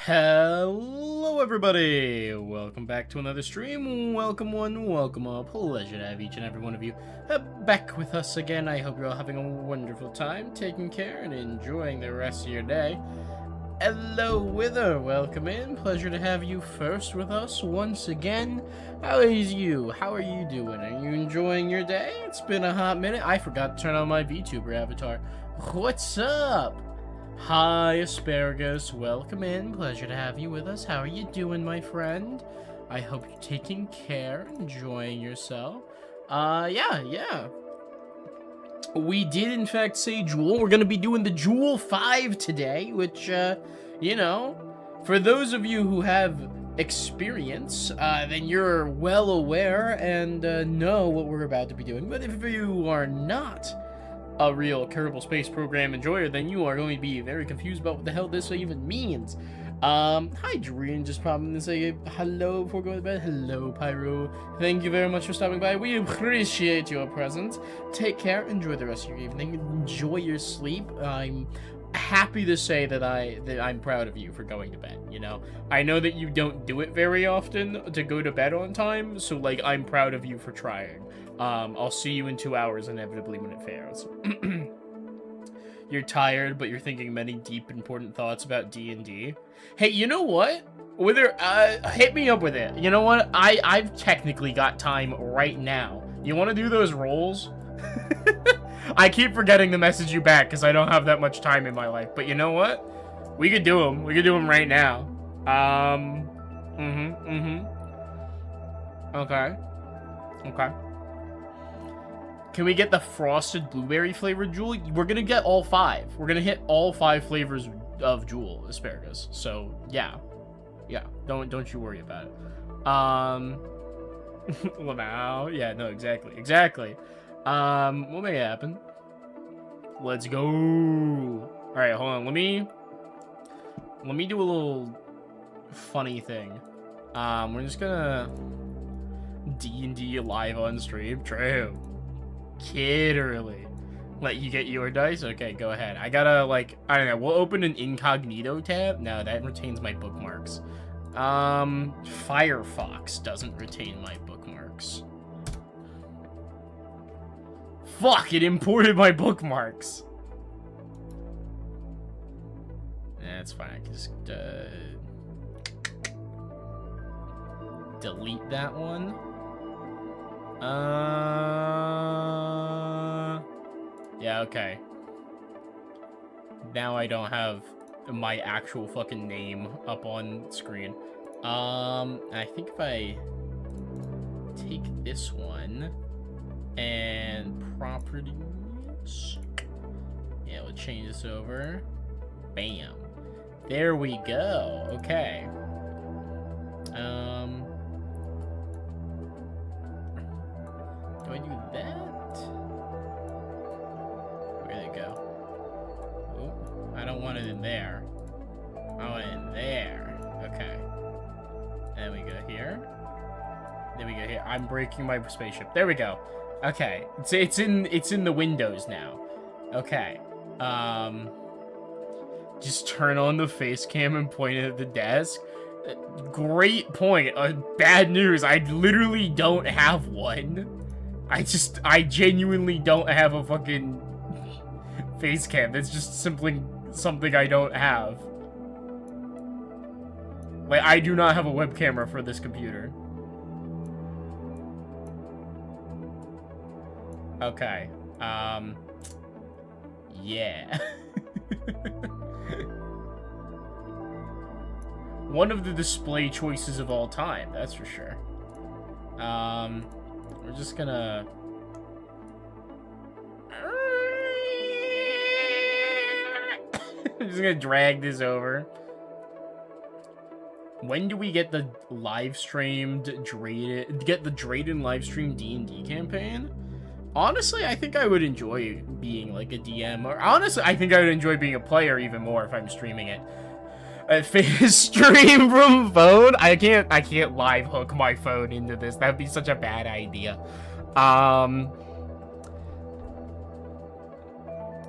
Hello everybody! Welcome back to another stream. Welcome one, welcome all. Pleasure to have each and every one of you back with us again. I hope you're all having a wonderful time, taking care, and enjoying the rest of your day. Hello Wither, welcome in. Pleasure to have you first with us once again. How is you? How are you doing? Are you enjoying your day? It's been a hot minute. I forgot to turn on my VTuber avatar. What's up? Hi, Asparagus. Welcome in. Pleasure to have you with us. How are you doing, my friend? I hope you're taking care, enjoying yourself. Yeah. We did, in fact, say Jewel. We're going to be doing the Jewel 5 today, which, you know, for those of you who have experience, then you're well aware and know what we're about to be doing. But if you are not a real Kerbal Space Program enjoyer, then you are going to be very confused about what the hell this even means. Hi, Dream, just popping to say hello before going to bed. Hello, Pyro. Thank you very much for stopping by. We appreciate your presence. Take care. Enjoy the rest of your evening. Enjoy your sleep. I'm happy to say that I'm proud of you for going to bed, you know? I know that you don't do it very often to go to bed on time, so, like, I'm proud of you for trying. I'll see you in 2 hours, inevitably, when it fails. You're tired, but you're thinking many deep, important thoughts about D&D. Hey, you know what? Whether, hit me up with it. You know what? I've technically got time right now. You want to do those rolls? I keep forgetting to message you back because I don't have that much time in my life. But you know what? We could do them. We could do them right now. Okay. Can we get the frosted blueberry flavored Jewel? We're gonna get all 5. We're gonna hit all 5 flavors of Jewel asparagus. So yeah. Don't you worry about it. Well, now, yeah, no, exactly. What may happen? Let's go. All right, hold on. Let me do a little funny thing. We're just gonna D&D live on stream. True. Literally. Let you get your dice? Okay, go ahead. I gotta, like, I don't know, we'll open an incognito tab. No, that retains my bookmarks. Firefox doesn't retain my bookmarks. Fuck, it imported my bookmarks. That's fine, I can just, delete that one. Yeah, okay. Now I don't have my actual fucking name up on screen. I think if I take this one and properties, yeah, we'll change this over. Bam. There we go. Okay. Do I do that? Where'd it go? Oh, I don't want it in there. I want it in there. Okay. Then we go here. Then we go here. I'm breaking my spaceship. There we go. Okay. It's in the windows now. Okay. Just turn on the face cam and point it at the desk. Great point. Bad news. I literally don't have one. I genuinely don't have a fucking face cam. That's just simply something I don't have. Like, I do not have a web camera for this computer. Okay. Yeah. One of the display choices of all time, that's for sure. We're just gonna... I'm just gonna drag this over. When do we get the live-streamed Drayden live-stream D&D campaign? Honestly, I think I would enjoy being like a DM, or honestly, I think I would enjoy being a player even more if I'm streaming it. Stream from phone? I can't live hook my phone into this. That'd be such a bad idea.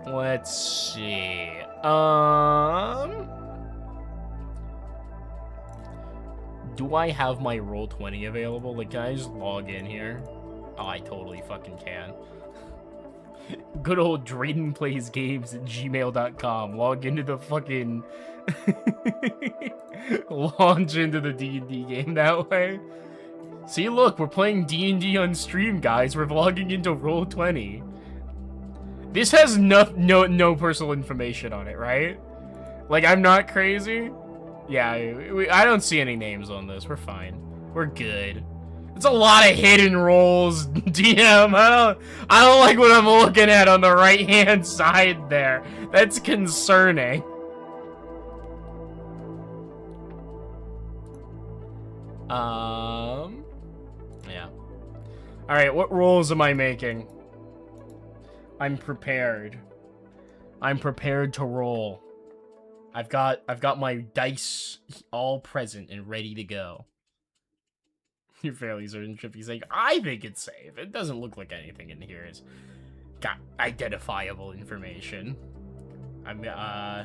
Let's see. Do I have my Roll20 available? Like, can I just log in here? Oh, I totally fucking can. Good old DraydenPlaysGames at gmail.com. Log into the fucking... launch into the D&D game that way. See, look, we're playing D&D on stream, guys. We're logging into Roll20. This has no personal information on it, right? Like, I'm not crazy? Yeah, I don't see any names on this. We're fine. We're good. It's a lot of hidden roles, DM. I don't like what I'm looking at on the right-hand side there. That's concerning. Yeah. Alright, what rolls am I making? I'm prepared. I'm prepared to roll. I've got my dice all present and ready to go. You're fairly certain, Trippy's saying, I think it's safe. It doesn't look like anything in here is got identifiable information. Yeah.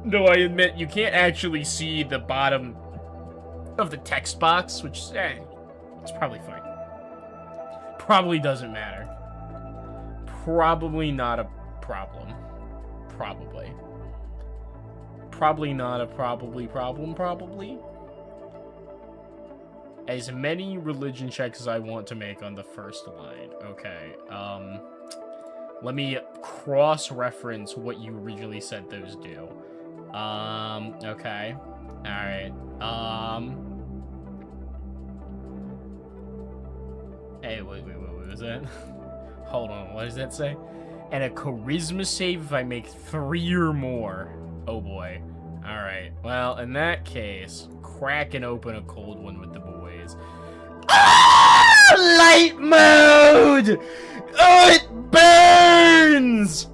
Though I admit, you can't actually see the bottom of the text box, which, it's probably fine. Probably doesn't matter. Probably not a problem. Probably. Probably not a probably. As many religion checks as I want to make on the first line. Okay, let me cross-reference what you originally said those do. Okay. Alright. Hey, wait, what was that? Hold on, what does that say? And a charisma save if I make 3 or more. Oh boy. Alright, well, in that case, cracking open a cold one with the boys. Ah! Light mode! Oh, it burns!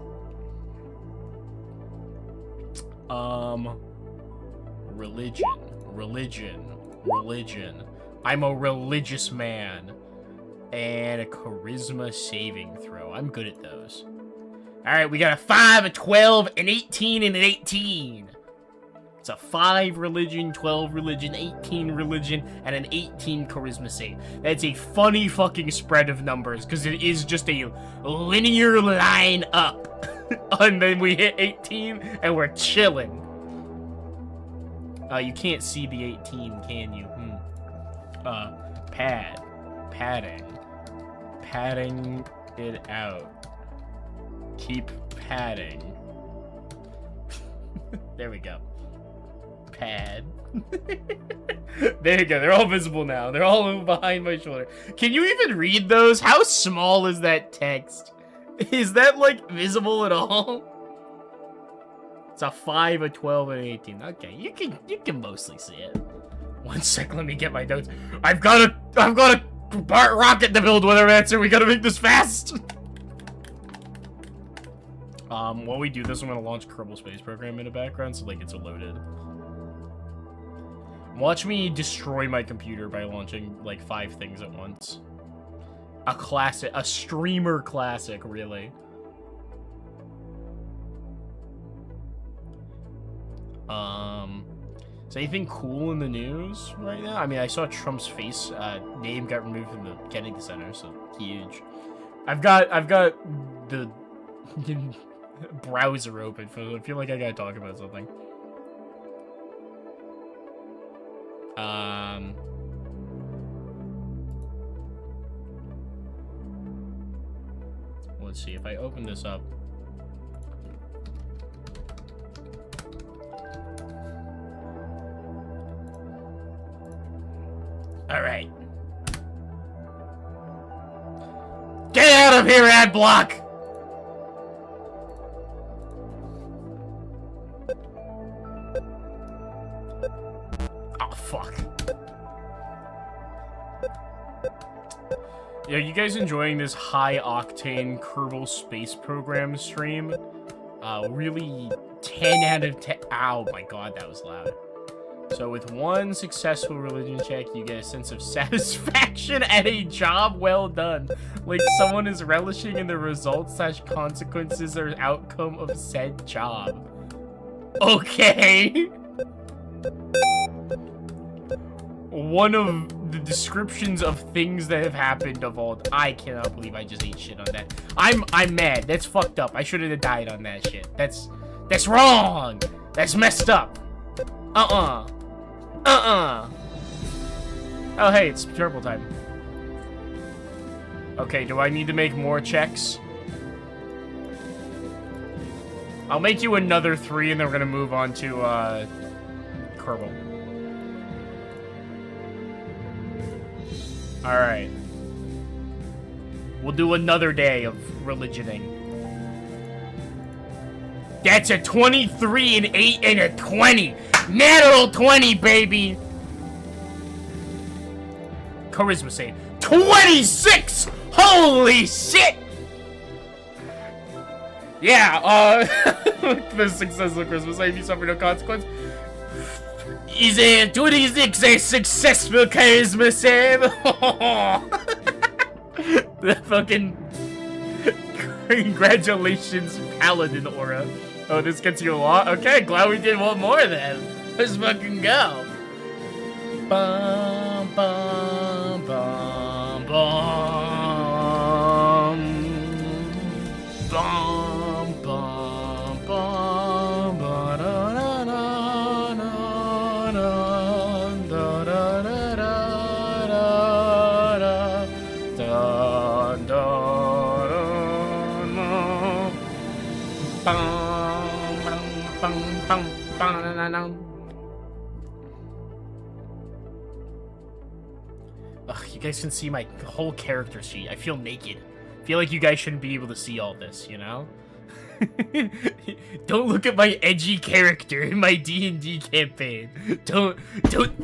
Religion. I'm a religious man. And a charisma saving throw. I'm good at those. Alright, we got a 5, a 12, an 18, and an 18. It's a 5 religion, 12 religion, 18 religion, and an 18 charisma save. That's a funny fucking spread of numbers, because it is just a linear line up. And then we hit 18, and we're chilling. You can't see the 18, can you? Padding it out. Keep padding. There we go. Pad. There you go. They're all visible now. They're all behind my shoulder. Can you even read those? How small is that text? Is that, like, visible at all? It's a 5, a 12, and an 18. Okay, you can mostly see it. One sec, let me get my notes. I've got a rocket to build with our answer. We gotta make this fast. While we do this, I'm gonna launch Kerbal Space Program in the background so like it's loaded. Watch me destroy my computer by launching like 5 things at once. A classic, a streamer classic, really. Is anything cool in the news right now? I mean, I saw Trump's face name got removed from the Kennedy Center, so huge. I've got the browser open, so I feel like I gotta talk about something. Let's see if I open this up. Alright. Get out of here, ad block! Oh, fuck. Are you guys enjoying this high-octane Kerbal Space Program stream? Really 10 out of 10. Ow, my god, that was loud. So So with one successful religion check, you get a sense of satisfaction at a job well done. Like someone is relishing in the results / consequences or outcome of said job. Okay. One of the descriptions of things that have happened of all. I cannot believe I just ate shit on that. I'm mad. That's fucked up. I shouldn't have died on that shit. That's wrong. That's messed up. Oh, hey, it's turbo time. Okay, do I need to make more checks? I'll make you another 3, and then we're gonna move on to, Kerbal. Alright. We'll do another day of religioning. That's a 23, an 8, and a 20! Natural 20, baby! Charisma save. 26! Holy shit! Yeah, the successful Christmas save, you suffer no consequence. Is a 26 a successful charisma save? The fucking congratulations, paladin aura. Oh, this gets you a lot? Okay, glad we did one more then. Let's fucking go. Bum, bum, bum, bum. Bum, bum, bum, Ugh, you guys can see my whole character sheet. I feel naked. I feel like you guys shouldn't be able to see all this, you know? Don't look at my edgy character in my D&D campaign. Don't.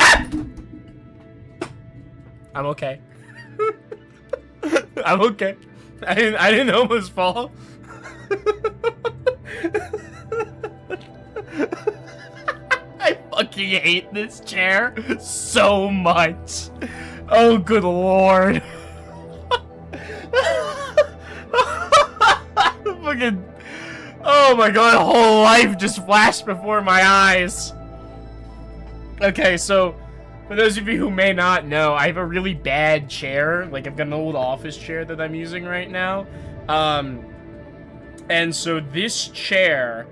Ah! I'm okay. I'm okay. I didn't almost fall. I fucking hate this chair so much. Oh, good lord. Fucking. Oh my god, whole life just flashed before my eyes. Okay, so for those of you who may not know, I have a really bad chair. Like, I've got an old office chair that I'm using right now. And so this chair,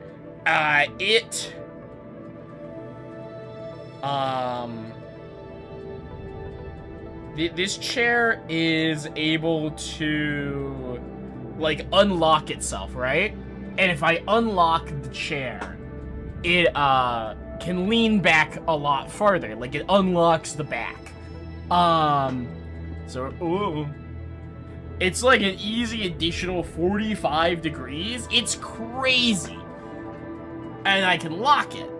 this chair is able to, like, unlock itself, right? And if I unlock the chair, it, can lean back a lot farther. Like, it unlocks the back. So, ooh. It's like an easy additional 45 degrees. It's crazy. And I can lock it,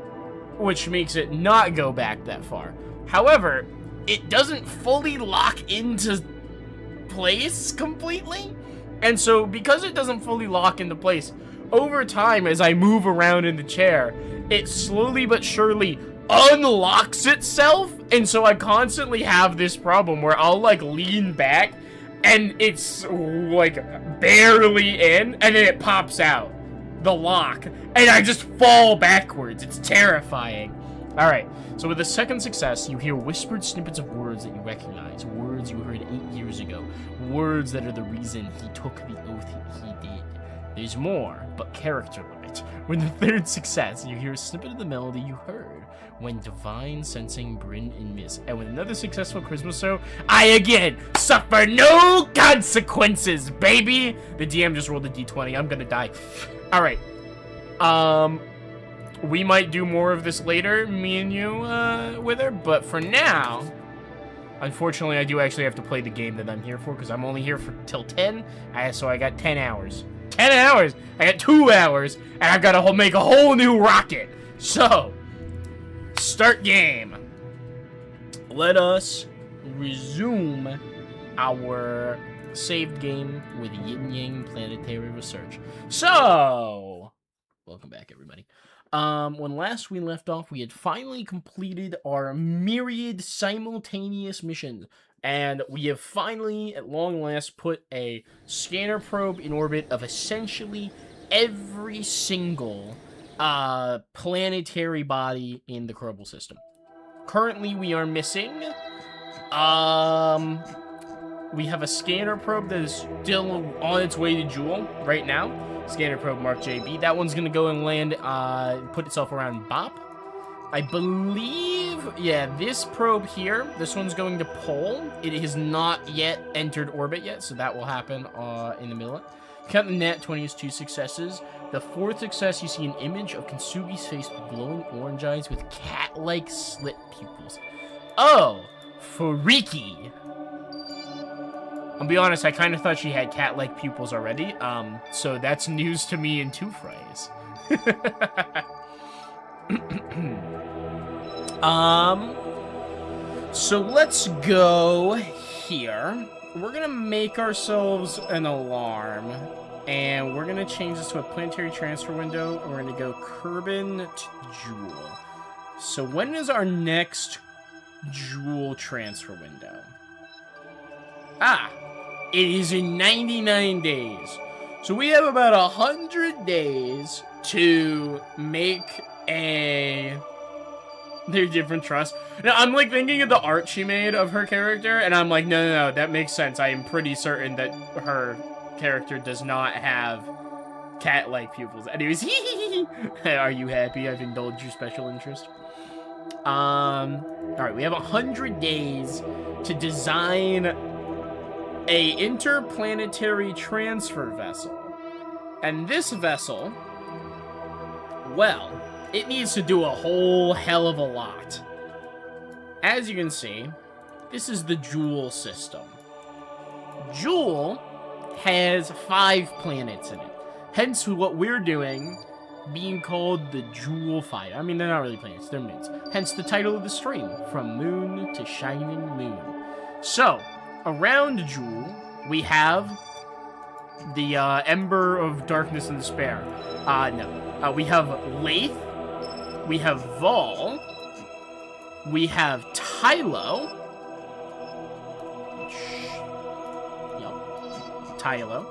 which makes it not go back that far. However, it doesn't fully lock into place completely. And so, because it doesn't fully lock into place, over time, as I move around in the chair, it slowly but surely unlocks itself. And so I constantly have this problem where I'll, like, lean back, and it's, like, barely in, and then it pops out. The lock. And I just fall backwards. It's terrifying. Alright, so with the second success, you hear whispered snippets of words that you recognize. Words you heard 8 years ago. Words that are the reason he took the oath he did. There's more, but character limit. With the third success, you hear a snippet of the melody you heard when divine sensing Bryn and Miss. And with another successful Christmas show, I again suffer no consequences, baby! The DM just rolled a d20. I'm gonna die. Alright. We might do more of this later, me and you, with her, but for now, unfortunately, I do actually have to play the game that I'm here for, because I'm only here for till 10, so I got 10 hours. 10 hours! I got 2 hours, and I've got to make a whole new rocket! So, start game. Let us resume our saved game with Yin-Yang Planetary Research. So, welcome back, everybody. When last we left off, we had finally completed our myriad simultaneous missions. And we have finally, at long last, put a scanner probe in orbit of essentially every single planetary body in the Kerbal system. Currently, we are missing... we have a scanner probe that is still on its way to Jewel right now. Scanner probe Mark JB. That one's gonna go and land, put itself around Bop. I believe, yeah, this probe here, this one's going to Pole. It has not yet entered orbit yet, so that will happen in the middle. Count the net, 20 is 2 successes. The 4th success, you see an image of Kintsugi's face with glowing orange eyes with cat-like slit pupils. Oh, freaky. I'll be honest, I kind of thought she had cat-like pupils already, so that's news to me in 2 frays. So let's go here. We're gonna make ourselves an alarm, and we're gonna change this to a planetary transfer window, and we're gonna go Kerbin to Jewel. So when is our next Jewel transfer window? Ah! It is in 99 days. So we have about 100 days to make their different trusts. Now, I'm like thinking of the art she made of her character, and I'm like, no, that makes sense. I am pretty certain that her character does not have cat-like pupils. Anyways, are you happy I've indulged your special interest? Alright, we have 100 days to design a interplanetary transfer vessel. And this vessel, well, it needs to do a whole hell of a lot. As you can see, this is the Jewel system. Jewel has 5 planets in it. Hence what we're doing being called the Jewel 5. I mean, they're not really planets, they're moons. Hence the title of the stream, From Moon to Shining Moon. So, around Jewel, we have the Ember of Darkness and Despair. We have Lathe, we have Vol, we have Tylo. Tylo.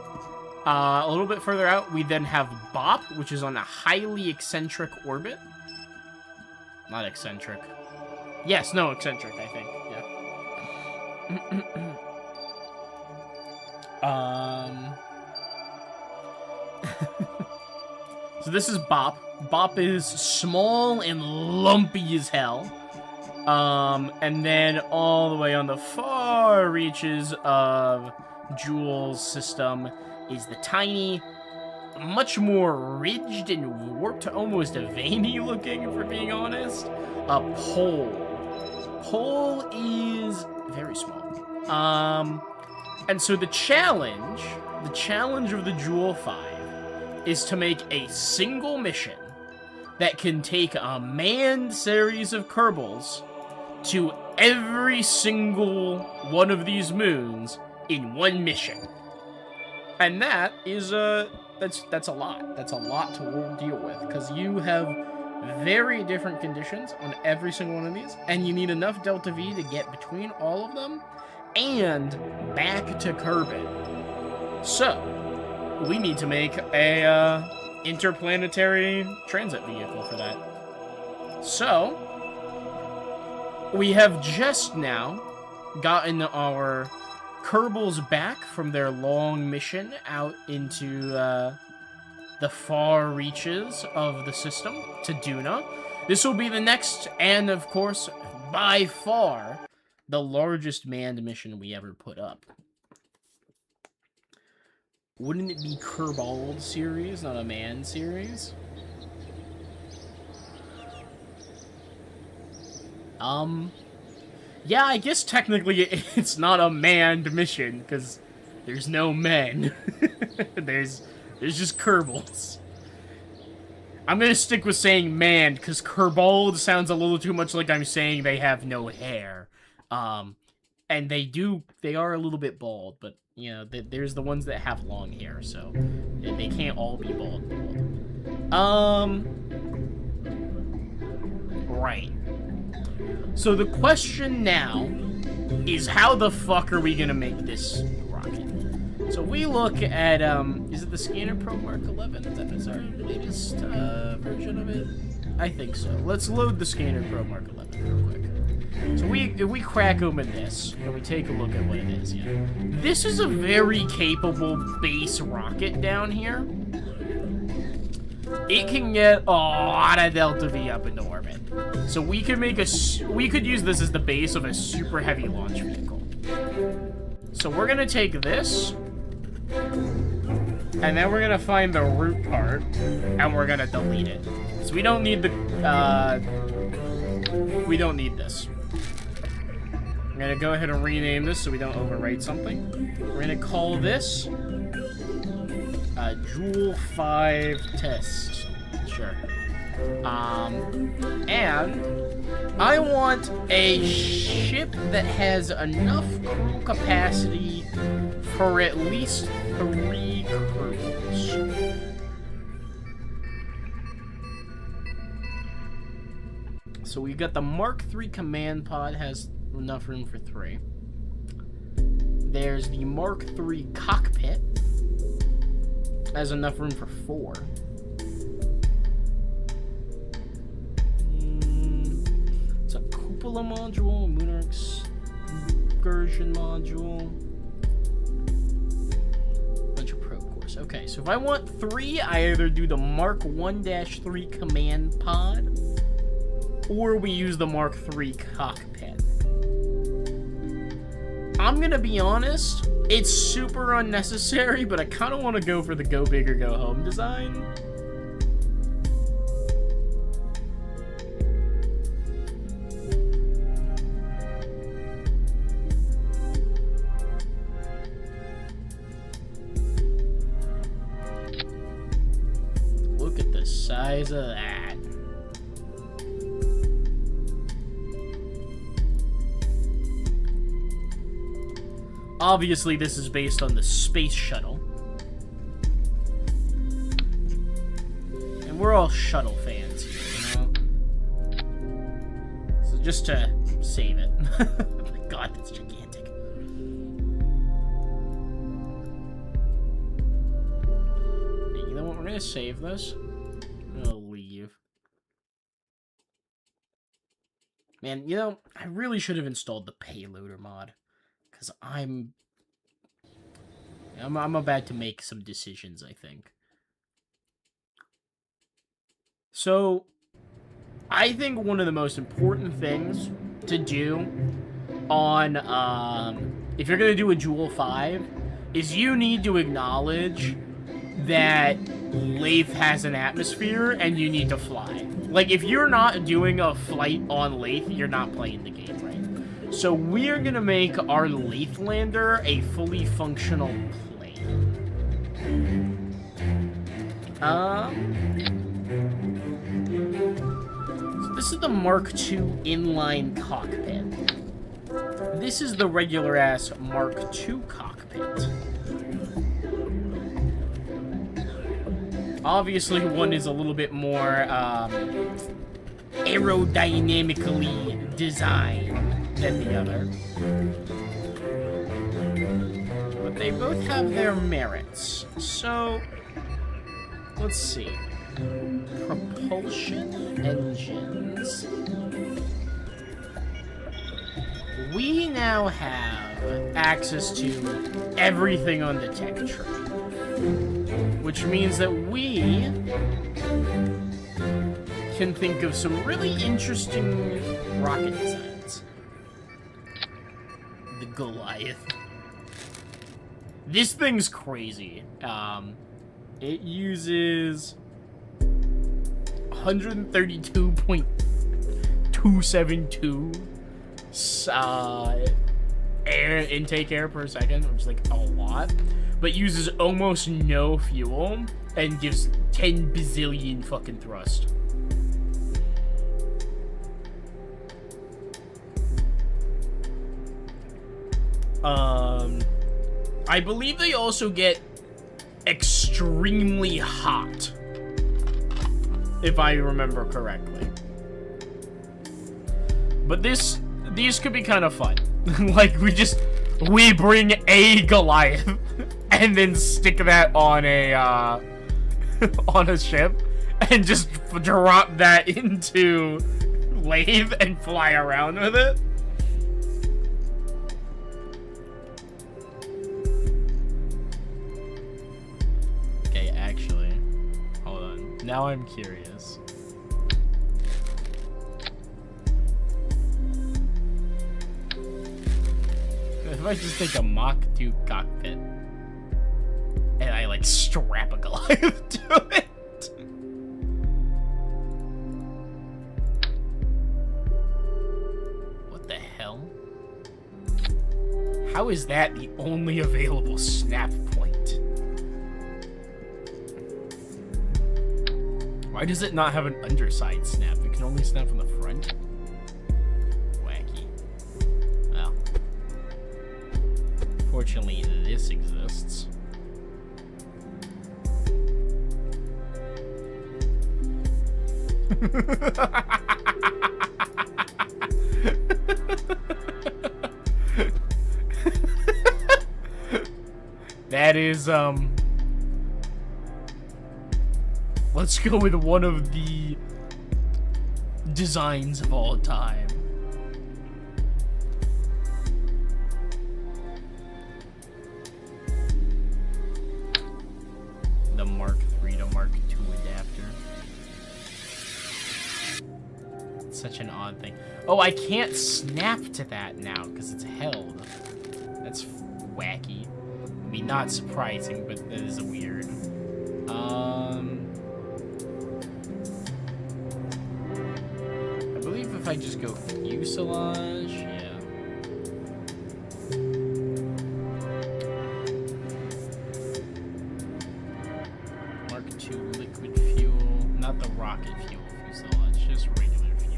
A little bit further out, we then have Bop, which is on a highly eccentric orbit. Not eccentric. Yes, no, eccentric, I think. Yeah. So this is Bop. Bop is small and lumpy as hell. And then all the way on the far reaches of Jewel's system is the tiny, much more ridged and warped, almost a veiny looking, if we're being honest, a Pole. Pole is very small. And so the challenge of the Jewel 5 is to make a single mission that can take a manned series of Kerbals to every single one of these moons in one mission. And that is, that's a lot. That's a lot to deal with, because you have very different conditions on every single one of these, and you need enough Delta V to get between all of them and back to Kerbin. So, we need to make a interplanetary transit vehicle for that. So, we have just now gotten our Kerbals back from their long mission out into the far reaches of the system to Duna. This will be the next, and of course, by far, the largest manned mission we ever put up. Wouldn't it be Kerbal series, not a manned series? Yeah, I guess technically it's not a manned mission, because there's no men. there's just Kerbals. I'm gonna stick with saying manned, because Kerbal sounds a little too much like I'm saying they have no hair. And they are a little bit bald, but, you know, there's the ones that have long hair, so they can't all be bald. Right. So the question now is, how the fuck are we gonna make this rocket? So we look at, is it the Scanner Pro Mark 11? That is our latest version of it? I think so. Let's load the Scanner Pro Mark 11 real quick. So if we crack open this, and we take a look at what it is, yeah. This is a very capable base rocket down here. It can get a lot of Delta V up into orbit. So we could use this as the base of a super heavy launch vehicle. So we're gonna take this, and then we're gonna find the root part, and we're gonna delete it. So we don't need we don't need this. I'm gonna go ahead and rename this so we don't overwrite something. We're gonna call this Joule 5 Test. Sure. And I want a ship that has enough crew capacity for at least 3 crews. So we've got the Mark III command pod, has enough room for 3. There's the Mark III cockpit, has enough room for 4. It's a cupola module, lunar excursion module, bunch of probe cores. Okay, so if I want 3, I either do the Mark 1-3 command pod, or we use the Mark III cockpit. I'm gonna be honest, it's super unnecessary, but I kind of want to go for the go big or go home design. Look at the size of that. Obviously, this is based on the space shuttle. And we're all shuttle fans here, you know? So just to save it. Oh my god, that's gigantic. Hey, you know what? We're gonna save this. I'm gonna leave. Man, you know, I really should have installed the payloader mod. Because I'm about to make some decisions, I think. So, I think one of the most important things to do on, if you're going to do a Joule 5, is you need to acknowledge that Lathe has an atmosphere and you need to fly. Like, if you're not doing a flight on Lathe, you're not playing the game right. So we're gonna make our Lathe lander a fully functional plane. So this is the Mark II inline cockpit. This is the regular ass Mark II cockpit. Obviously, one is a little bit more aerodynamically designed than the other. But they both have their merits. So, let's see. Propulsion engines. We now have access to everything on the tech tree. Which means that we can think of some really interesting rocket designs. The Goliath. This thing's crazy. It uses 132.272 intake air per second, which is like a lot, but uses almost no fuel and gives 10 bazillion fucking thrust. I believe they also get extremely hot, if I remember correctly. But these could be kind of fun. Like, we bring a Goliath and then stick that on a, on a ship and just drop that into Lathe and fly around with it. Okay, actually, hold on. Now I'm curious. If I just take a Mach 2 cockpit and I like strap a Goliath to it. What the hell? How is that the only available snap point? Why does it not have an underside snap? It can only snap from the front? Wacky. Well. Fortunately, this exists. That is, let's go with one of the designs of all time. The Mark III to Mark II adapter. It's such an odd thing. Oh, I can't snap to that now because it's held. That's wacky. I mean, not surprising, but that is weird. I believe if I just go fuselage, yeah. Mark II liquid fuel, not the rocket fuel fuselage, just regular fuel.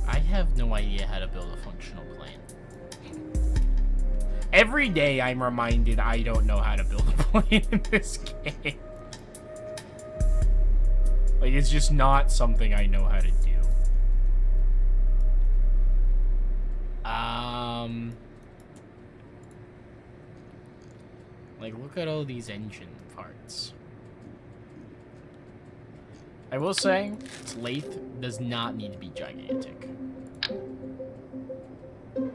I have no idea how to build a functional plane. Every day I'm reminded I don't know how to build a plane in this game. Like, it's just not something I know how to do. Like, look at all these engine parts. I will say, its lathe does not need to be gigantic.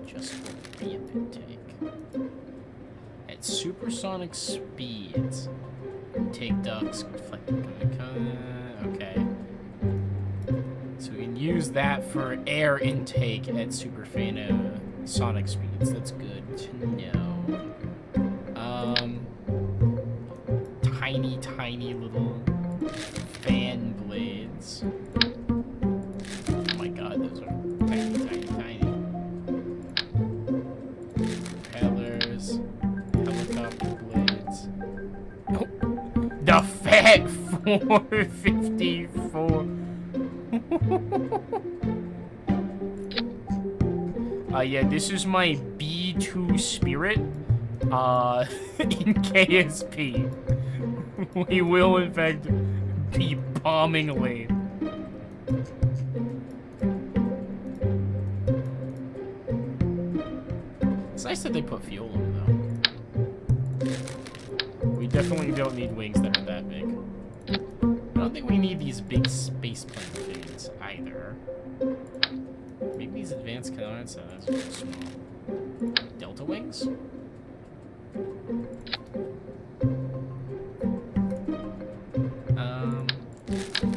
Just for ramp intake. At supersonic speeds, intake ducts, deflecting, okay. So we can use that for air intake at supersonic speeds. That's good to know. Tiny little fan blades. Oh my god, those are tiny. Propellers, helicopter blades. Oh, the Fat 454. Yeah, this is my B2 Spirit, in KSP. We will, in fact, be bombing Lathe. It's nice that they put fuel in them, though. We definitely don't need wings that are that big. I don't think we need these big space plane things, either. Maybe these advanced canard setups are too small. Delta wings?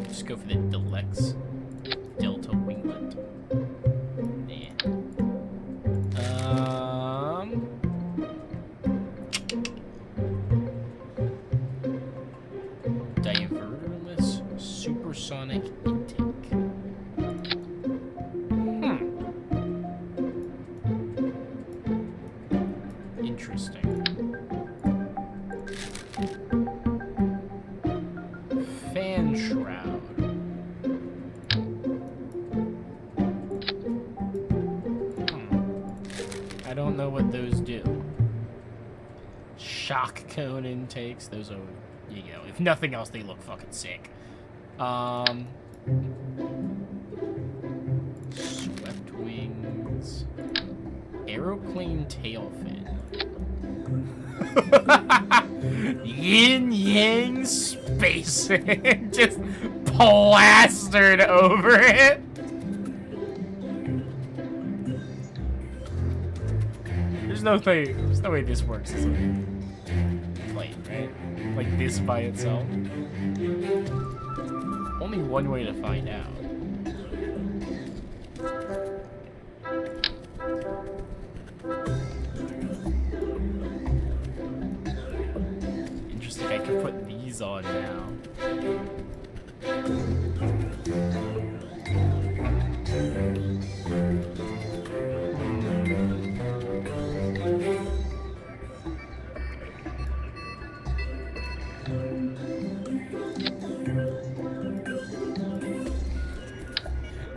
Just go for the deluxe Delta winglet. Yeah. Diverterless supersonic intake. Interesting. Fan shroud. shock cone intakes. Those are, you know, if nothing else, they look fucking sick. Swept wings. Aeroplane tail fin. Yin-Yang space just plastered over it. There's no way this works as a plane, right? Like this by itself. Only one way to find out. Interesting, I can put these on now.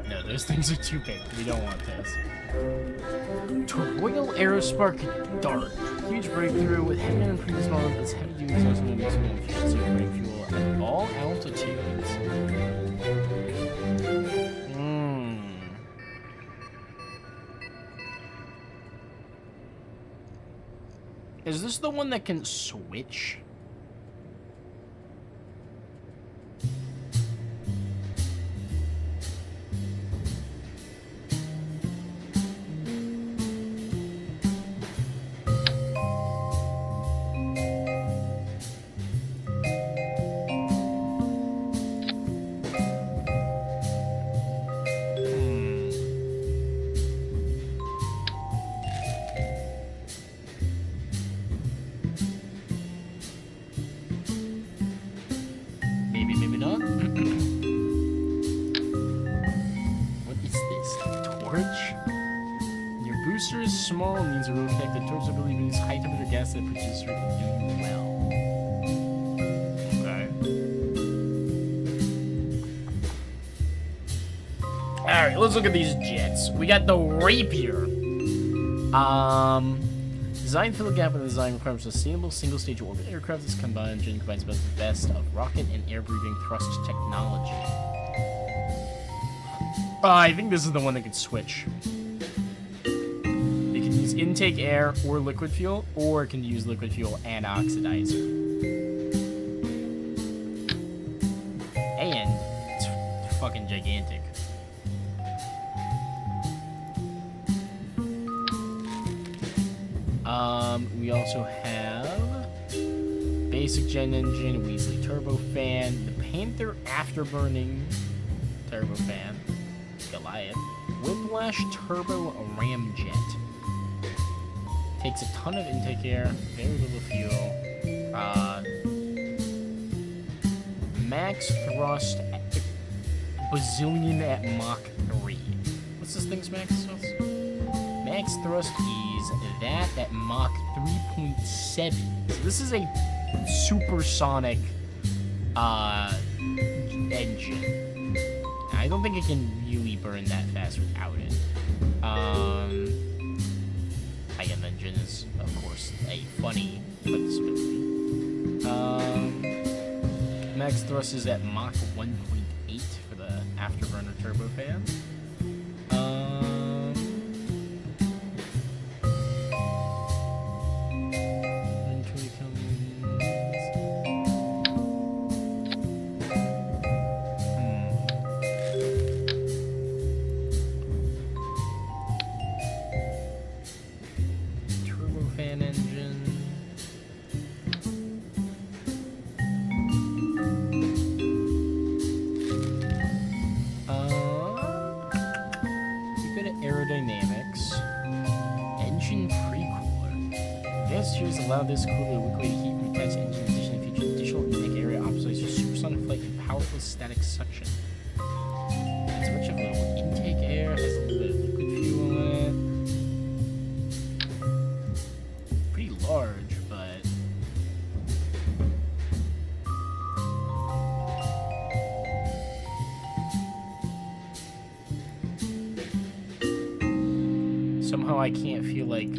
No, those things are too big. We don't want this. Royal Aerospark Dart. Huge breakthrough with heavy and previous model that's heavy duty exhaust and maximum efficiency of brake fuel at all altitudes. Is this the one that can switch? Small means a road effect that torch ability means high temperature gas that produces can do you well. Okay. Alright, let's look at these jets. We got the Rapier. Design fill a gap in the design requirements of sustainable single-stage orbit aircraft. This combined engine combines both the best of rocket and air-breathing thrust technology. I think this is the one that can switch. Intake air or liquid fuel, or it can use liquid fuel and oxidizer. And it's fucking gigantic. We also have basic gen engine, Weasley turbofan, the Panther afterburning turbofan, Goliath, Whiplash turbo ramjet. Takes a ton of intake air, very little fuel. Max thrust bazillion at Mach 3. What's this thing's max thrust? Max thrust is that at Mach 3.7. So this is a supersonic engine. I don't think it can really burn that fast without it. High-end engine is, of course, a funny possibility. Max thrust is at Mach 1.8 for the afterburner turbofan. Allow this cooler liquid heat from attached engine in addition to feature additional intake area optimized for supersonic flight and powerful static suction. It's much of a little intake air, has a little bit of liquid fuel in it. Pretty large, but somehow I can't feel like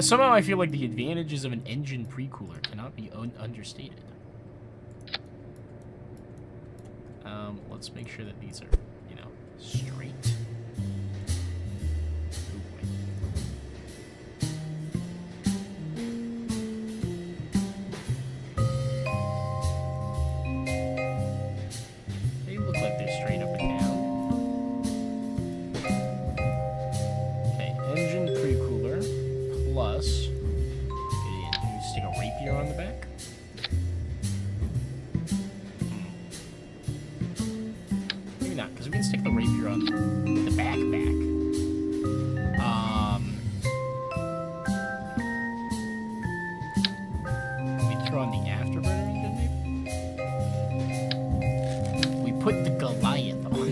Somehow I feel like the advantages of an engine pre-cooler cannot be understated. Let's make sure that these are, you know, straight. Ooh, they look like they're straight up and down. Okay, engine pre-cooler plus, can you stick a rapier on the back? Because we can stick the rapier on the back. We throw on the afterburner engine, maybe? We put the Goliath on.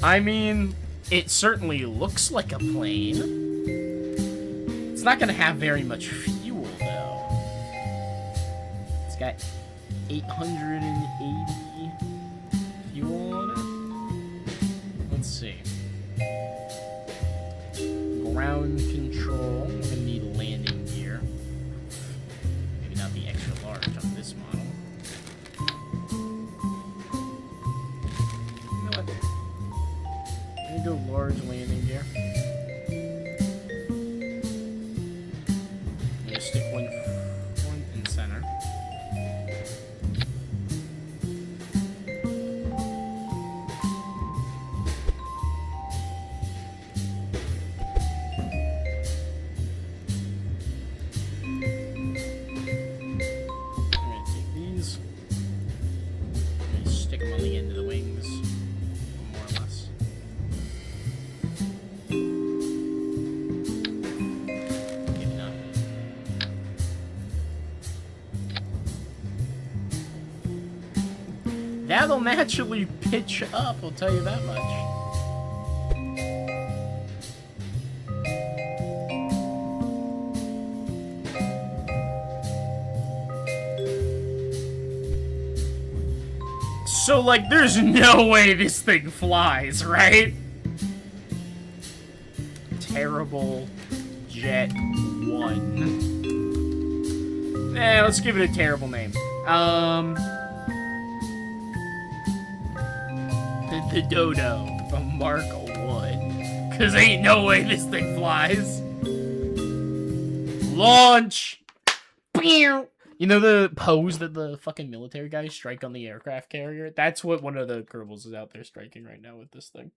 I mean, it certainly looks like a plane. It's not gonna have very much fuel, though. It's got 880 fuel on it. Let's see. Ground control. We're gonna need landing gear. Maybe not the extra large on this model. Go large landing gear. Yeah, stick one front and center. I'm gonna take these. I'm gonna stick them on the end of the wings. That'll naturally pitch up, I'll tell you that much. So, like, there's no way this thing flies, right? Terrible Jet 1. Let's give it a terrible name. The Dodo from Mark 1. Cause ain't no way this thing flies. Launch! You know the pose that the fucking military guys strike on the aircraft carrier? That's what one of the Kerbals is out there striking right now with this thing.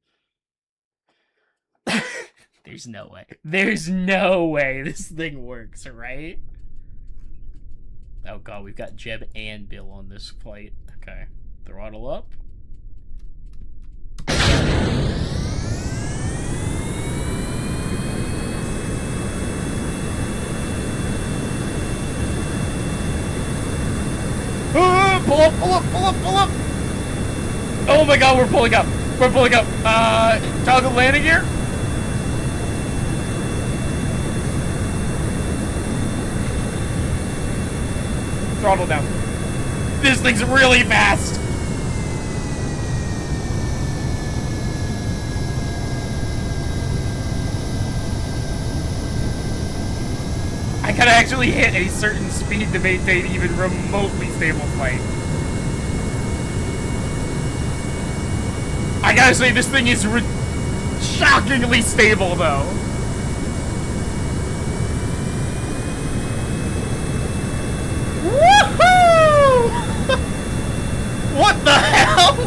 There's no way. There's no way this thing works, right? Oh god, we've got Jeb and Bill on this flight. Okay. Throttle up. Pull up, pull up, pull up, pull up! Oh my god, we're pulling up. We're pulling up. Toggle landing gear. Throttle down. This thing's really fast. I gotta actually hit a certain speed to maintain even remotely stable flight. I gotta say, this thing is shockingly stable, though. Woohoo! What the hell?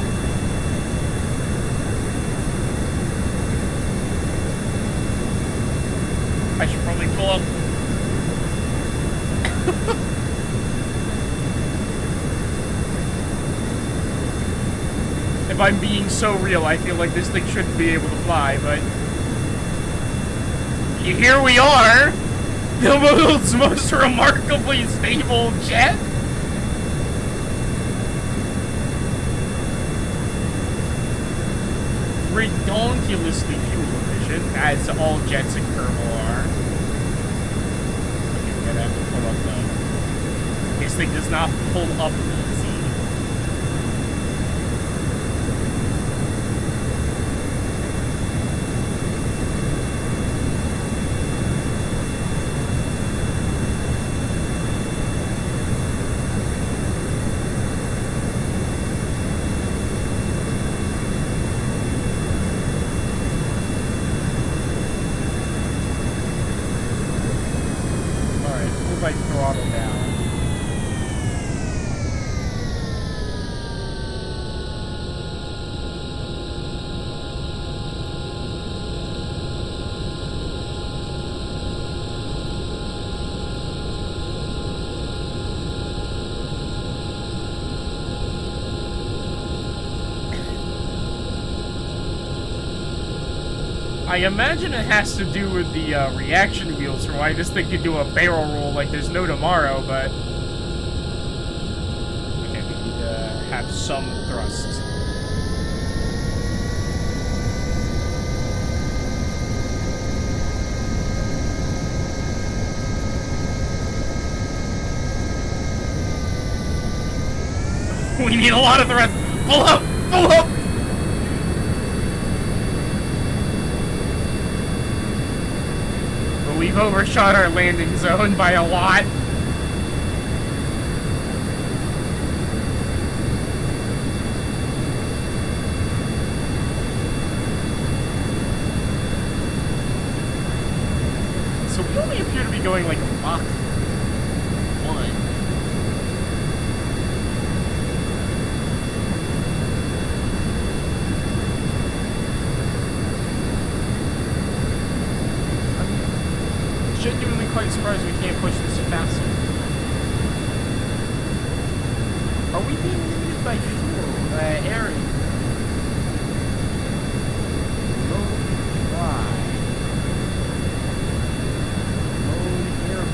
I should probably pull up. If I'm being so real, I feel like this thing shouldn't be able to fly, but here we are, the world's most remarkably stable jet. redonkulously fuel efficient, as all jets in Kerbal are. Okay, we're gonna have to pull up though. This thing does not pull up easy. Throttle down. I imagine it has to do with the reaction wheels for why this thing could do a barrel roll like there's no tomorrow, but... Okay, we need to have some thrust. We need a lot of thrust! Pull up! Pull up! We've overshot our landing zone by a lot. So we only appear to be going like a Mach 1. Genuinely quite surprised we can't push this faster. Are we being limited by fuel? Air? Low dry. Low air.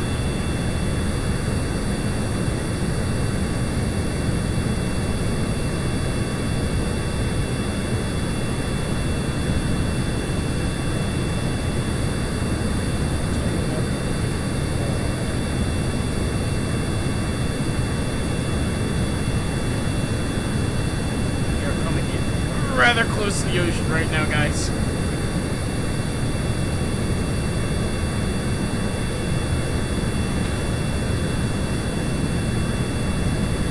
Rather close to the ocean right now, guys.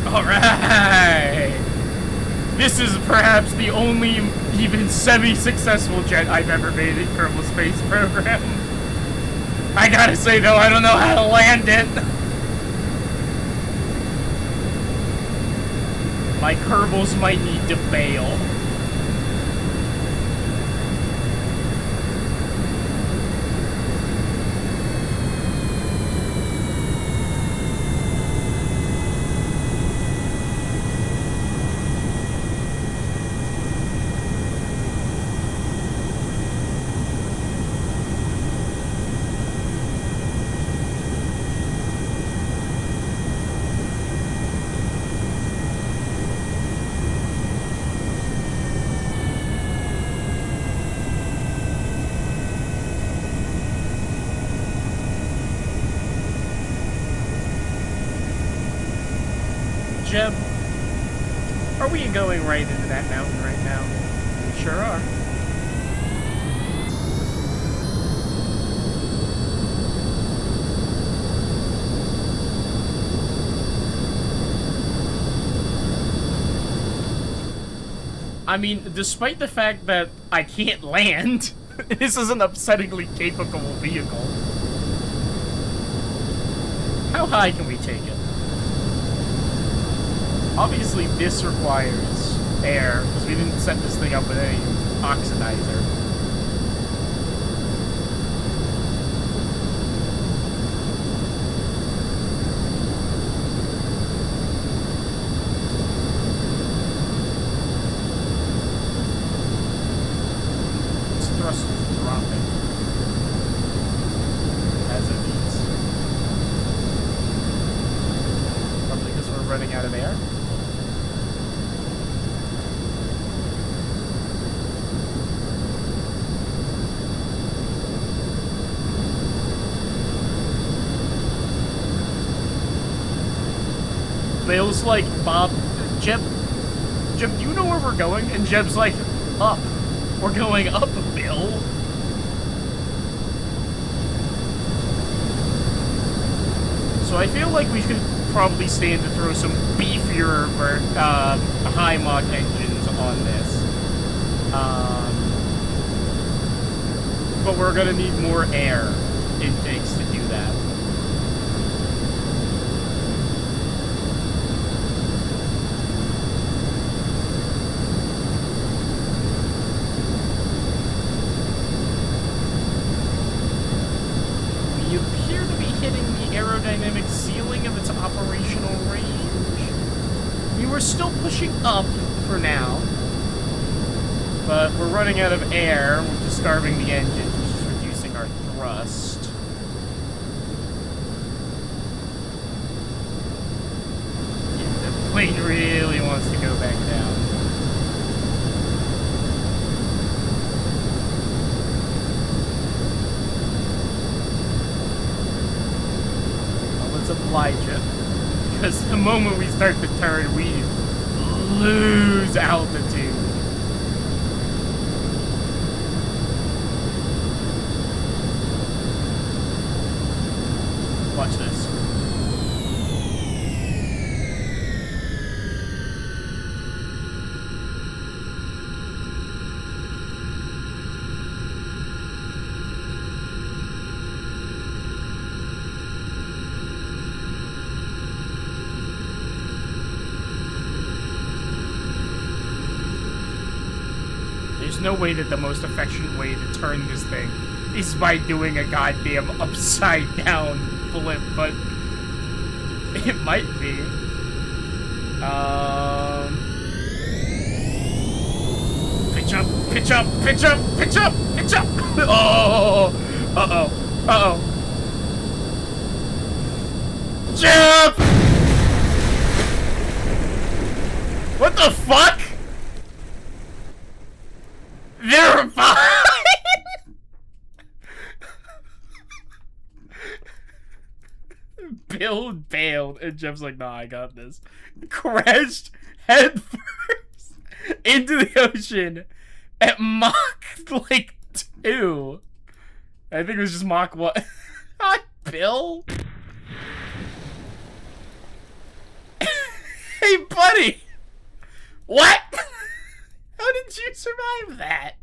Alright! This is perhaps the only even semi-successful jet I've ever made in Kerbal Space Program. I gotta say though, I don't know how to land it. My Kerbals might need to bail. Jeb, are we going right into that mountain right now? We sure are. I mean, despite the fact that I can't land, this is an upsettingly capable vehicle. How high can we take it? Obviously, this requires air, because we didn't set this thing up with any oxidizer. Its thrust is dropping as it beats. Probably because we're running out of air. Bill's like, Bob, Jeb, do you know where we're going? And Jeb's like, up. We're going up, Bill. So I feel like we should probably stand to throw some beefier high Mach engines on this. But we're gonna need more air intakes to do that. We appear to be hitting the aerodynamic ceiling of its operational range. We were still pushing up for now, but we're running out of air, which is starving the engine, which is reducing our thrust. Yeah, the plane really wants to go back down. Well, let's oblige it, because the moment we start to turn, we lose altitude. Watch this. There's no way that the most efficient way to turn this thing is by doing a goddamn upside down flip, but it might be. Pitch up, pitch up, pitch up, pitch up, pitch up! Oh! Uh-oh. Uh-oh. Jump! What the fuck? They're fine! Bill bailed, and Jeff's like, nah, I got this. Crashed head first into the ocean at Mach, like, 2. I think it was just Mach 1. Hi, Bill. Hey, buddy. What? How did you survive that?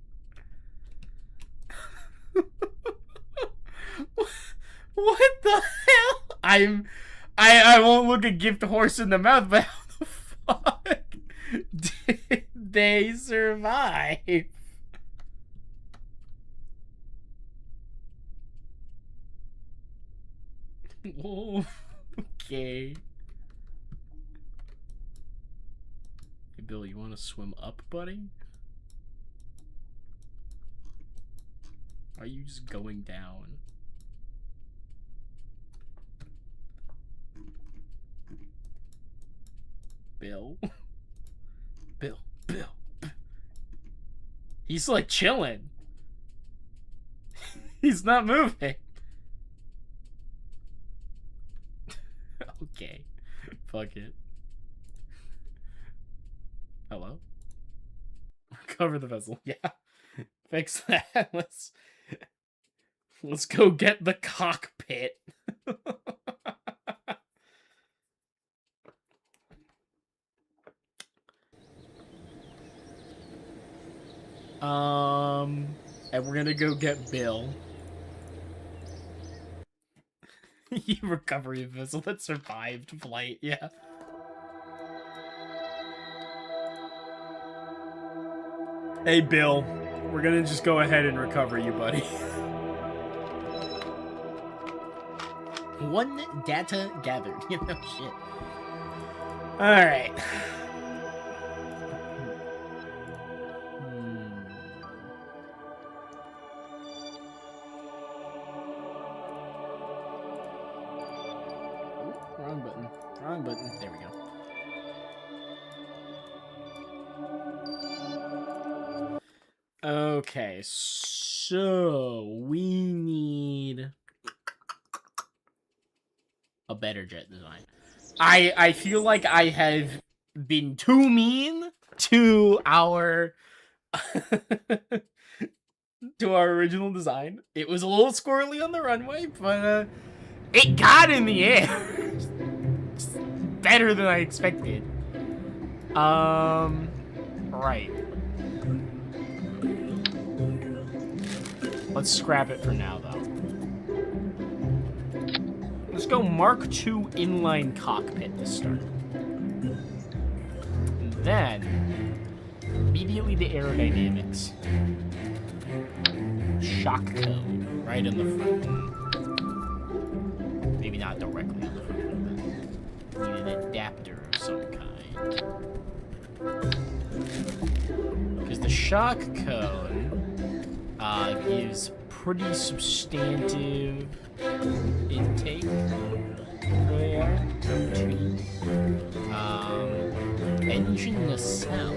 What the hell? I won't look a gift horse in the mouth, but how the fuck did they survive? Whoa, okay. Hey, Bill, you want to swim up, buddy? Are you just going down? Bill? Bill. He's like chilling. He's not moving. Okay. Fuck it. Hello? Recover the vessel. Yeah. Fix that. Let's go get the cockpit. And we're gonna go get Bill. Recovery vessel that survived flight, yeah. Hey, Bill. We're gonna just go ahead and recover you, buddy. One data gathered. You know, shit. Alright. Wrong button. Wrong button. There we go. Okay, so we need a better jet design. I feel like I have been too mean to our to our original design. It was a little squirrely on the runway, but it got in the air. Better than I expected. Right. Let's scrap it for now, though. Let's go Mark II inline cockpit to start. And then, immediately to aerodynamics. Shock cone, right in the front. Maybe not directly on the front, but need an adapter of some kind. Because the shock cone gives pretty substantive intake for the air. Engine nacelle.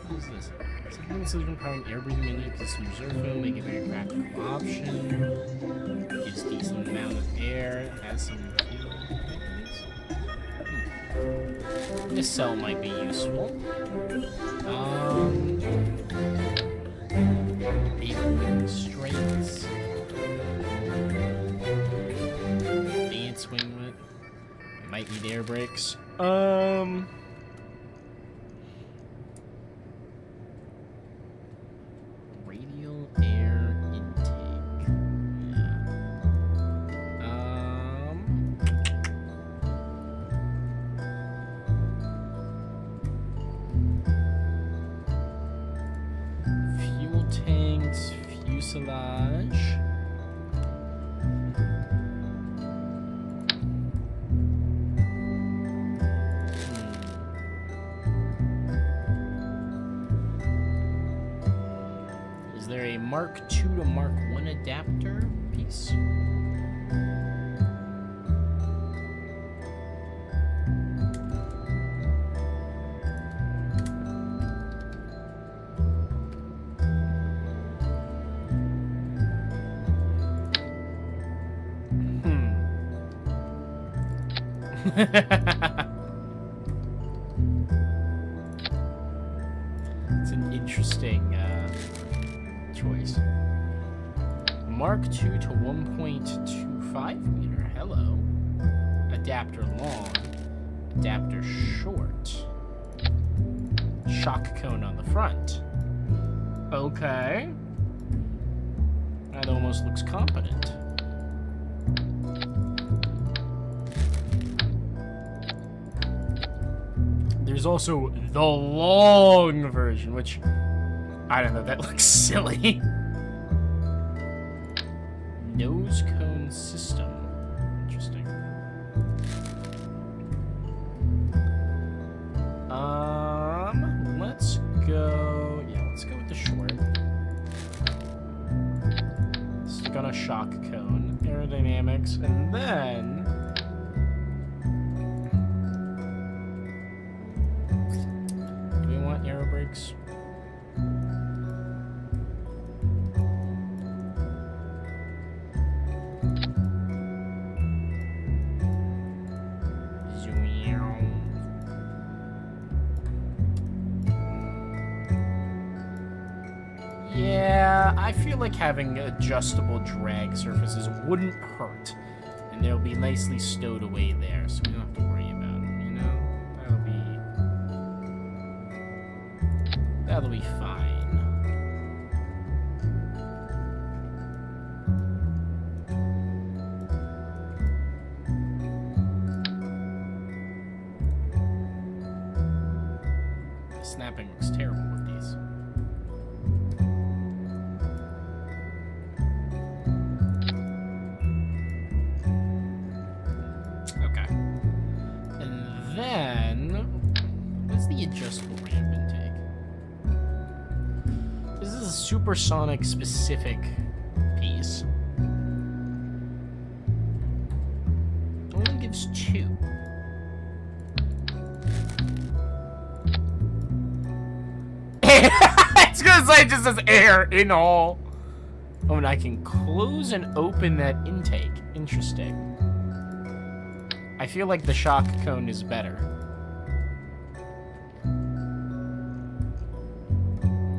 What is this? Something that's requiring air breathing menu because some reserve fuel, make it a very practical option. Gives decent amount of air. Has some fuel. Nacelle might be useful. Straights. Dance winglet. Might need air brakes. Radial air intake. Fuel tanks, fuselage. Is there a Mark II to Mark I adapter piece? It's an interesting choice. Mark II to 1.25 meter. Hello. Adapter long. Adapter short. Shock cone on the front. Okay. That almost looks competent. There's also the long version, which, I don't know, that looks silly. Nose cone system. Interesting. Let's go, yeah, let's go with the short. Stick on a shock cone, aerodynamics, and then aero brakes. Yeah, I feel like having adjustable drag surfaces wouldn't hurt, and they'll be nicely stowed away there, so we don't have to worry about them, you know? That'll be fine. The snapping looks terrible with these. Okay. And then, what's the adjustable ramp intake? This is a supersonic specific piece. It only gives 2. It's gonna say it just says air in all. Oh, and I can close and open that intake. Interesting. I feel like the shock cone is better.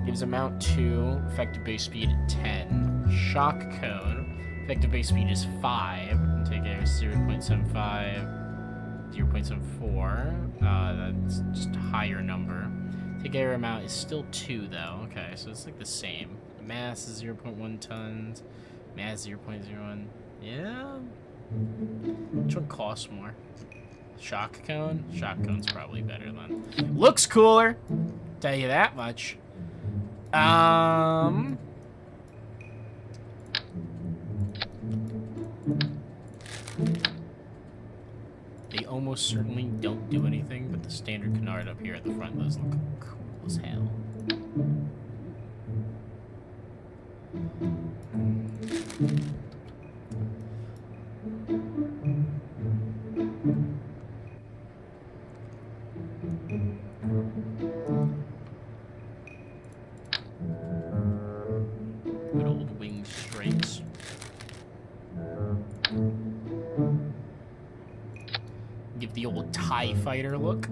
Gives amount 2, effective base speed 10. Shock cone, effective base speed is 5. And take a 0.75, 0.74. That's just a higher number. Take air amount is still 2 though. Okay, so it's like the same. Mass is 0.1 tons. Mass 0.01. Yeah. Which one costs more? Shock cone? Shock cone's probably better then. Looks cooler. Tell you that much. They almost certainly don't do anything, but the standard canard up here at the front does look cool as hell. Good old winged stripes. Give the old TIE fighter look.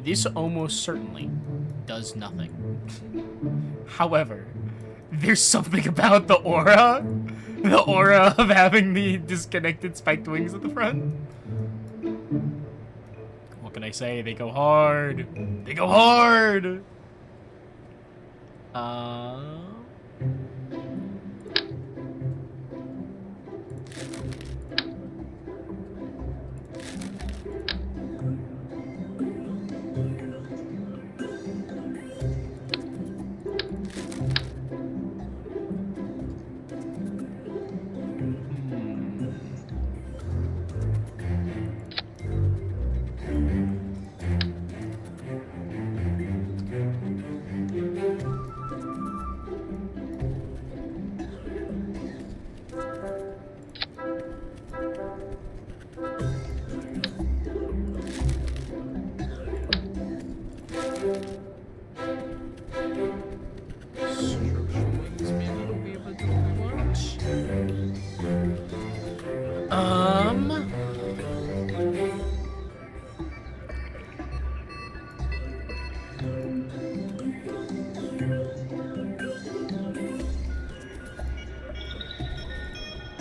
This almost certainly does nothing. However, there's something about the aura of having the disconnected spiked wings at the front. What can I say? They go hard. They go hard.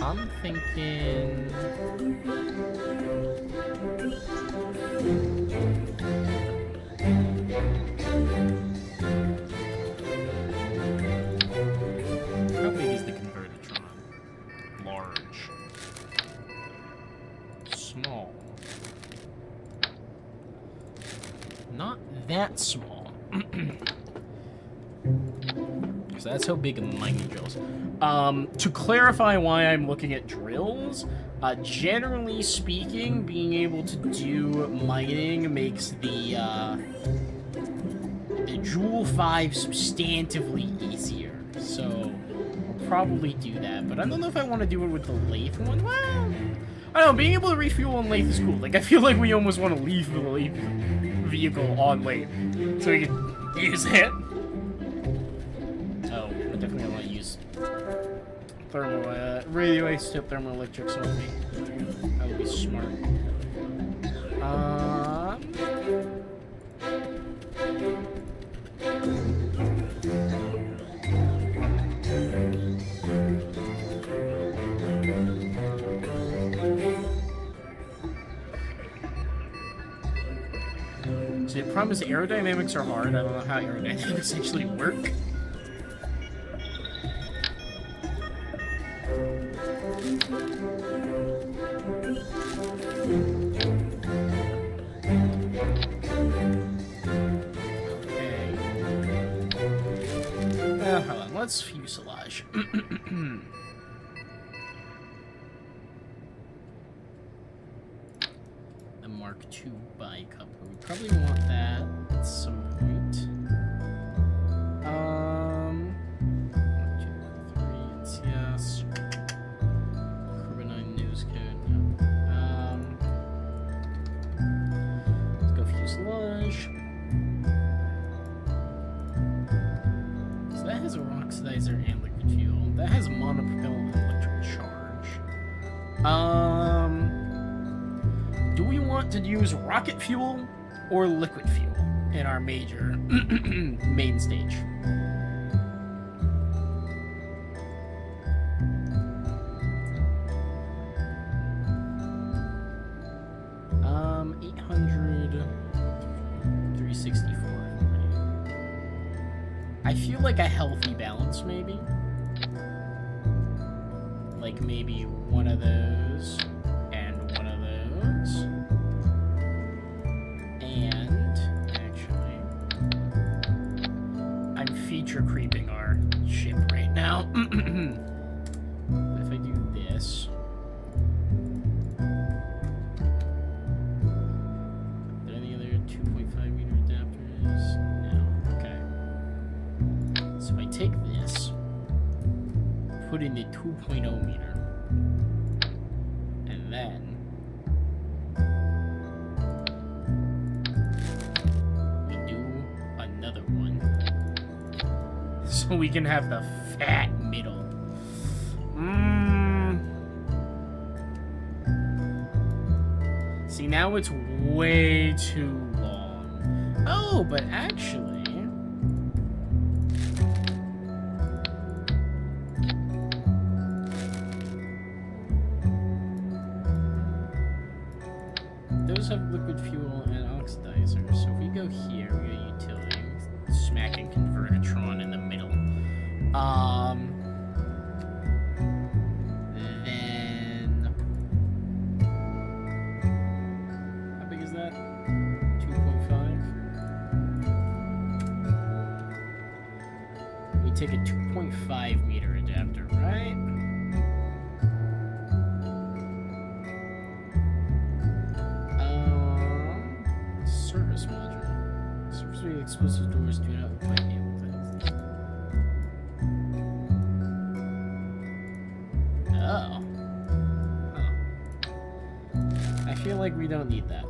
I'm thinking... How big is the Convertitron? Large. Small. Not that small. So that's how big a mining drills. To clarify why I'm looking at drills, generally speaking, being able to do mining makes the Joule 5 substantively easier. So I'll probably do that, but I don't know if I want to do it with the lathe one. Well, I don't know, being able to refuel on lathe is cool. Like, I feel like we almost want to leave the lathe vehicle on lathe so we can use it. Oh, I definitely want to use thermal, radioisotope thermoelectrics on me. That would be smart. So the problem is the aerodynamics are hard. I don't know how aerodynamics actually work. Hold on, let's fuselage. The Mark II bicep. We probably want that at some point. 1, 2, 3, yes. Carbonine nose code. Let's go fuselage. So that has a oxidizer and liquid fuel. That has monopropane. to use rocket fuel or liquid fuel in our major main stage. 800, 364. I feel like a healthy balance, maybe. Like maybe one of those and one of those. And actually, I'm feature creeping our ship right now. If I do this. Are there any other 2.5 meter adapters? No. Okay. So if I take this, put in the 2.0 meter, and then we do another one, so we can have the fat middle. See, now it's way too long. Oh, but actually, those have liquid fuel and oxidizer. So if we go here, we go utility, smack and convertitron in the middle. Then how big is that? 2.5. We take a 2.5 meter adapter, right? Service module. Service with explosive doors do not apply cable things. Oh. Huh. I feel like we don't need that.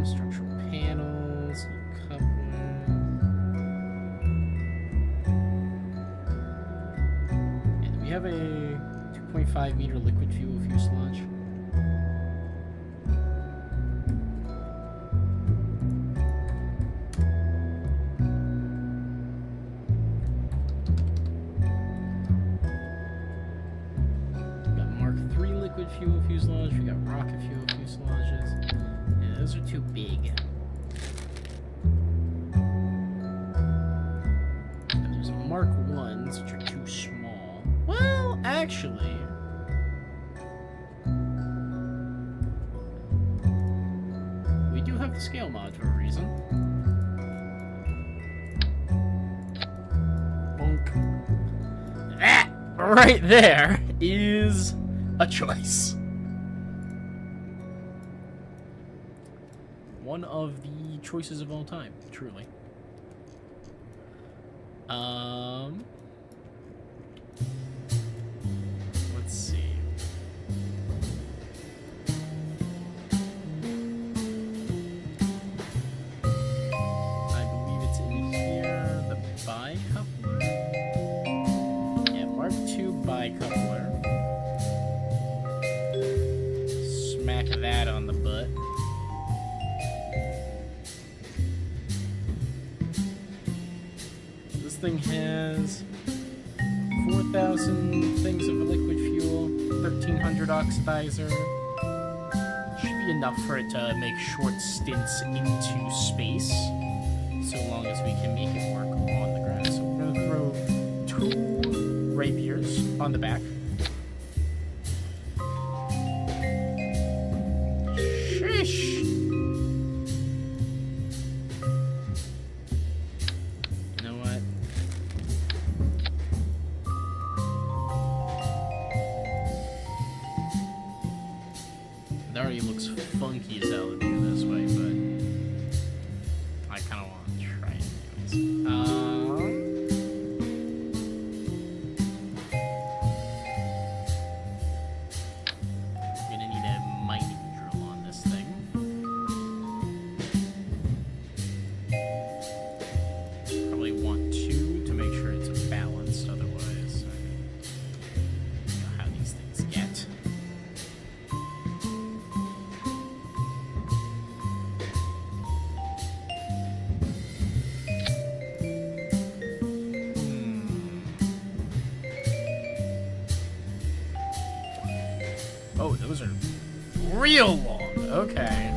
Structural panels, coupler. And we have a 2.5 meter liquid fuel fuselage. Fuel fuselage, we got rocket fuel fuselages, and those are too big. And there's Mark 1s, which are too small. Well, actually, we do have the scale mod for a reason. Bonk. That right there is a choice. One of the choices of all time, truly. Let's see. I believe it's in here, the bicoupler. Yeah, Mark II bicoupler. Smack that on the butt. This thing has 4,000 things of liquid fuel, 1,300 oxidizer. Should be enough for it to make short stints into space, so long as we can make it work on the ground. So we're gonna throw 2 rapiers on the back. It already looks funky as hell to do this way, but I kind of want to try it anyways. I'm gonna need a mining drill on this thing. Probably want 2 to make sure it's balanced, otherwise you know how these things get. Oh, those are real long. Okay.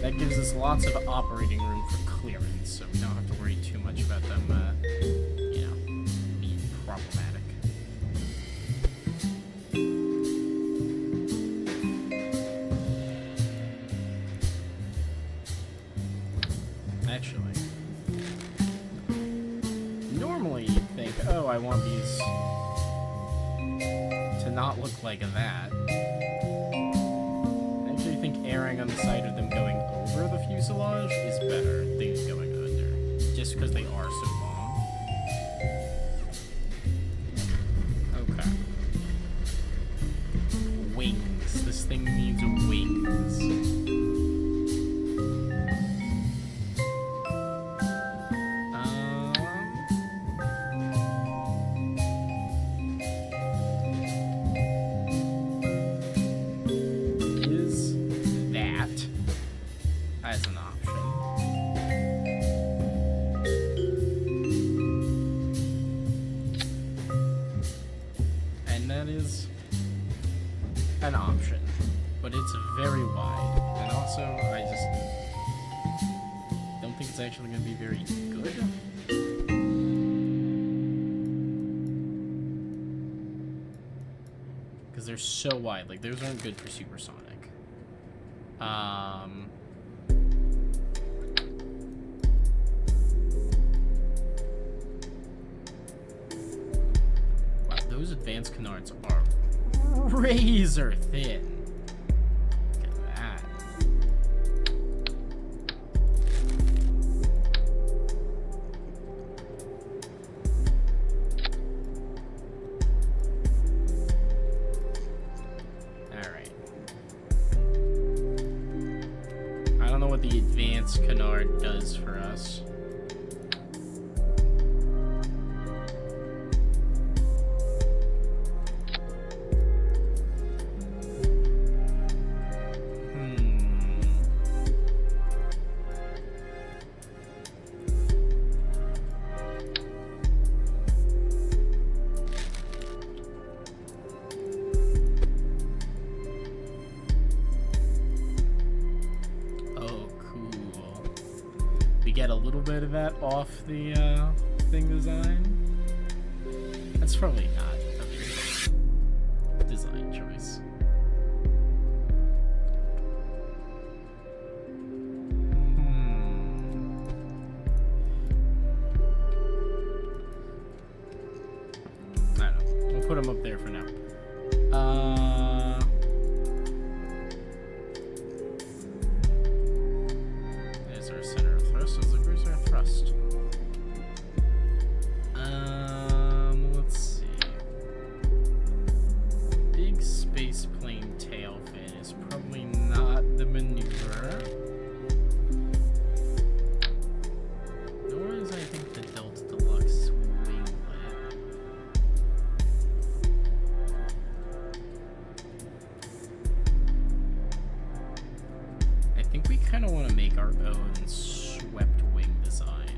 That gives us lots of operating room for clearance, so we don't have to worry too much about them, you know, being problematic. Actually, normally you'd think, oh, I want these to not look like that. I actually think erring on the side of them going over the fuselage is better than going under, just because they are so long. Okay. Wings. This thing needs wings. As an option. And that is an option, but it's very wide, and also I just don't think it's actually going to be very good. Because they're so wide, like those aren't good for supersonic. Those advanced canards are razor thin. Look at that. Alright. I don't know what the advanced canard does for us. Get a little bit of that off the thing design. That's probably not a very good design choice. I don't know. We'll put them up there for now. Thrust. Let's see. Big space plane tail fin is probably not the maneuver. Nor is I think the Delta Deluxe winglet. I think we kind of want to make our own swept wing design,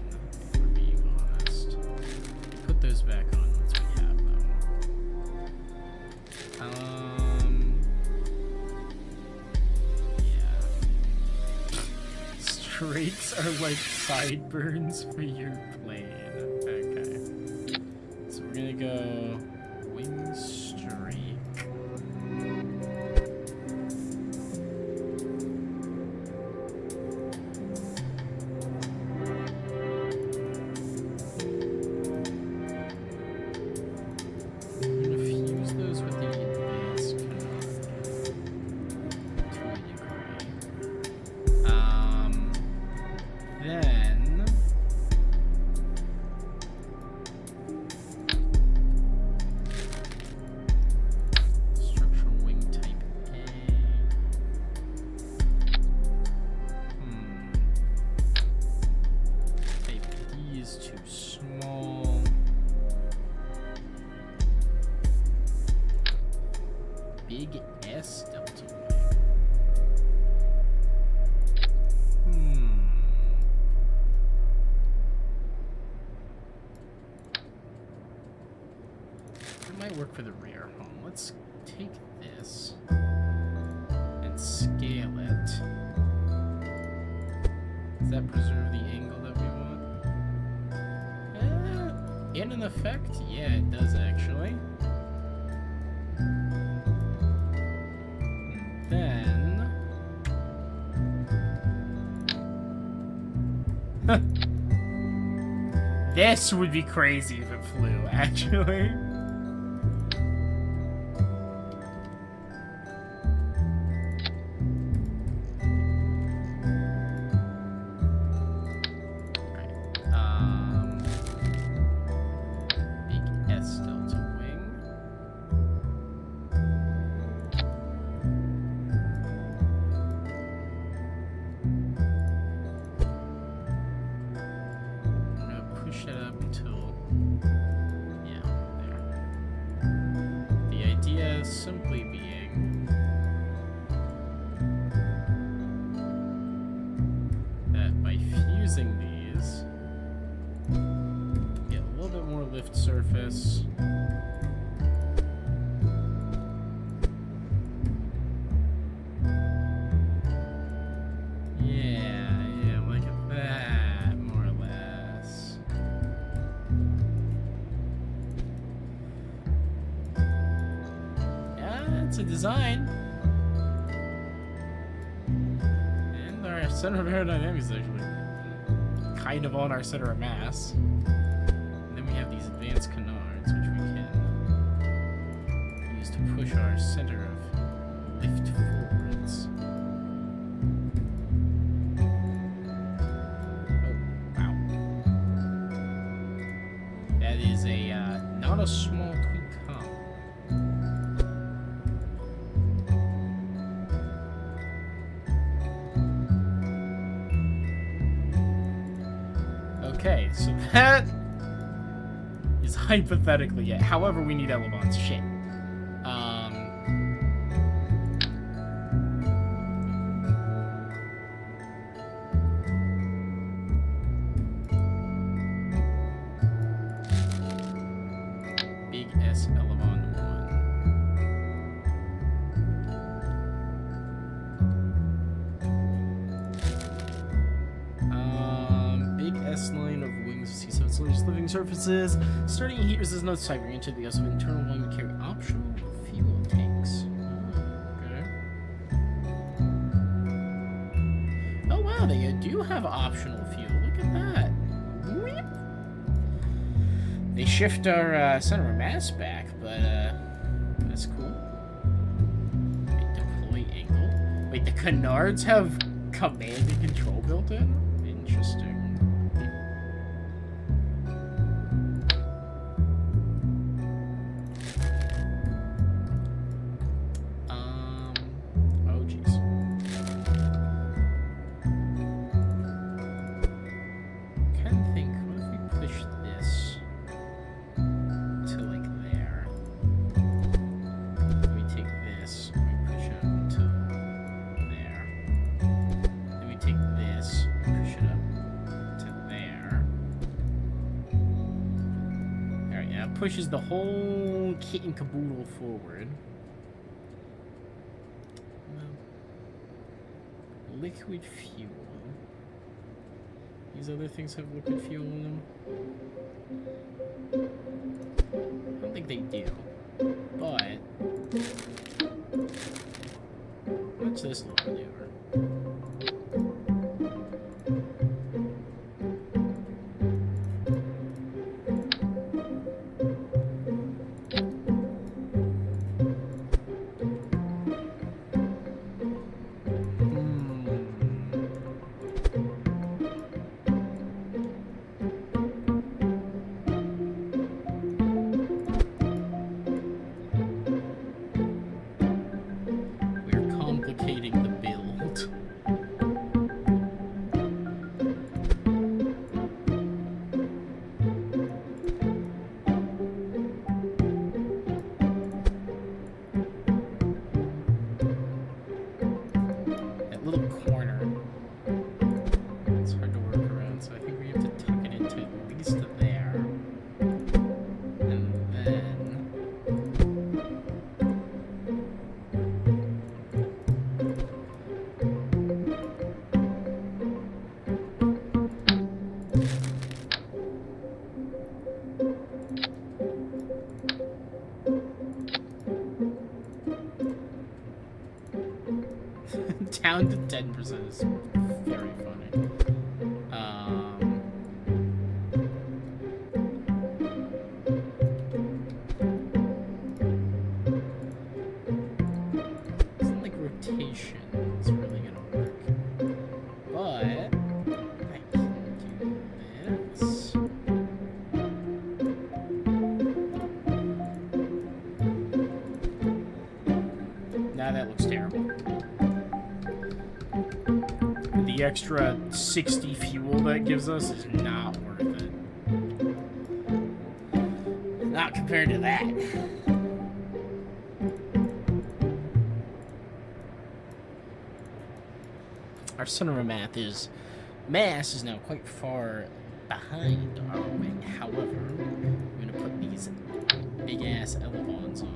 if we're being honest. Put those back on once we have them. Yeah. Strakes are like sideburns for your plane. Okay. So we're gonna go wing strake. Big S Delta wing. might work for the rear. Hold on, let's take this and scale it. Does that preserve the angle that we want? In an effect, yeah, it does actually. Then... this would be crazy if it flew, actually. Simply being that by fusing these, get a little bit more lift surface. Yeah, like that, more or less. It's a design. And our center of aerodynamics is actually kind of on our center of mass. And then we have these advanced canards, which we can use to push our center of lift forwards. Oh, wow. That is not a small tweak, huh? Okay, so that is hypothetically it. However, we need elevons. Shit. Big S elevon 1. Big S line of wings to see so it's living surfaces. Starting heat resistance notes type into the S of internal volume to carry optional fuel tanks. Okay. Oh wow, they do have optional fuel. Look at that. Whip. They shift our center of mass back, but that's cool. Wait, deploy angle. Wait, the canards have command and control built in? Interesting. Oh jeez. Kind of think, what if we push this to like there? Then we take this, and we push it up to there. Then we take this, push it up to there. Alright, yeah, it pushes the whole kit and caboodle forward. Liquid fuel. These other things have liquid fuel in them? I don't think they do. But what's this little maneuver? Complicating the build. down to 10% is very funny. Isn't like rotation is really gonna work, but I can do this. Now that looks terrible. The extra 60 fuel that gives us is not worth it. Not compared to that. Our center of mass is now quite far behind our wing. However, I'm gonna put these big ass elevons on.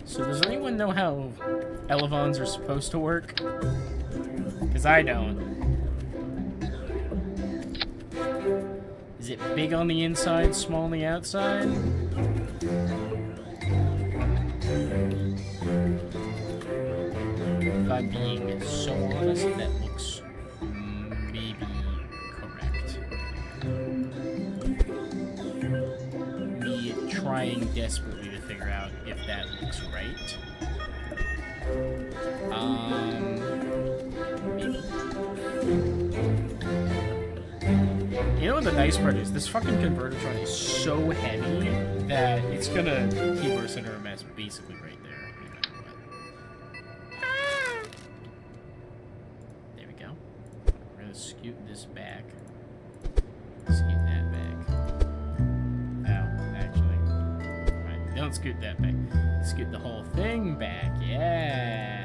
So does anyone know how elevons are supposed to work? Because I don't. Is it big on the inside, small on the outside? If I'm being so honest, that looks maybe correct. Me trying desperately to figure out if that looks right. Maybe. You know what the nice part is? This fucking Convertitron is so heavy that it's gonna keep our center of mass basically right there, no matter what. There we go. We're gonna scoot this back. Scoot that back. Oh, actually. Right, don't scoot that back. Scoot the whole thing back. Yeah.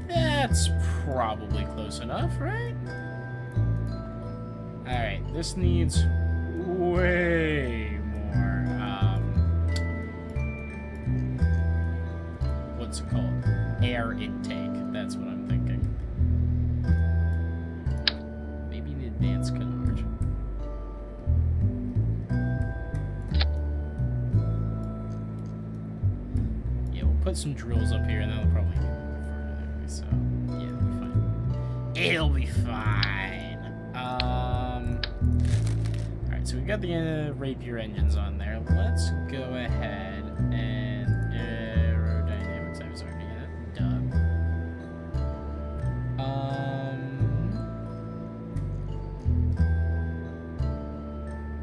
That's probably close enough, right? Alright, this needs way more, what's it called? Air intake, that's what I'm thinking. Maybe an advanced canard. Yeah, we'll put some drills up here and that'll probably get more further anyway, so... It'll be fine. Alright, so we got the Rapier engines on there. Let's go ahead and aerodynamics. I was already in it. Duh.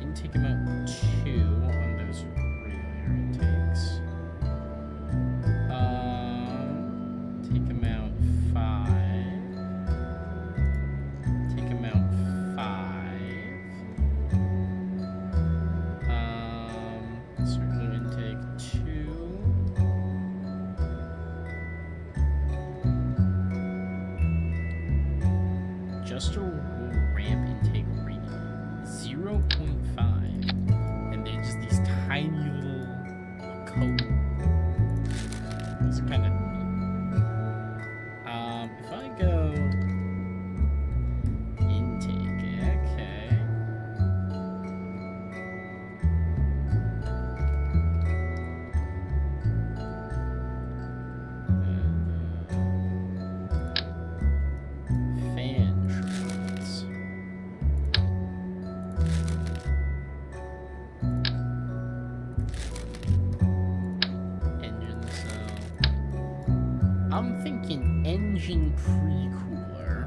Intake amount 2 on those real air intakes. Take amount 5. Circular intake 2. Just a ramp intake rate 0.5, and they're just these tiny little codes. It's kind of neat. If I go intake, okay. Fan shrots. engine pre-cooler.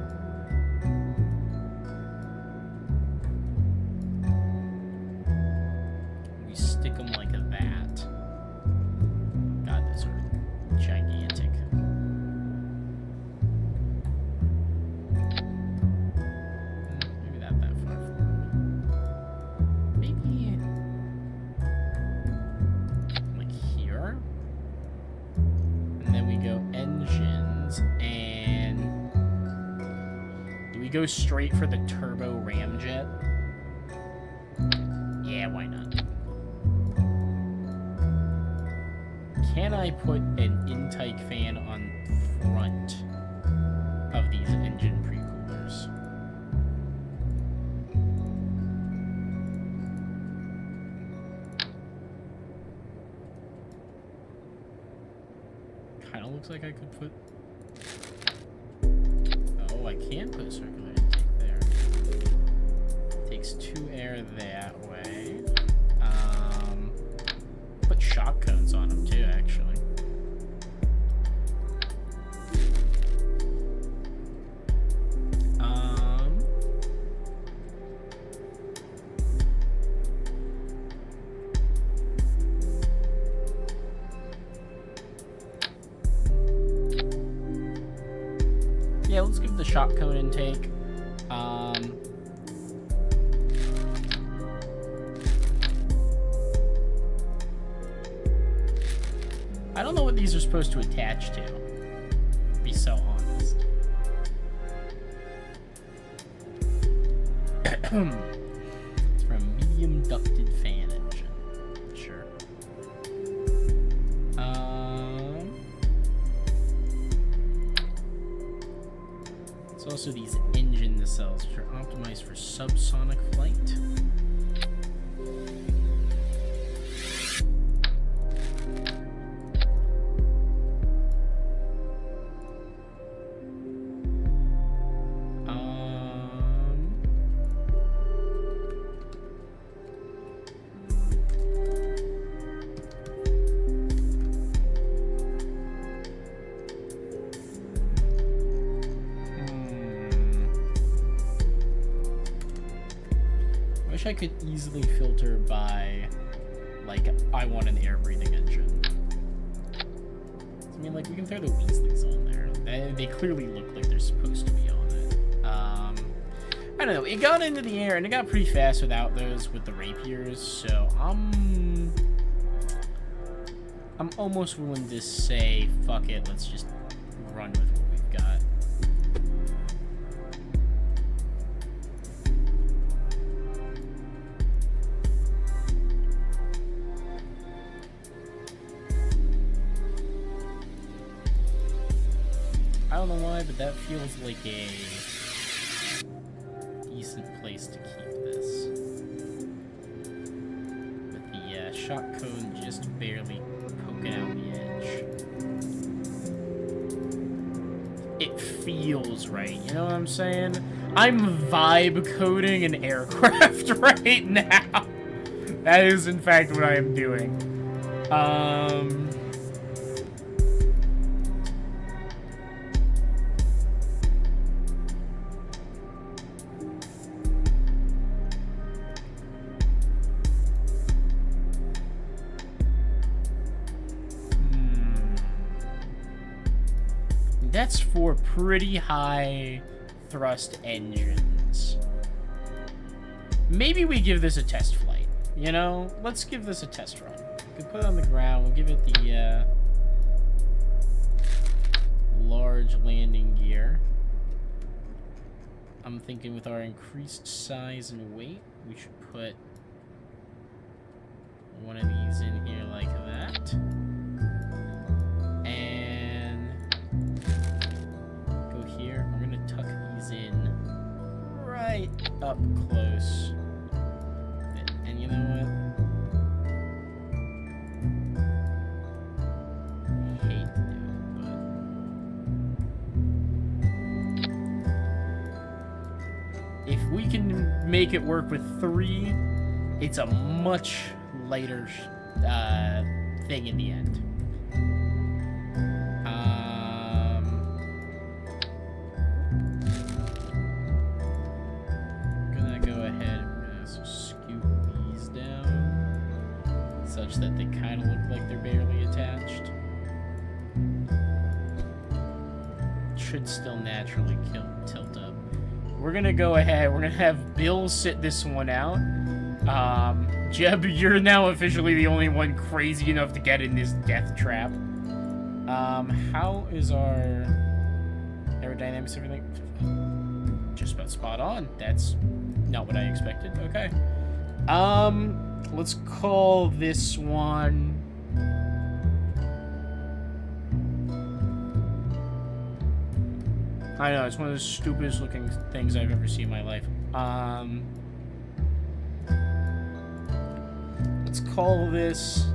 We stick them like that. God, those are gigantic. Maybe not that far forward. Maybe like here. And then we go engines, and do we go straight for the turbo ramjet? Yeah, why not? Can I put an intake fan on front of these engine pre-coolers? Kinda looks like I could put... Oh, I can put a circular intake there. Takes 2 air that way. Put shock cones on them too, actually. Yeah, let's give the shock cone intake. I don't know what these are supposed to attach to, to be so honest. It's from a medium ducted fan engine. Sure. It's also these engine nacelles, which are optimized for subsonic flight. I could easily filter by, like, I want an air-breathing engine. I mean, like, we can throw the Weasleys on there. They clearly look like they're supposed to be on it. I don't know. It got into the air, and it got pretty fast without those, with the rapiers, so I'm almost willing to say, fuck it, let's just run with what we've got. I don't know why, but that feels like a decent place to keep this. With the shock cone just barely poking out the edge. It feels right, you know what I'm saying? I'm vibe coding an aircraft right now. That is, in fact, what I am doing. That's for pretty high thrust engines. Maybe we give this a test flight, you know? Let's give this a test run. We can put it on the ground. We'll give it the large landing gear. I'm thinking with our increased size and weight, we should put one of these in here like that. And go here. We're gonna tuck these in right up close. And you know what? I hate to do it, but if we can make it work with 3, it's a much lighter thing in the end. such that they kind of look like they're barely attached. Should still naturally tilt up. We're gonna go ahead. We're gonna have Bill sit this one out. Jeb, you're now officially the only one crazy enough to get in this death trap. How is our aerodynamics, everything? Just about spot on. That's not what I expected. Okay. Let's call this one... I know, it's one of the stupidest looking things I've ever seen in my life. Let's call this...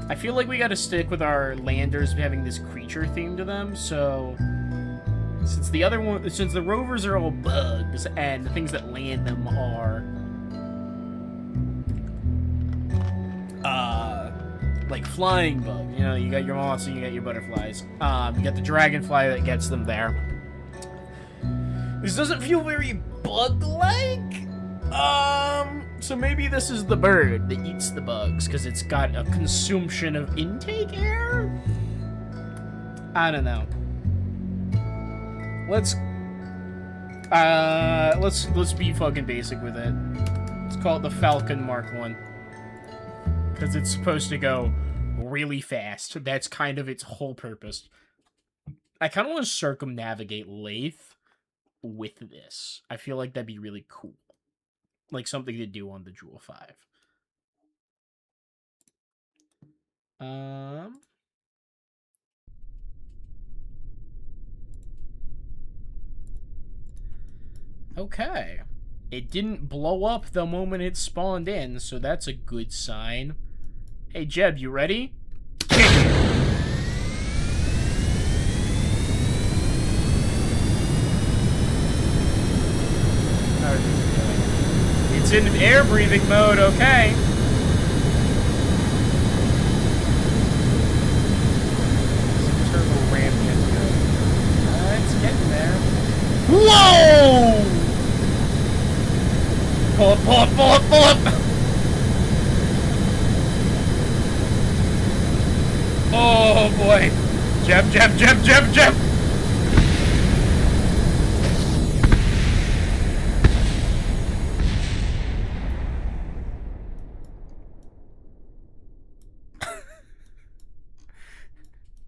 I feel like we gotta stick with our landers having this creature theme to them, so... Since the rovers are all bugs, and the things that land them are... like flying bugs. You know, you got your moths and you got your butterflies. You got the dragonfly that gets them there. This doesn't feel very bug-like. So maybe this is the bird that eats the bugs because it's got a consumption of intake air? I don't know. Let's be fucking basic with it. Let's call it the Falcon Mark 1. Because it's supposed to go really fast. That's kind of its whole purpose. I kind of want to circumnavigate Lathe with this. I feel like that'd be really cool. Like something to do on the Jewel 5. Okay. It didn't blow up the moment it spawned in, so that's a good sign. Hey, Jeb, you ready? It's in air breathing mode, okay. Turbo ramp yet to go. It's getting there. Whoa! Pull up, pull up, pull up, pull up! Oh boy! Jeb, Jeb, Jeb, Jeb, Jeb!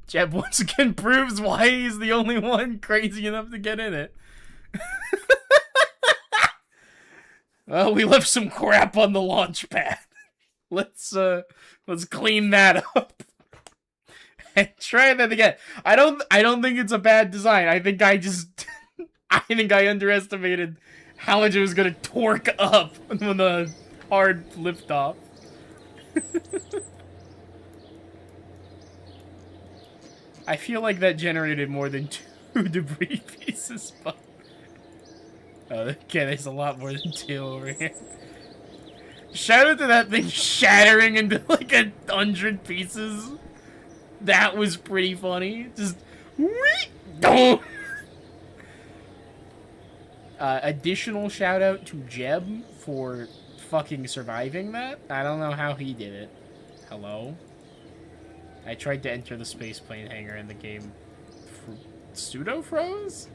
Jeb once again proves why he's the only one crazy enough to get in it. Well, we left some crap on the launch pad. Let's clean that up. And try that again. I don't think it's a bad design. I think I underestimated how much it was gonna torque up when the hard lift off. I feel like that generated more than 2 debris pieces, but... okay, there's a lot more than 2 over here. Shout out to that thing shattering into like 100 pieces. That was pretty funny. Just... additional shout out to Jeb for fucking surviving that. I don't know how he did it. Hello? I tried to enter the space plane hangar and the game pseudo-froze?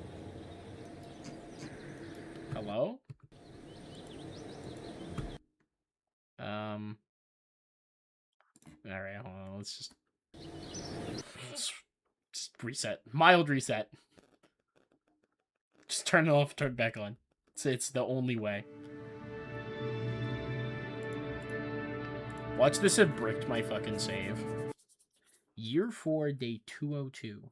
Hello? Alright, hold on, let's just reset. Mild reset. Just turn it off, turn it back on. It's the only way. Watch this have bricked my fucking save. Year 4, day 202.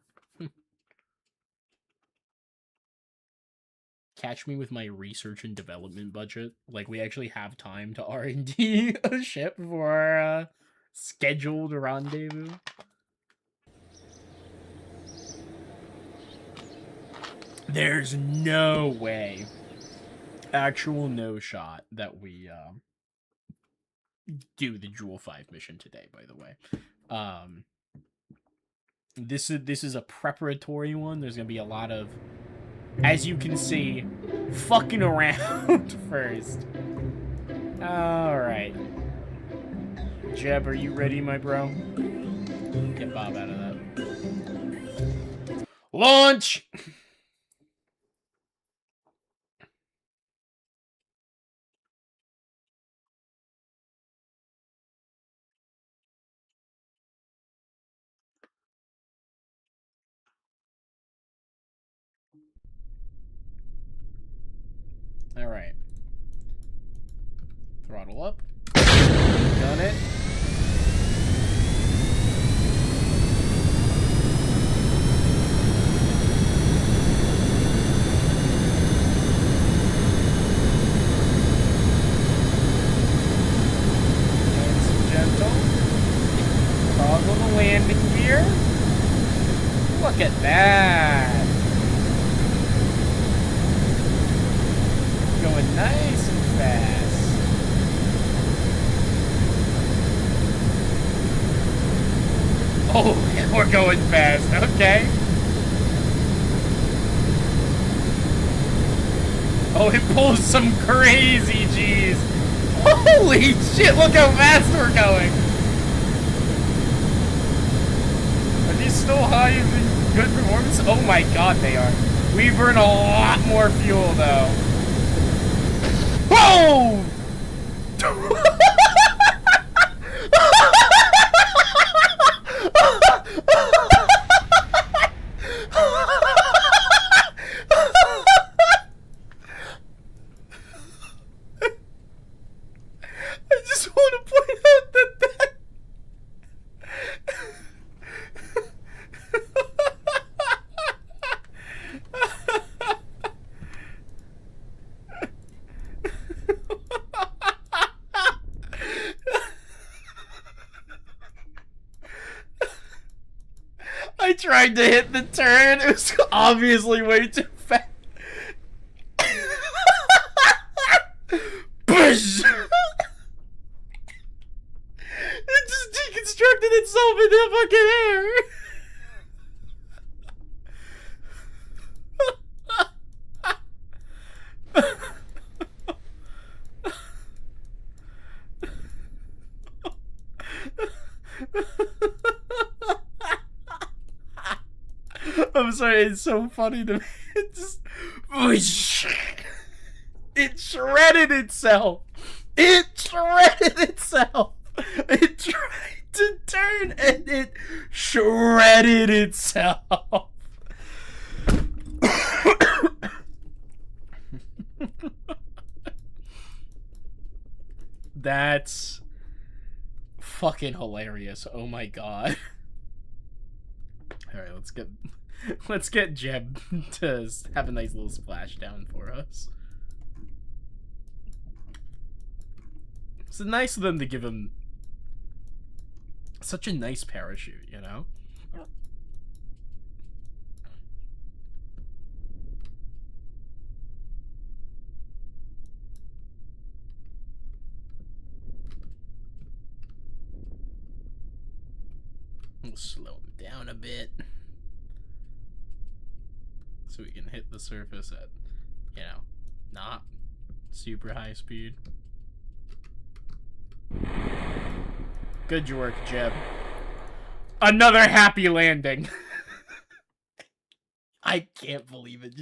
Catch me with my research and development budget. Like, we actually have time to R&D a ship for our scheduled rendezvous. There's no way, actual no shot, that we do the Jewel 5 mission today, by the way. This is a preparatory one. There's gonna be a lot of as you can see, fucking around first. Alright. Jeb, are you ready, my bro? Get Bob out of that. Launch! Alright. Throttle up. Done it. Nice and gentle. Toggle the landing gear. Look at that. Going nice and fast. Oh, we're going fast. Okay. Oh, it pulls some crazy G's. Holy shit, look how fast we're going. Are these still high and good performance? Oh my god, they are. We burn a lot more fuel, though. Whoa! I just want to point out that I tried to hit the turn. It was obviously way too fast. Push! It just deconstructed itself in the fucking air. I'm sorry, it's so funny to me. It just... It shredded itself. It shredded itself. It tried to turn and it shredded itself. That's fucking hilarious. Oh my god. Alright, let's get Jeb to have a nice little splashdown for us. It's nice of them to give him such a nice parachute, you know? We'll slow him down a bit so we can hit the surface at, you know, not super high speed. Good work, Jeb. Another happy landing. I can't believe it.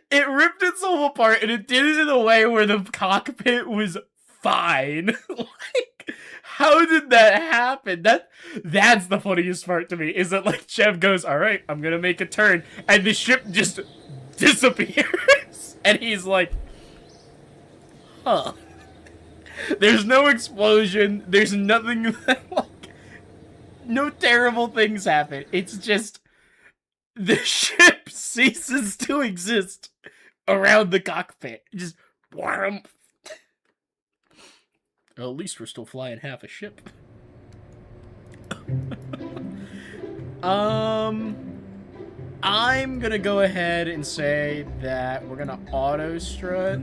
It ripped itself apart, and it did it in a way where the cockpit was fine. Like, how did that happen? That's the funniest part to me, is that, like, Jeb goes, alright, I'm gonna make a turn, and the ship just disappears. And he's like, huh. There's no explosion, there's nothing that, like, no terrible things happen. It's just, the ship ceases to exist around the cockpit. Just, wham. Well, at least we're still flying half a ship. I'm gonna go ahead and say that we're gonna auto strut.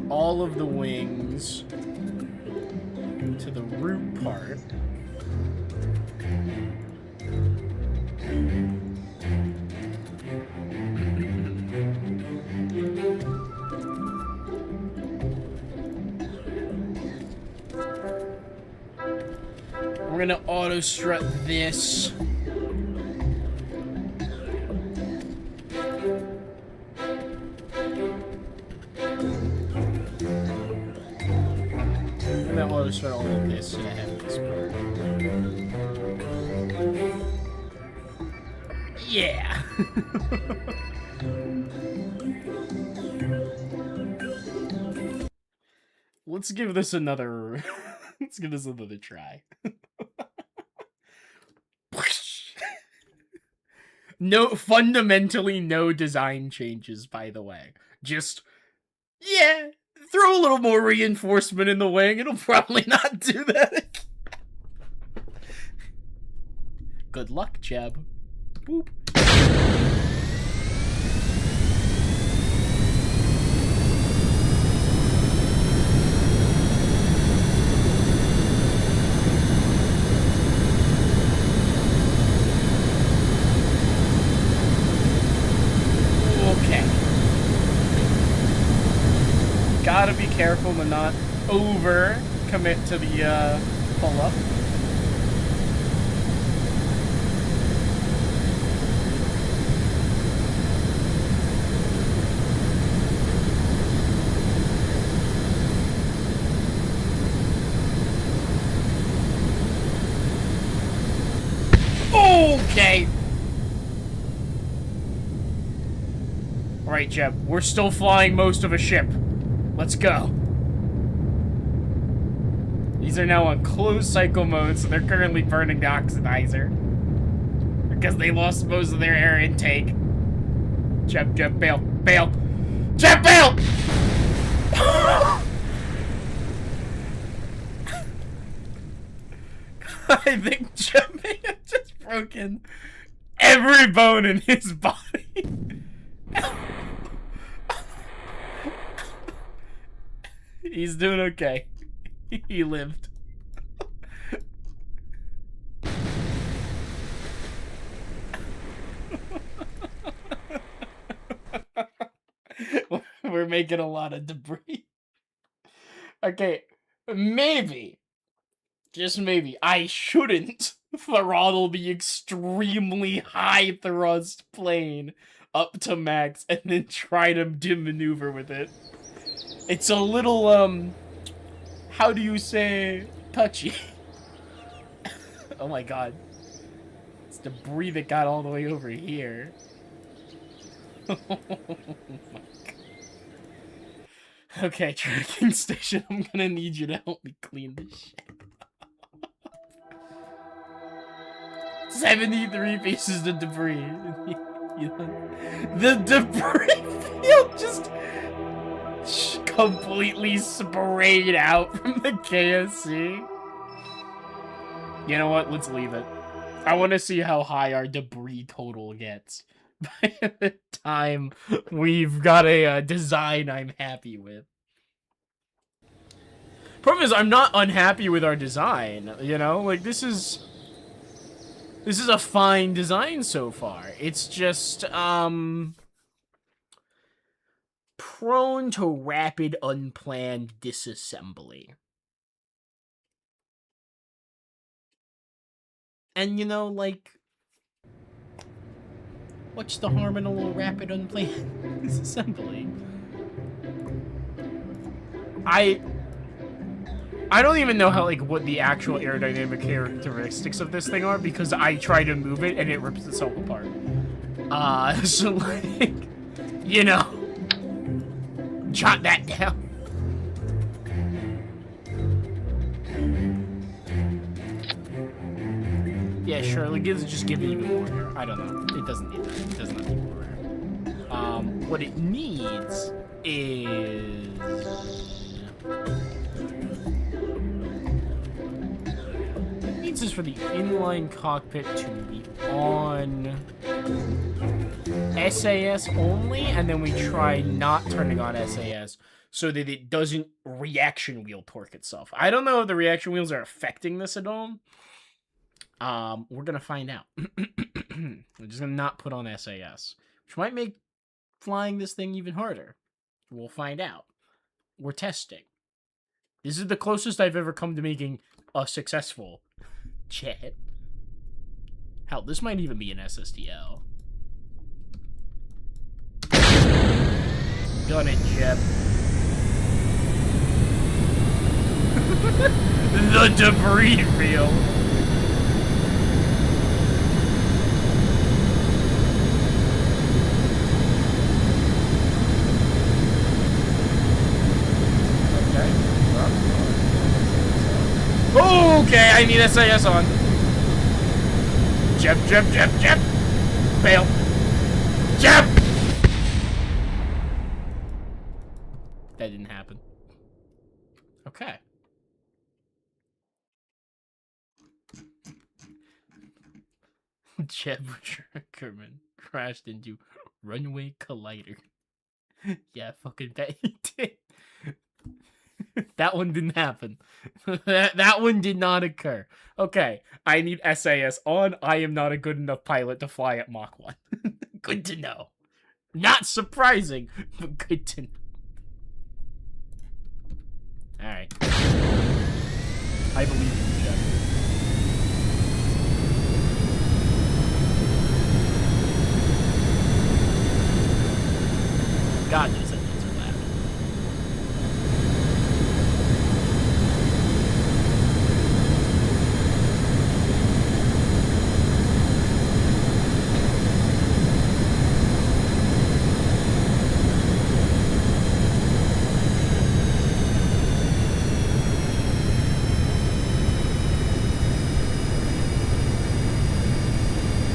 All of the wings to the root part. We're gonna auto strut this. I'm gonna auto strut all of this so I have this part. Yeah. Let's give this another. Let's give this another try. No, fundamentally no design changes, by the way. Just, yeah, throw a little more reinforcement in the wing. It'll probably not do that. Good luck, Jeb. Boop. Gotta be careful to not over commit to the pull up. Okay. All right, Jeb. We're still flying most of a ship. Let's go. These are now on closed cycle mode, so they're currently burning the oxidizer. Because they lost most of their air intake. Jeb, bail. Bail! Jeb, bail! I think Jeb may have just broken every bone in his body. He's doing okay. He lived. We're making a lot of debris. Okay, maybe, just maybe, I shouldn't throttle the extremely high thrust plane up to max and then try to maneuver with it. It's a little, how do you say, touchy. Oh my god. It's debris that got all the way over here. Oh my god. Okay, tracking station, I'm gonna need you to help me clean this shit. 73 pieces of debris. The debris field just completely sprayed out from the KSC. You know what? Let's leave it. I want to see how high our debris total gets by the time we've got a design I'm happy with. Problem is, I'm not unhappy with our design, you know? Like, this is a fine design so far. It's just, prone to rapid, unplanned disassembly. And, you know, like, what's the harm in a little rapid, unplanned disassembly? I don't even know how, like, what the actual aerodynamic characteristics of this thing are, because I try to move it and it rips itself apart. So, like, you know, jot that down. Yeah, sure, like, just give it even more air. I don't know. It doesn't need that. It does not need more air. What it needs is... is for the inline cockpit to be on SAS only, and then we try not turning on SAS so that it doesn't reaction wheel torque itself. I don't know if the reaction wheels are affecting this at all. We're gonna find out. We're just gonna not put on SAS, which might make flying this thing even harder. We'll find out. We're testing. This is the closest I've ever come to making a successful jet. Hell, this might even be an SSDL. Gun it, Jeb. The debris field. Okay, I need SAS on. Jeb. Fail. Jeb! That didn't happen. Okay. Jeb Sherman crashed into runway collider. Yeah, fucking bet he did. That one didn't happen. that one did not occur. Okay, I need SAS on. I am not a good enough pilot to fly at Mach 1. Good to know. Not surprising, but good to know. Alright. I believe in you, Jeff. God knows that things are loud.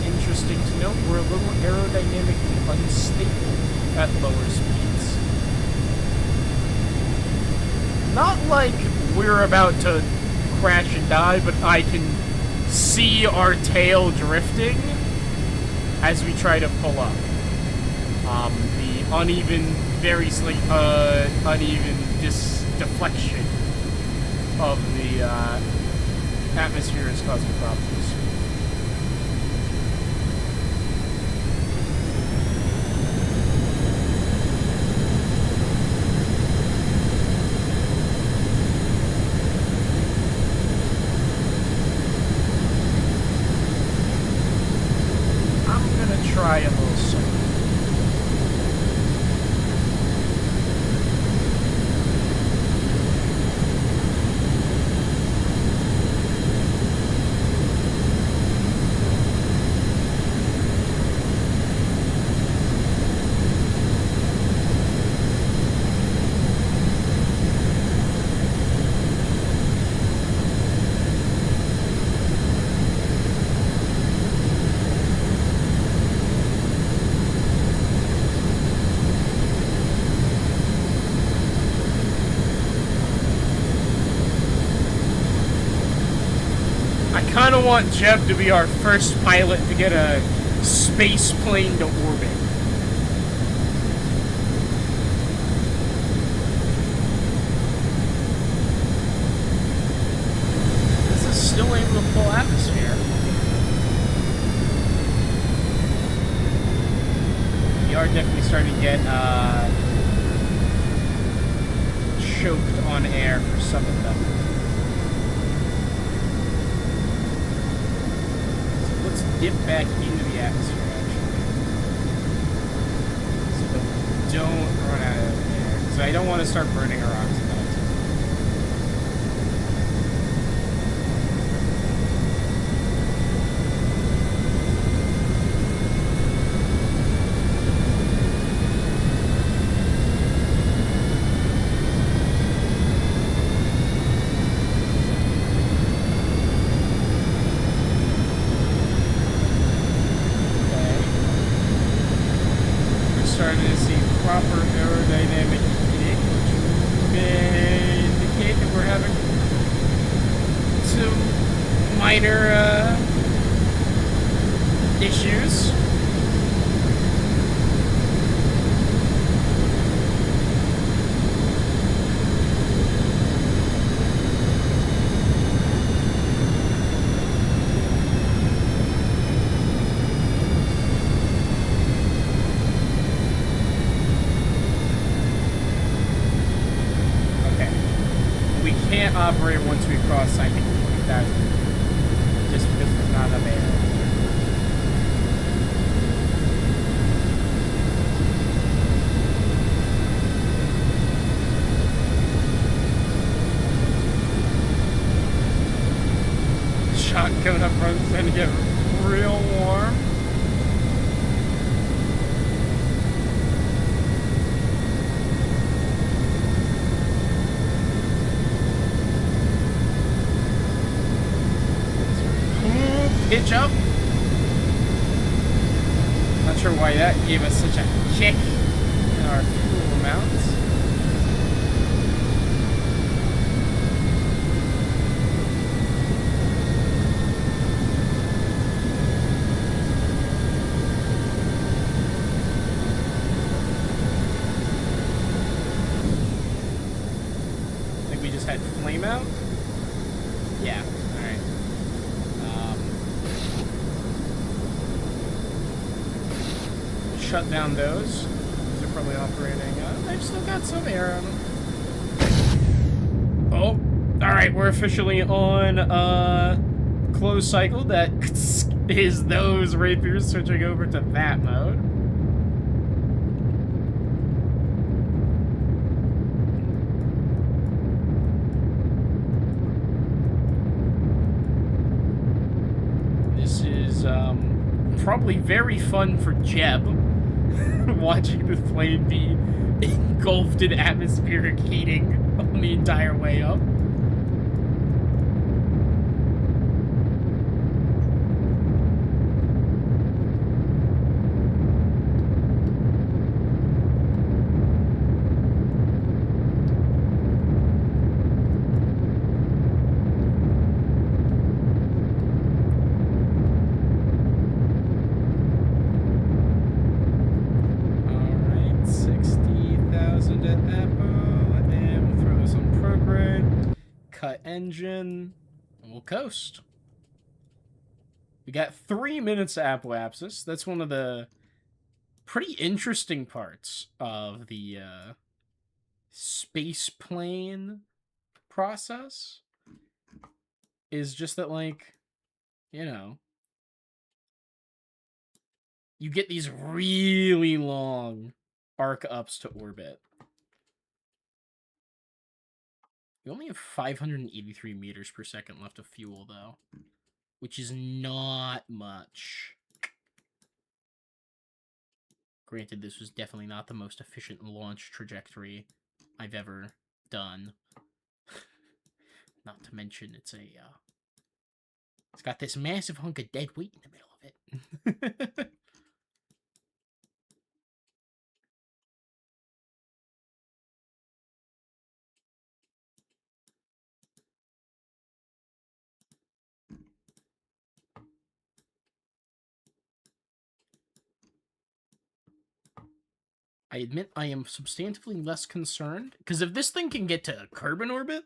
Interesting to note, we're a little aerodynamically unstable at lower speeds. Not like we're about to crash and die, but I can see our tail drifting as we try to pull up. The uneven, very slight, uneven deflection of the atmosphere is causing problems. Try a little something. I kind of want Jeb to be our first pilot to get a space plane to orbit. This is still able to pull atmosphere. We are definitely starting to get choked on air for some of them. Dip back into the atmosphere, actually. So that we don't run out of air. Because I don't want to start burning our oxygen. Starting to see proper aerodynamic heating, which may indicate that we're having some minor issues. can't operate once we cross, I think, 20,000. Just because there's not enough air. Shot coming up front, it's gonna get real warm. Pitch up. Not sure why that gave us such a kick in our fuel amounts. I think we just had flame out. Yeah. Shut down those. These are probably operating. They've still got some air on them. Oh, all right. We're officially on closed cycle. That is those rapiers switching over to that mode. This is probably very fun for Jeb. Watching the flame be engulfed in atmospheric heating on the entire way up. Engine, and we'll coast. We got 3 minutes of apoapsis. That's one of the pretty interesting parts of the space plane process. Is just that, like, you know, you get these really long arc ups to orbit. We only have 583 meters per second left of fuel, though, which is not much. Granted, this was definitely not the most efficient launch trajectory I've ever done. Not to mention, it's got this massive hunk of dead weight in the middle of it. 'I admit I am substantively less concerned, because if this thing can get to Kerbin orbit,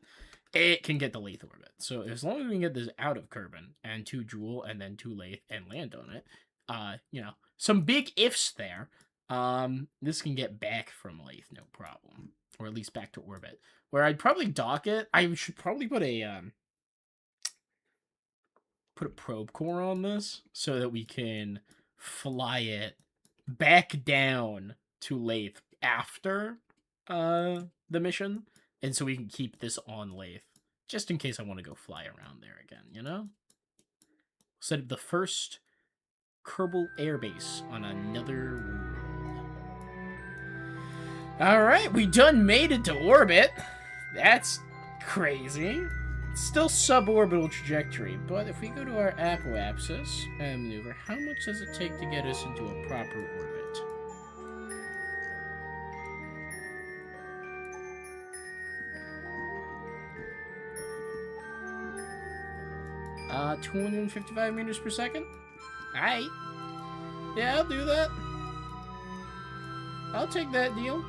it can get to Lathe orbit. So as long as we can get this out of Kerbin and to Joule and then to Lathe and land on it, you know, some big ifs there. This can get back from Lathe, no problem, or at least back to orbit. Where I'd probably dock it, I should probably put a probe core on this so that we can fly it back down to Lathe after the mission, and so we can keep this on Lathe just in case I want to go fly around there again, you know? Set up the first Kerbal airbase on another world. Alright, we done made it to orbit. That's crazy. It's still suborbital trajectory, but if we go to our apoapsis maneuver, how much does it take to get us into a proper orbit? 255 meters per second? Alright. Yeah, I'll do that. I'll take that deal.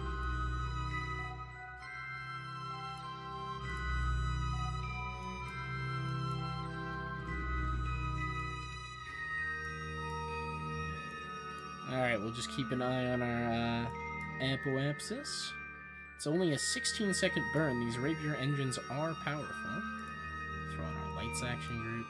Alright, we'll just keep an eye on our apoapsis. It's only a 16-second burn. These rapier engines are powerful. Throw in our lights action group.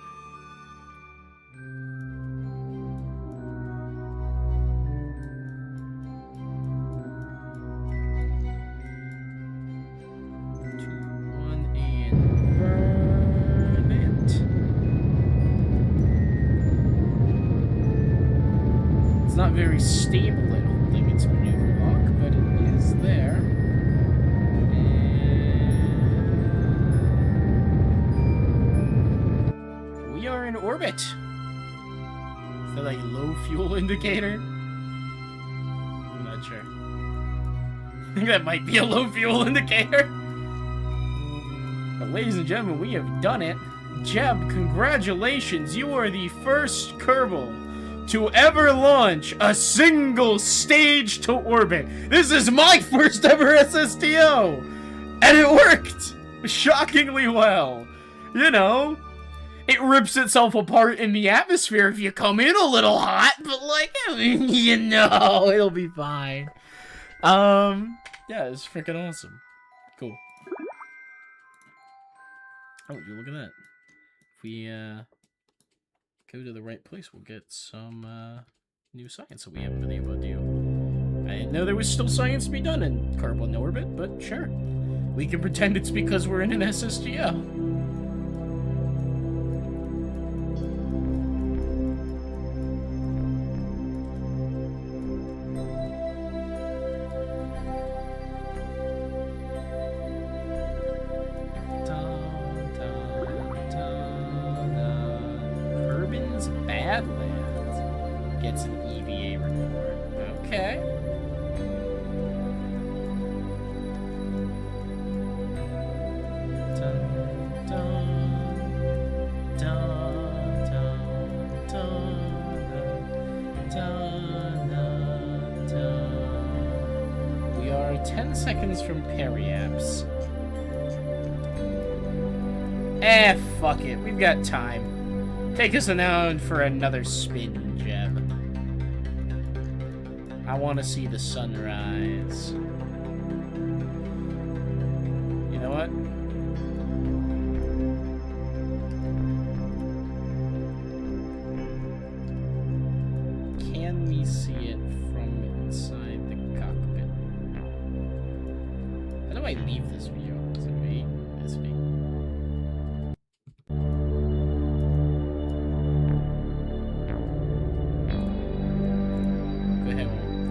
Not very stable at holding its maneuver lock, but it is there. And we are in orbit. Is that like low fuel indicator? I'm not sure. I think that might be a low fuel indicator. But ladies and gentlemen, we have done it. Jeb, congratulations. You are the first Kerbal to ever launch a single stage to orbit. This is my first ever SSTO! And it worked! Shockingly well. You know, it rips itself apart in the atmosphere if you come in a little hot, but like, you know, it'll be fine. Yeah, it's freaking awesome. Cool. Oh, would you look at that? If we, go to the right place, we'll get some new science that we haven't been able to do. I didn't know there was still science to be done in Kerbal Orbit, but sure. We can pretend it's because we're in an SSTO. Badlands gets an EVA report. Okay. Dun, dun, dun, dun, dun, dun, dun. We are 10 seconds from Periaps. Fuck it. We've got time. Take us down for another spin, Jeb. I want to see the sunrise. You know what? Can we see it from inside the cockpit? How do I leave this view? Is it me? It's me.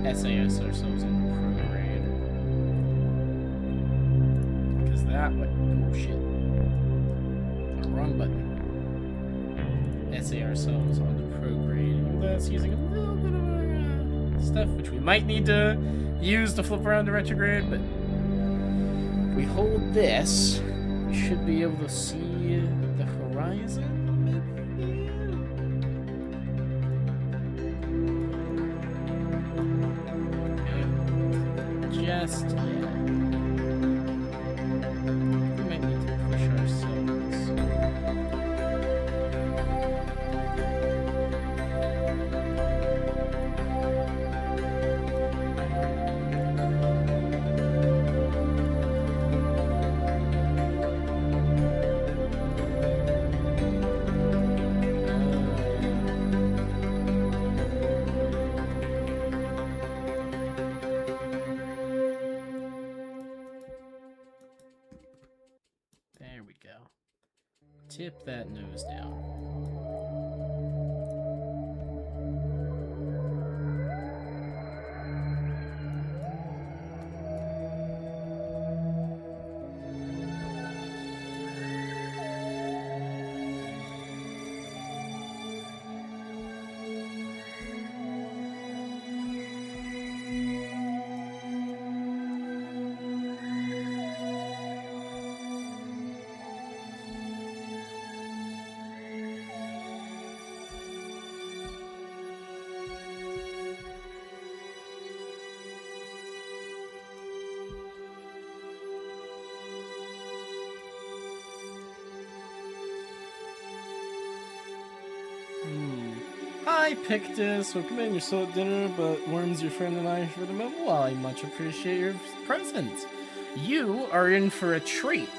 SAS ourselves in prograde. Because that way. Oh shit. Wrong button. SA ourselves on the prograde. That's using a little bit of our stuff, which we might need to use to flip around the retrograde, but if we hold this, we should be able to see the horizon. Just yet. We might need to push ourselves. There we go. Tip that nose down. Hi, Pictus. Welcome in. You're still at dinner, but Worm's your friend and I for the moment. Well, I much appreciate your presence. You are in for a treat.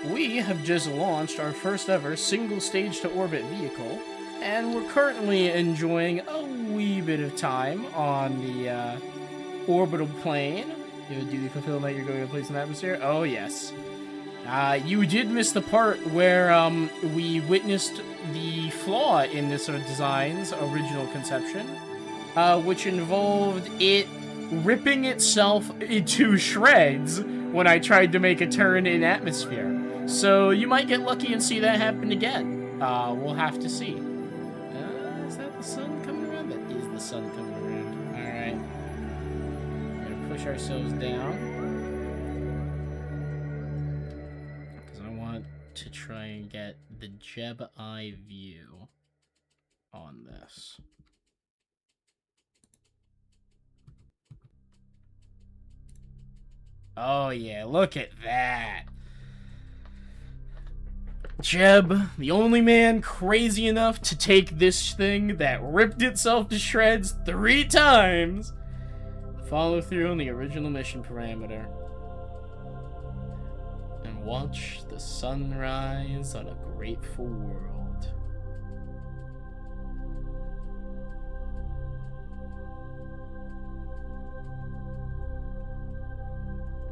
We have just launched our first ever single stage to orbit vehicle, and we're currently enjoying a wee bit of time on the orbital plane. Do you fulfill that you're going to place in the atmosphere? Oh, yes. You did miss the part where we witnessed the flaw in this sort of design's original conception, which involved it ripping itself into shreds when I tried to make a turn in atmosphere. So you might get lucky and see that happen again. We'll have to see. Is that the sun coming around? That is the sun coming around. Alright. We're gonna push ourselves down. Because I want to try and get the Jeb eye view on this. Oh yeah, look at that. Jeb, the only man crazy enough to take this thing that ripped itself to shreds 3 times, follow through on the original mission parameter, and watch the sunrise on a grateful world.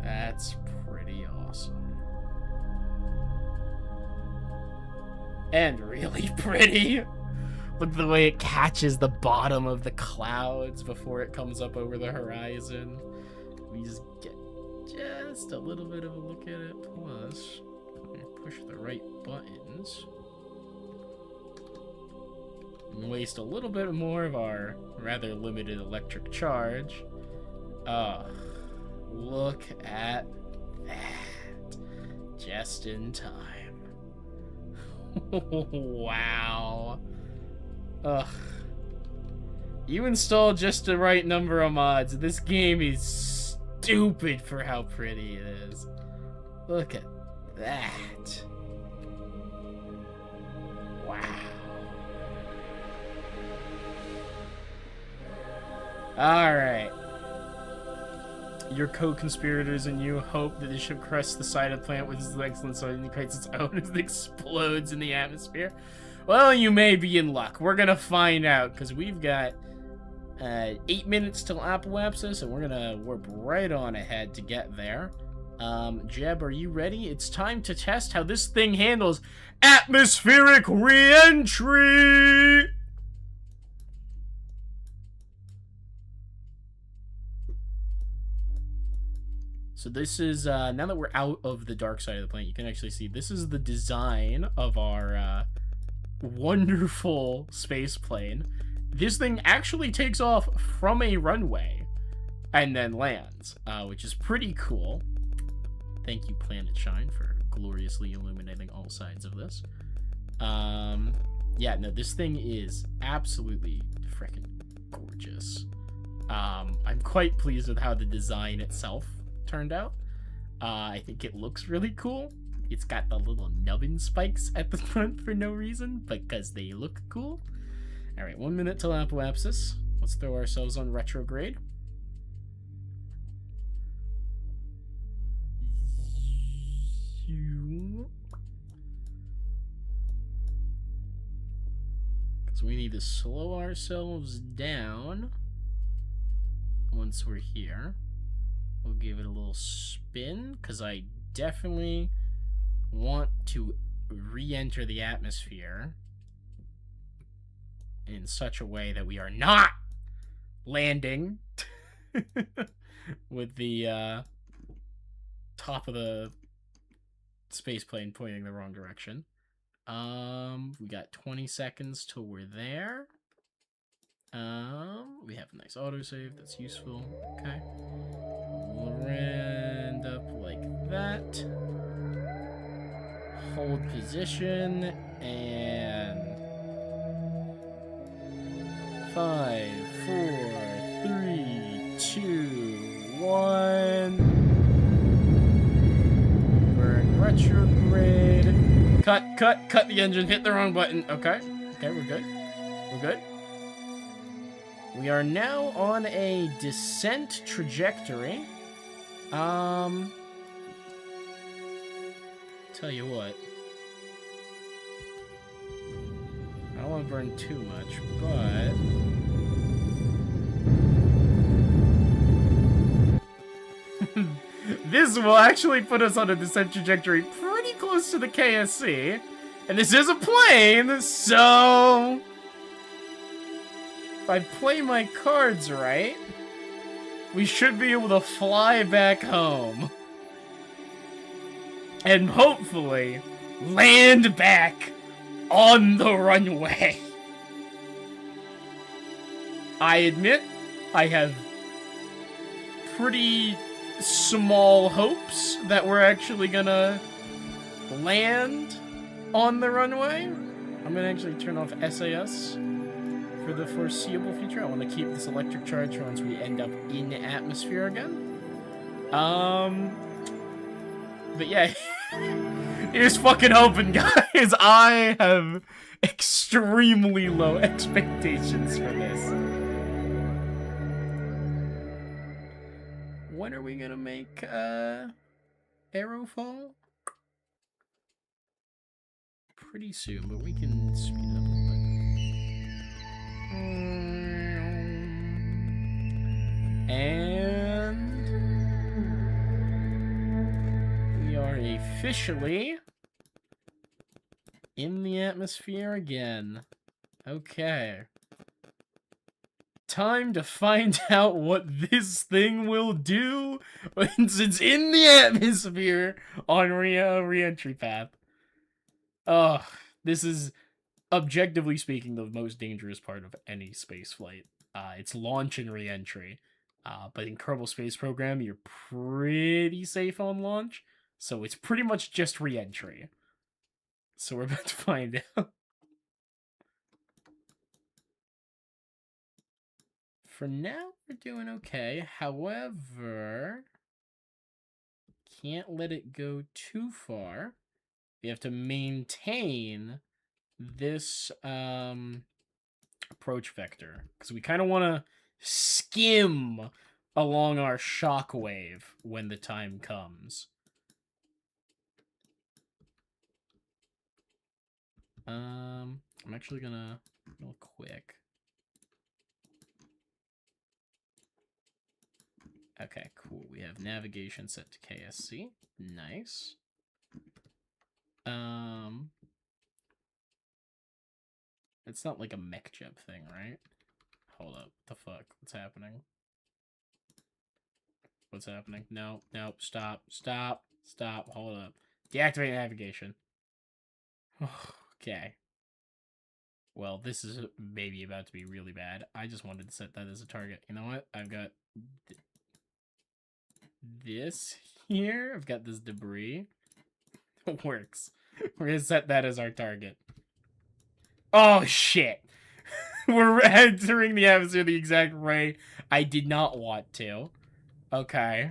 That's pretty awesome. And really pretty. Look at the way it catches the bottom of the clouds before it comes up over the horizon. We just get just a little bit of a look at it. Plus, push the right buttons. And waste a little bit more of our rather limited electric charge. Look at that. Just in time. Wow. Ugh. You installed just the right number of mods. This game is stupid for how pretty it is. Look at that. Wow. Alright. Your co-conspirators and you hope that the ship crests the side of the planet with its excellent so it creates its own as it explodes in the atmosphere. Well, you may be in luck. We're gonna find out, because we've got 8 minutes till apoapsis, and we're gonna warp right on ahead to get there. Jeb, are you ready? It's time to test how this thing handles atmospheric re-entry! So this is, now that we're out of the dark side of the planet, you can actually see this is the design of our wonderful space plane. This thing actually takes off from a runway and then lands, which is pretty cool. Thank you, Planet Shine, for gloriously illuminating all sides of this. Yeah, no, this thing is absolutely freaking gorgeous. I'm quite pleased with how the design itself turned out. I think it looks really cool. It's got the little nubbin spikes at the front for no reason, because they look cool. Alright, 1 minute till apoapsis. Let's throw ourselves on retrograde. So we need to slow ourselves down once we're here. We'll give it a little spin, because I definitely want to re-enter the atmosphere in such a way that we are not landing with the top of the space plane pointing the wrong direction. We got 20 seconds till we're there. We have a nice autosave, that's useful. Okay. We'll end up like that. Hold position, and 5, 4, 3, 2, 1. Burn retrograde. Cut the engine, hit the wrong button. Okay, we're good. We're good. We are now on a descent trajectory. Tell you what. I don't want to burn too much, but... This will actually put us on a descent trajectory pretty close to the KSC. And this is a plane, so... If I play my cards right, we should be able to fly back home. And hopefully, land back on the runway. I admit, I have pretty small hopes that we're actually gonna land on the runway. I'm gonna actually turn off SAS for the foreseeable future. I want to keep this electric charge for once we end up in the atmosphere again. But yeah, here's fucking hoping, guys. I have extremely low expectations for this. When are we gonna make Aerofall? Pretty soon, but we can speed it up a little bit. And we are officially in the atmosphere again. Okay. Time to find out what this thing will do once it's in the atmosphere on re-entry path. Oh, this is, objectively speaking, the most dangerous part of any space flight. It's launch and re-entry. But in Kerbal Space Program, you're pretty safe on launch, so it's pretty much just re-entry. So we're about to find out. For now, we're doing okay. However, can't let it go too far. We have to maintain this approach vector, because we kind of want to skim along our shockwave when the time comes. I'm actually gonna real quick. Okay, cool. We have navigation set to KSC. Nice. It's not like a mech jeb thing, right? Hold up. What the fuck? What's happening? What's happening? No, no, stop, stop, stop, hold up. Deactivate navigation. Okay. Well, this is maybe about to be really bad. I just wanted to set that as a target. You know what? I've got this here. I've got this debris. It works. We're gonna set that as our target. Oh, shit. We're entering the atmosphere the exact way I did not want to. Okay.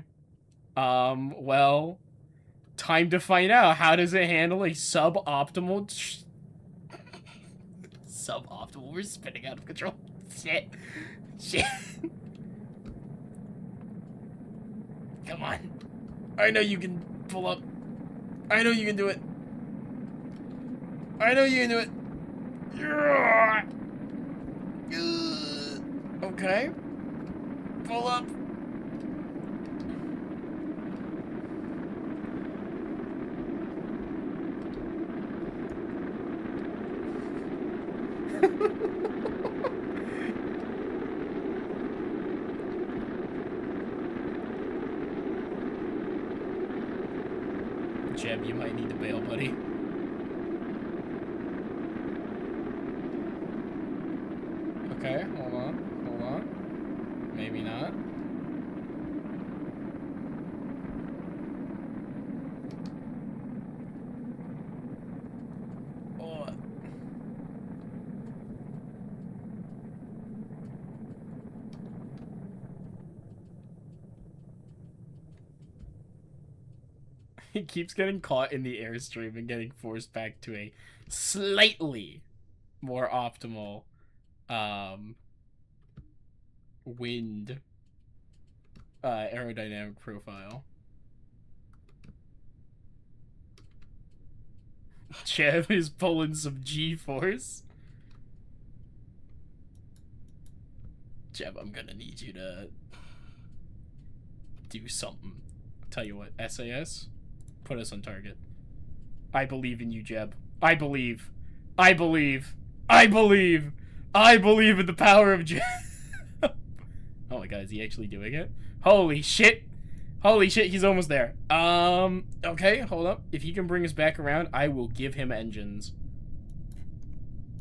Well, time to find out. How does it handle a suboptimal... Suboptimal? We're spinning out of control. Shit. Shit. Come on. I know you can pull up. I know you can do it. I know you can do it. Okay. Pull up. Jeb, you might need to bail, buddy. Okay, hold on, hold on. Maybe not. Oh. He keeps getting caught in the airstream and getting forced back to a slightly more optimal wind aerodynamic profile. Jeb is pulling some G-force. Jeb, I'm gonna need you to do something. I'll tell you what, SAS, put us on target. I believe in you, Jeb. I believe. I believe. I believe. I believe in the power of Jeb. Oh my god, is he actually doing it? Holy shit. Holy shit, he's almost there. Okay, hold up. If he can bring us back around, I will give him engines.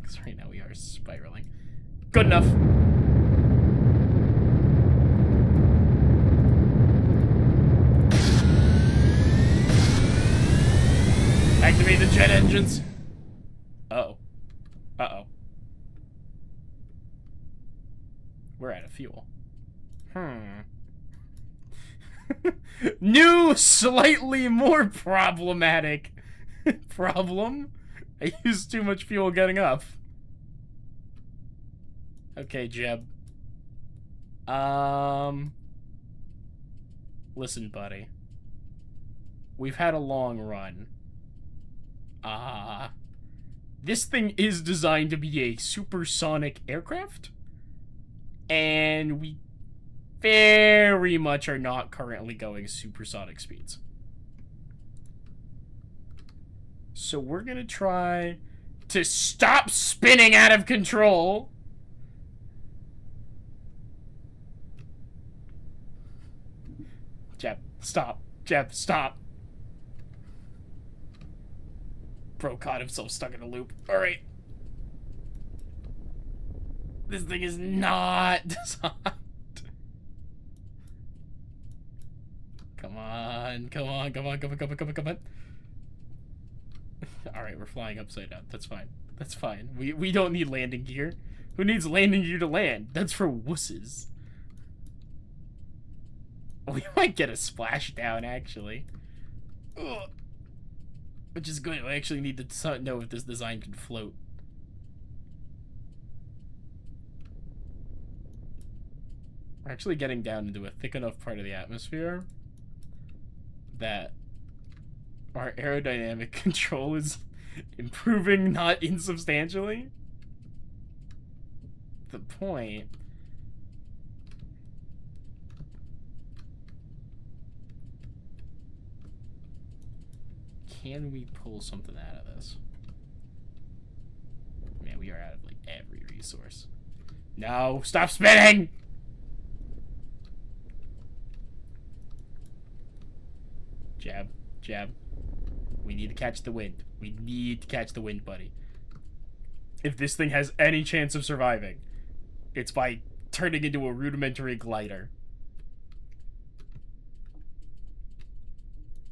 Because right now we are spiraling. Good enough. Activate the jet engines. Uh-oh. Uh-oh. We're out of fuel. New, slightly more problematic problem. I used too much fuel getting up. Okay, Jeb. Listen, buddy. We've had a long run. This thing is designed to be a supersonic aircraft. And we very much are not currently going supersonic speeds. So we're gonna try to stop spinning out of control. Jeb, stop. Jeb, stop. Bro caught himself stuck in a loop. Alright. This thing is not designed. Come on, come on, come on, come on, come on, come on, come on. Alright, we're flying upside down. That's fine. That's fine. We don't need landing gear. Who needs landing gear to land? That's for wusses. We might get a splashdown, actually. Ugh. Which is good. I actually need to know if this design can float. We're actually getting down into a thick enough part of the atmosphere that our aerodynamic control is improving not insubstantially. The point... Can we pull something out of this? Man, we are out of, like, every resource. No! Stop spinning! Jab. Jab. We need to catch the wind. We need to catch the wind, buddy. If this thing has any chance of surviving, it's by turning into a rudimentary glider.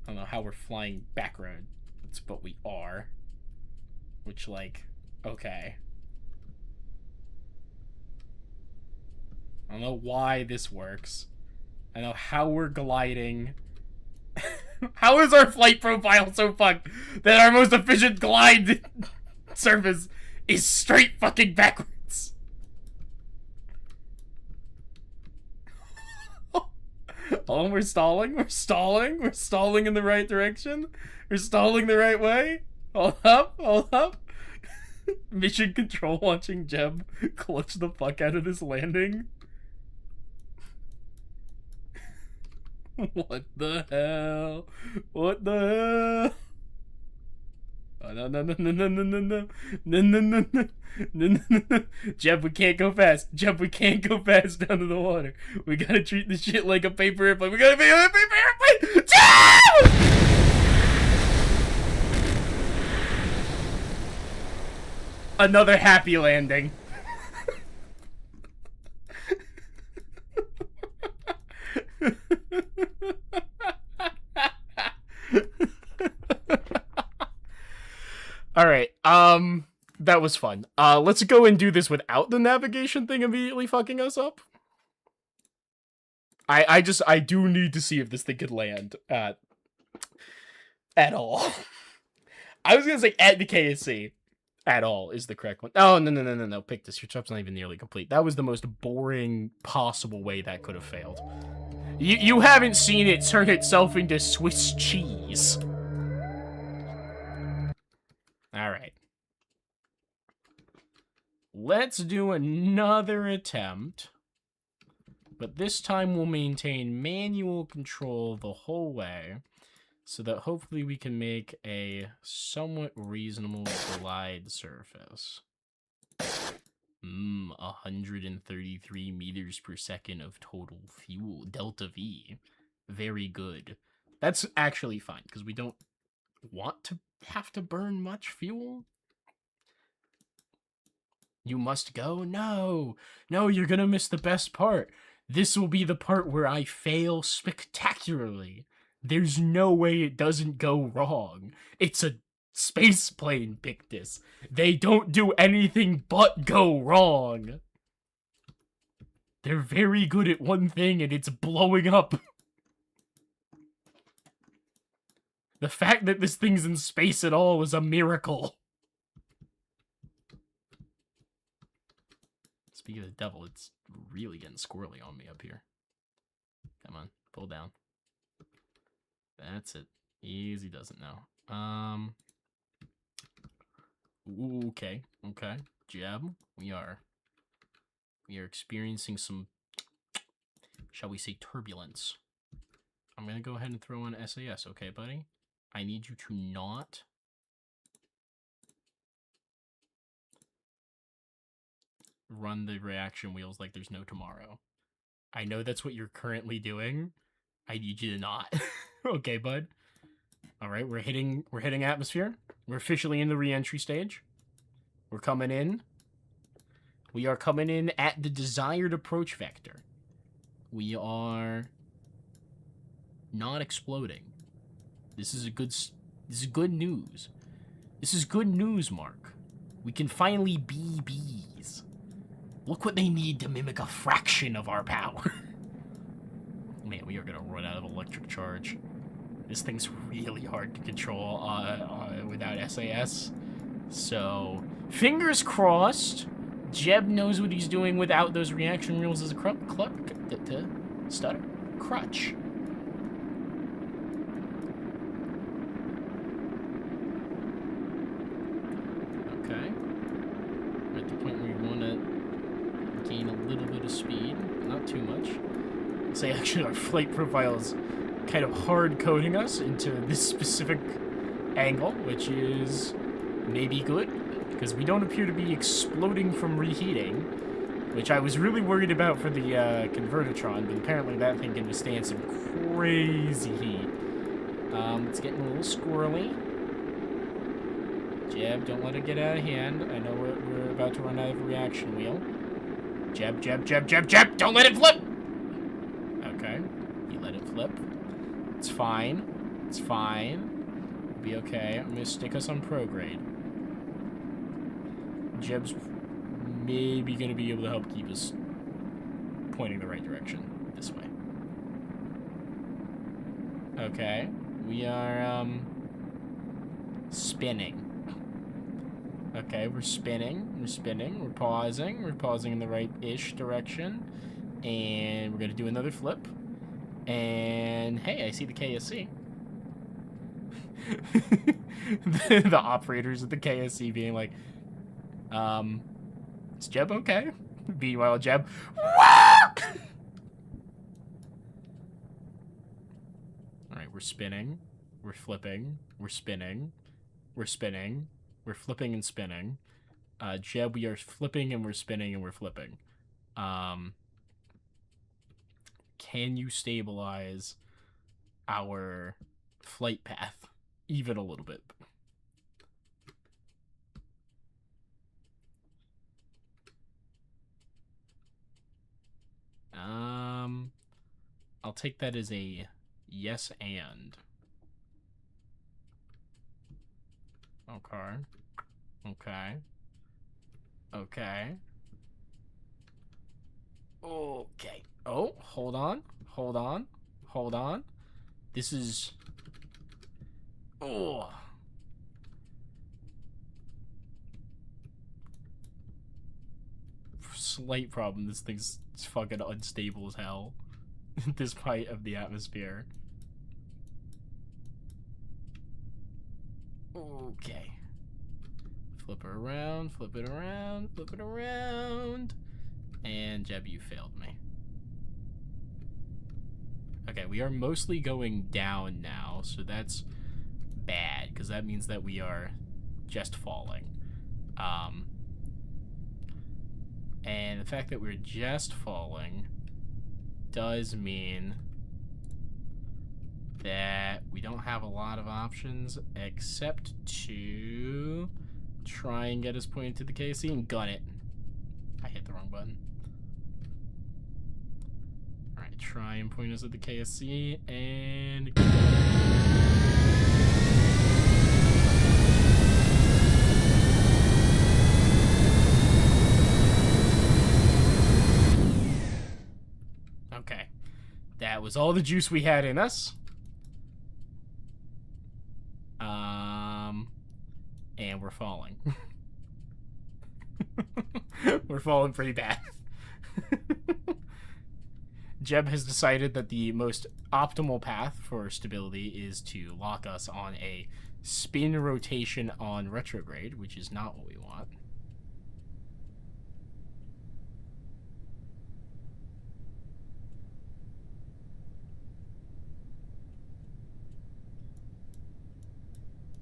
I don't know how we're flying backwards, but we are. Which, like, okay. I don't know why this works. I know how we're gliding. How is our flight profile so fucked that our most efficient glide surface is straight fucking backwards? Oh, we're stalling. We're stalling. We're stalling in the right direction. We're stalling the right way. Hold up. Hold up. Mission control watching Jeb clutch the fuck out of this landing. What the hell? What the hell? Oh, no, no, no, no, no, no, no, no, no, no, no, no, no, no, no. Jeb, we can't go fast. Jeb, we can't go fast down to the water. We gotta treat this shit like a paper airplane. We gotta be a paper airplane. Jeb! Another happy landing. Alright, that was fun. Let's go and do this without the navigation thing immediately fucking us up. I do need to see if this thing could land at all. I was gonna say at the KSC. At all is the correct one. Oh, no. Pick this. Your trip's not even nearly complete. That was the most boring possible way that could have failed. You haven't seen it turn itself into Swiss cheese. Let's do another attempt. But this time we'll maintain manual control the whole way, so that hopefully we can make a somewhat reasonable glide surface. 133 meters per second of total fuel, delta V. Very good. That's actually fine, because we don't want to have to burn much fuel. You must go? No! No, you're gonna miss the best part. This will be the part where I fail spectacularly. There's no way it doesn't go wrong. It's a space plane, Pictus. They don't do anything but go wrong. They're very good at one thing, and it's blowing up. The fact that this thing's in space at all is a miracle. Speaking of the devil, it's really getting squirrely on me up here. Come on, pull down. That's it. Easy does it now. Okay. Jeb, we are experiencing some, shall we say, turbulence. I'm gonna go ahead and throw in SAS, okay, buddy? I need you to not run the reaction wheels like there's no tomorrow. I know that's what you're currently doing. I need you to not. Okay, bud. All right, we're hitting atmosphere. We're officially in the re-entry stage. We're coming in. We are coming in at the desired approach vector. We are not exploding. This is good news. This is good news, Mark. We can finally be bees. Look what they need to mimic a fraction of our power. Man, we are gonna run out of electric charge. This thing's really hard to control without SAS. So, fingers crossed, Jeb knows what he's doing without those reaction wheels as a stutter. Crutch. Okay. We're at the point where we want to gain a little bit of speed, not too much. Say, actually, our flight profile is kind of hard coding us into this specific angle, which is maybe good, because we don't appear to be exploding from reheating, which I was really worried about for the Convertitron, but apparently that thing can withstand some crazy heat. It's getting a little squirrely. Jeb, don't let it get out of hand. I know we're about to run out of a reaction wheel. Jeb, don't let it flip! Okay, you let it flip. It's fine. It's fine. It'll be okay. I'm gonna stick us on prograde. Jeb's maybe gonna be able to help keep us pointing the right direction this way. Okay, we are spinning. Okay, we're spinning, we're pausing in the right-ish direction, and we're gonna do another flip. And hey, I see the KSC. The operators at the KSC being like, is Jeb okay? Meanwhile, Jeb, alright, we're spinning, we're flipping, we're spinning, we're spinning, we're flipping and spinning. Jeb, we are flipping and we're spinning and we're flipping. Can you stabilize our flight path even a little bit? I'll take that as a yes and. Okay. Okay. Okay. Okay. Oh, hold on. Hold on. Hold on. This is... Oh. Slight problem. This thing's fucking unstable as hell. This height of the atmosphere. Okay. Flip her around, flip it around, flip it around. And Jeb, you failed me. Okay, we are mostly going down now, so that's bad, because that means that we are just falling. And the fact that we're just falling does mean that we don't have a lot of options except to try and get us pointed to the KC and gun it. I hit the wrong button. Alright, try and point us at the KSC and gun it. Okay, that was all the juice we had in us. And we're falling. We're falling pretty bad. Jeb has decided that the most optimal path for stability is to lock us on a spin rotation on retrograde, which is not what we want.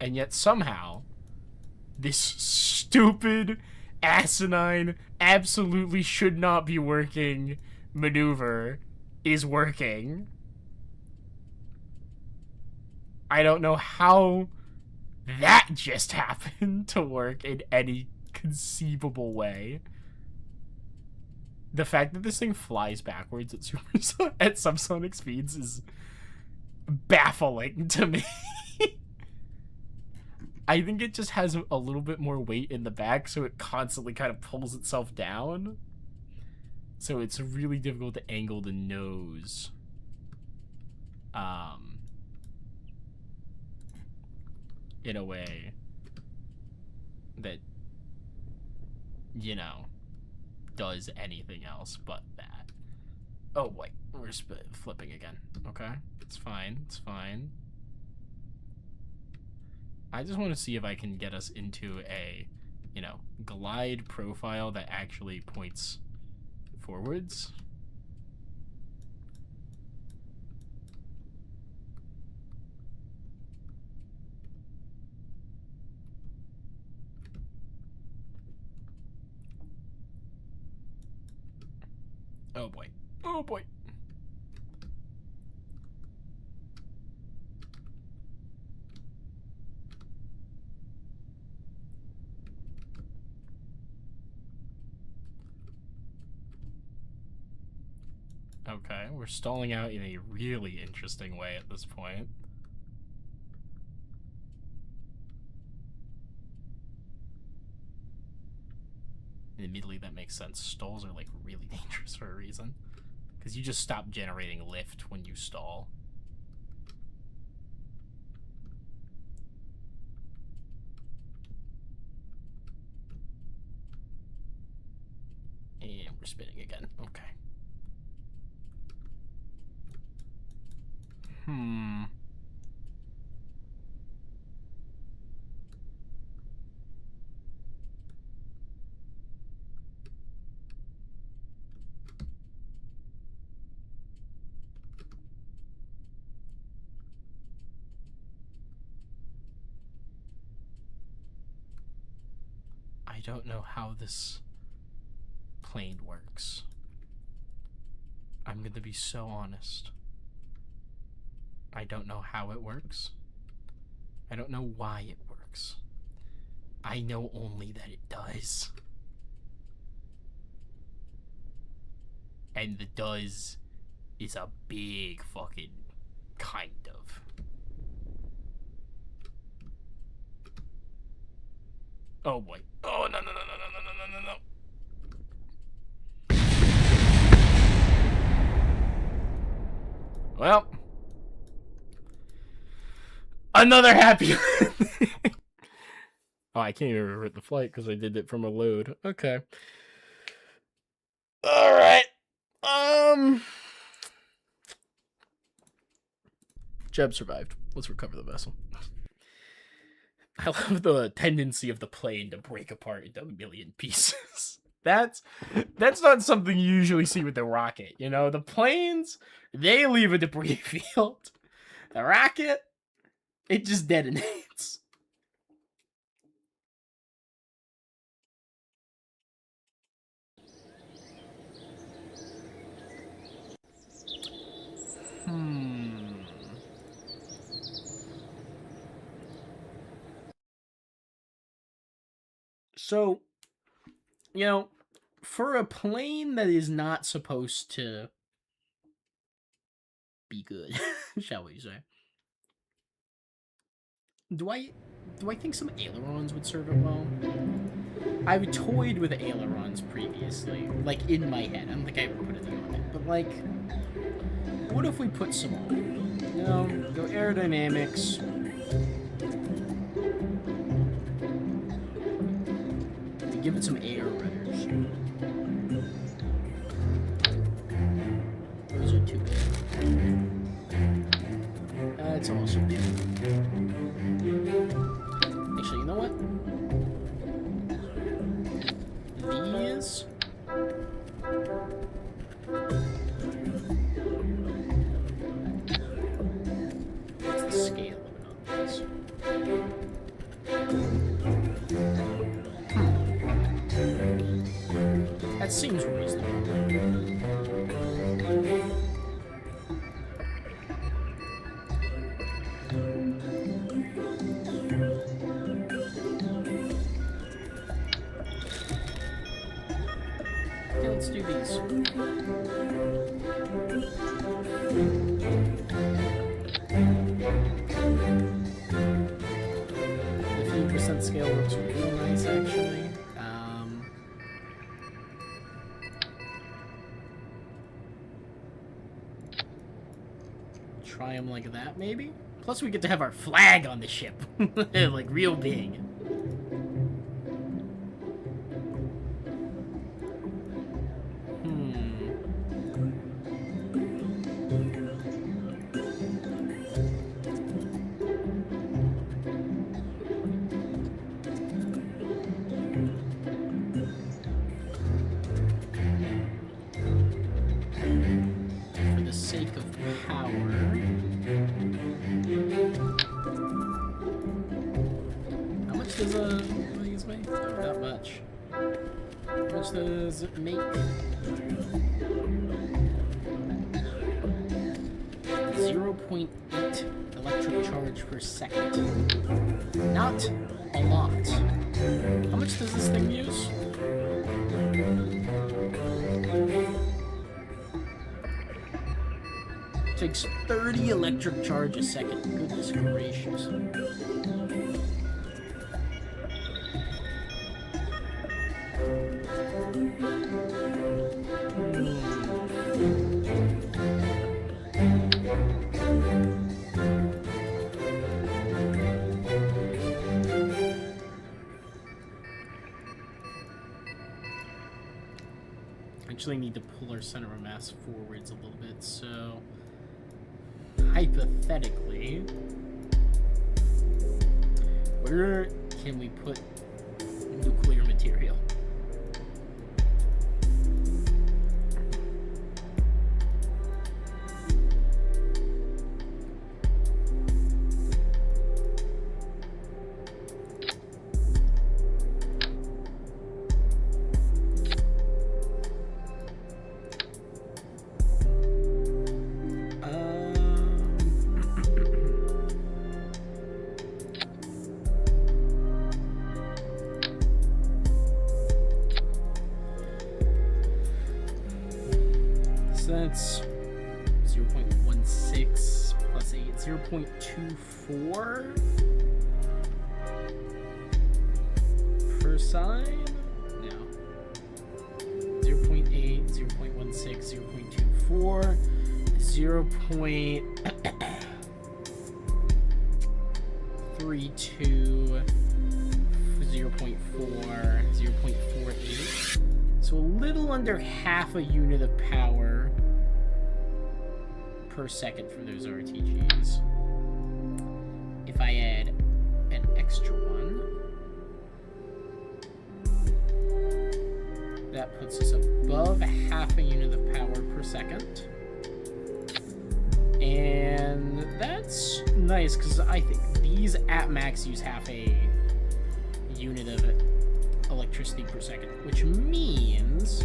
And yet somehow, this stupid, asinine, absolutely should not be working maneuver is working. I don't know how that just happened to work in any conceivable way. The fact that this thing flies backwards at at subsonic speeds is baffling to me. I think it just has a little bit more weight in the back, so it constantly kind of pulls itself down. So it's really difficult to angle the nose. In a way that, you know, does anything else but that. Oh, wait, we're flipping again. Okay, it's fine, it's fine. I just want to see if I can get us into a, you know, glide profile that actually points forwards. Oh boy. Oh boy. Okay, we're stalling out in a really interesting way at this point. And admittedly, that makes sense. Stalls are, like, really dangerous for a reason. Because you just stop generating lift when you stall. And we're spinning again. Okay. I don't know how this plane works. I'm gonna be so honest. I don't know how it works. I don't know why it works. I know only that it does. And the does is a big fucking kind of. Oh boy. Oh, no, no, no, no, no, no, no, no, no. Well, another happy. Oh, I can't even revert the flight because I did it from a load. Okay. All right. Jeb survived. Let's recover the vessel. I love the tendency of the plane to break apart into a million pieces. That's not something you usually see with the rocket. You know, the planes, they leave a debris field. The rocket, it just detonates. So, you know, for a plane that is not supposed to be good, shall we say, do I think some ailerons would serve it well? I've toyed with ailerons previously, like in my head. I don't think I ever put anything on it, but like, what if we put some on? You know, go aerodynamics. Give it some air rudders. Those are too big. That's also too big. Actually, you know what? These. What's the scale limit on these? That seems reasonable. Okay, let's do these. 15% scale looks real nice, actually. Try them like that, maybe? Plus, we get to have our flag on the ship. Like, real big. For the sake of power... How much does one of these weigh? Not much. How much does it make? 0.8 electric charge per second. Not a lot. How much does this thing use? Takes 30 electric charge a second. Goodness gracious. Actually need to pull our center of mass forwards a little bit, so hypothetically, where can we put nuclear material? So that's 0.16 plus 8, 0.24 per side? No. 0.8, 0.16, 0.24, 0.32, 0.4, 0.48. So a little under half a unit of power per second for those RTGs. If I add an extra one. That puts us above half a unit of power per second. And that's nice, because I think these at max use half a unit of electricity per second, which means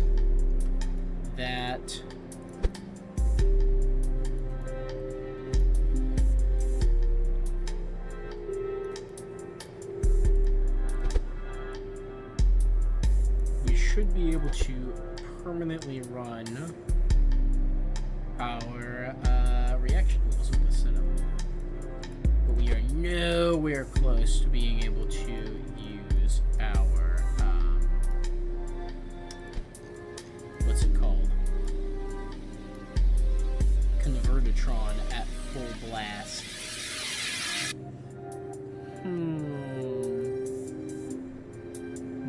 that we should be able to permanently run our reaction wheels with this setup. But we are nowhere close to being able to use our what's it called? Convertitron at full blast.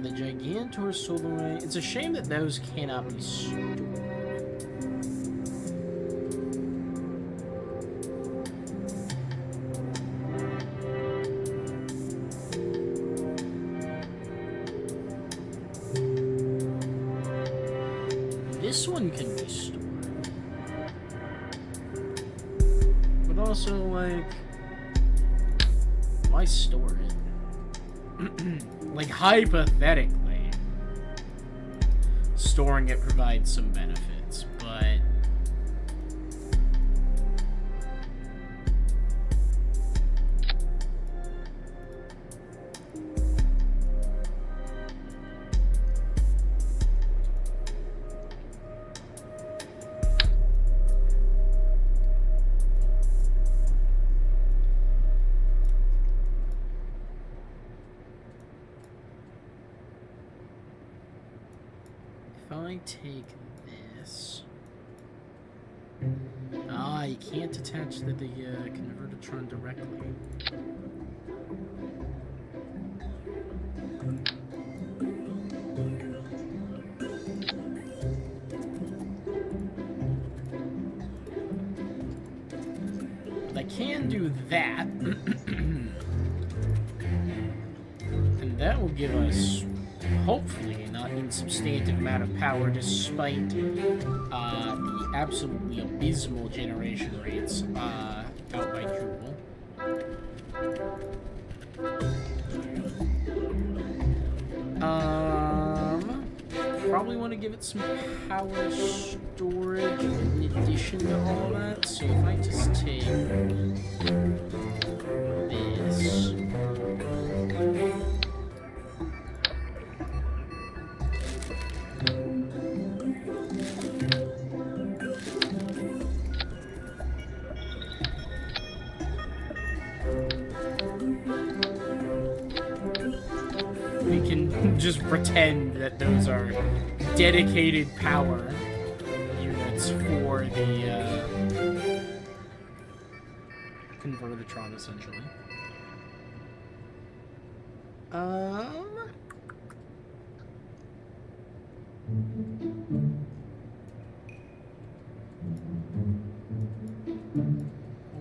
The Gigantor Solar Ray. It's a shame that those cannot be stored. This one can be stored. But also, like, why store it? Like, hypothetically, storing it provides some benefits, but if I take this... Ah, you can't attach the Convertitron directly. But I can do that. And that will give us, hopefully, not insubstantial amount of power, despite the absolutely abysmal generation rates out by Joule. Probably want to give it some power storage in addition to all that. So if I just take this. We can just pretend that those are dedicated power units for the Convertitron, essentially.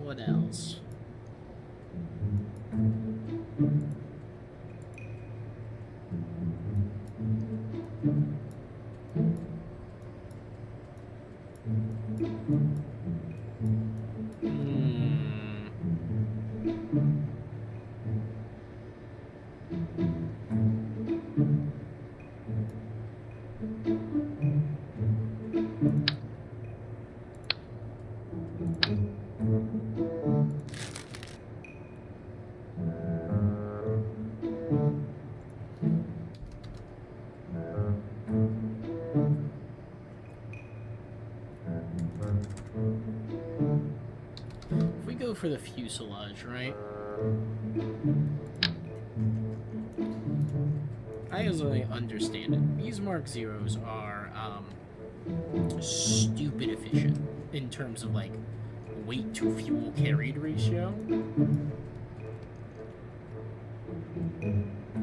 What else? If we go for the fuselage, right? I usually understand it. These Mark Zeros are stupid efficient in terms of like weight to fuel carried ratio.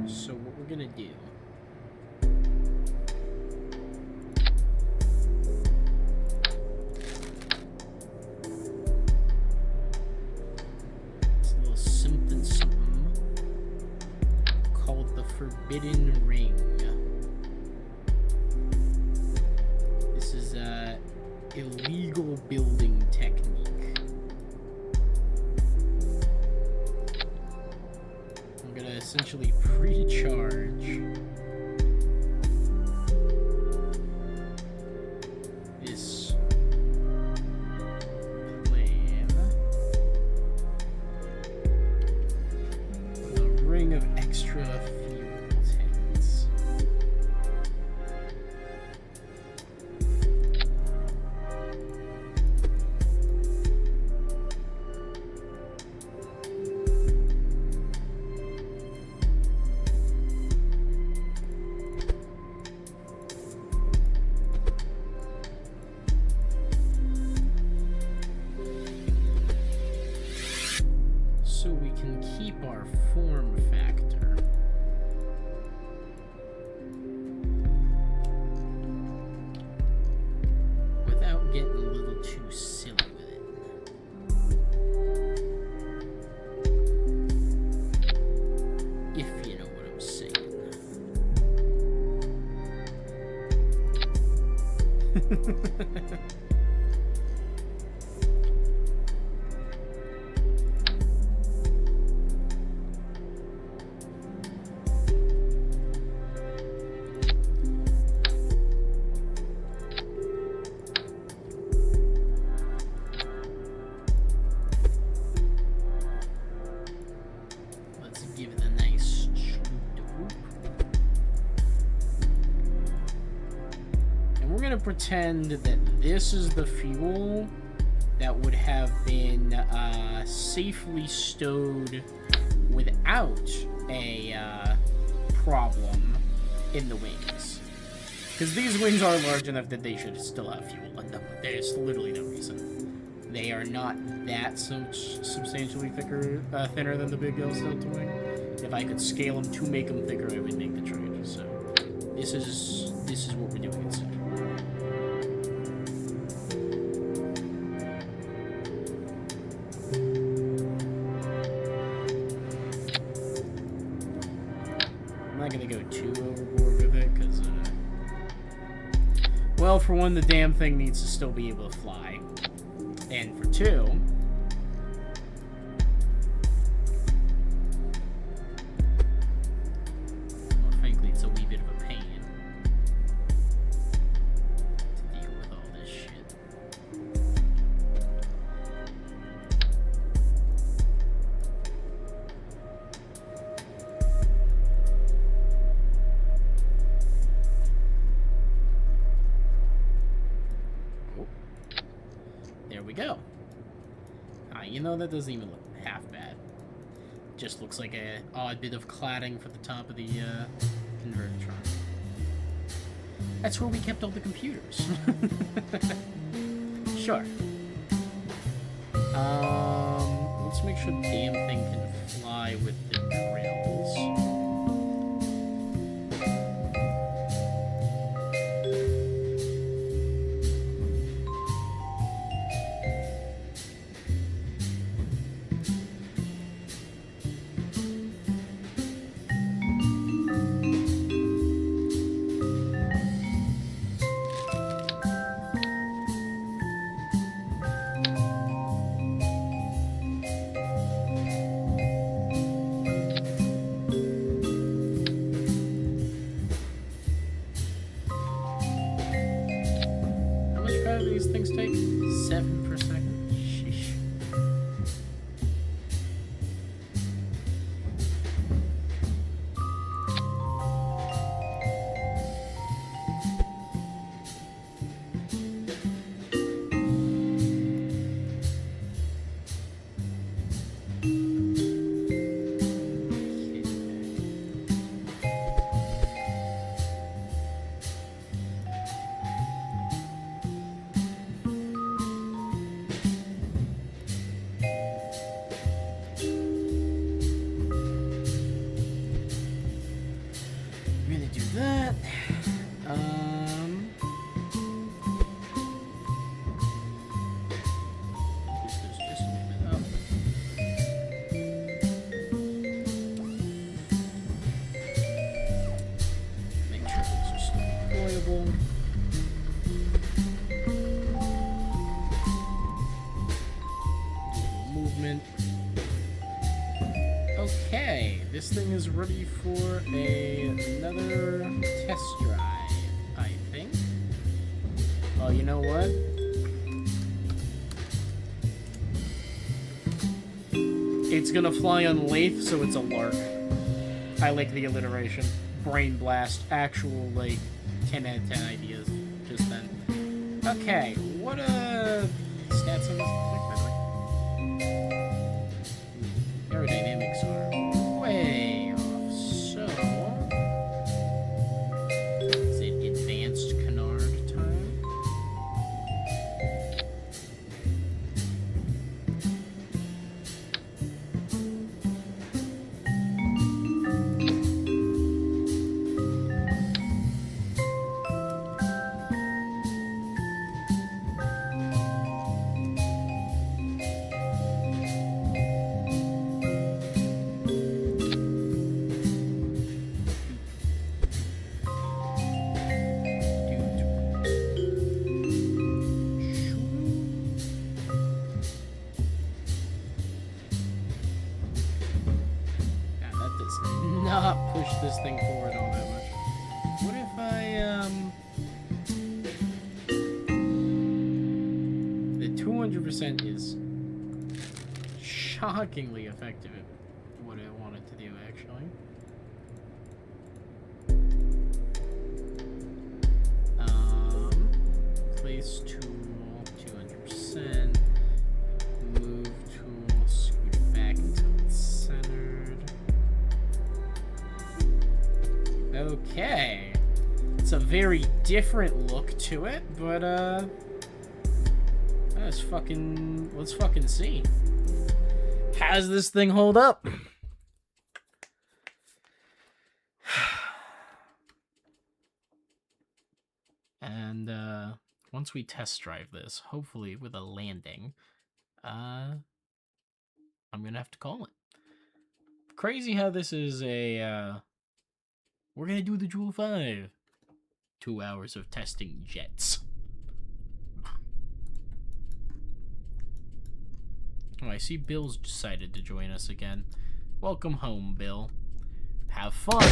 So what we're gonna do, it's a little something something. illegal building technique. I'm gonna essentially pre-charge this plan with a ring of extra fuel tanks. So we can keep our form factor. Without getting a little too silly with it. If you know what I'm saying. Let's give it a nice swoop. And we're gonna pretend that this is the fuel that would have been safely stowed without a problem in the wings. Because these wings are large enough that they should still have fuel in them. There's literally no reason. They are not that substantially thinner than the big Delta wing. If I could scale them to make them thicker, I would make the trade. So this is what we're doing instead. I'm not gonna go too overboard with it because, well, for one, the damn thing needs to still be able to fly. And for two, well, frankly, it's a wee bit of a pain to deal with all this shit. There we go. You know, that doesn't even look half bad. Just looks like a odd bit of cladding for the top of the convertitron. That's where we kept all the computers. Sure. Let's make sure the damn thing can fly with the drills. These things take 7 per second. Sheesh. this thing is ready for another test drive, I think. Oh, you know what? It's gonna fly on lathe, so it's a lark. I like the alliteration. Brain blast. Actual, like, 10 out of 10 ideas just then. Okay, what, stats on this thing, by the way? Aerodynamics are way off, so... Is it advanced canard time? Not push this thing forward all that much. What if I, the 200% is shockingly effective at what I wanted to do, actually. Place tool, 200%. Move tool, scoot it back until it's centered. Okay. It's a very different look to it, but let's fucking see. How does this thing hold up? And once we test drive this, hopefully with a landing, I'm gonna have to call it. Crazy how this is a we're gonna do the Joule 5. 2 hours of testing jets. Oh, I see Bill's decided to join us again. Welcome home, Bill. Have fun.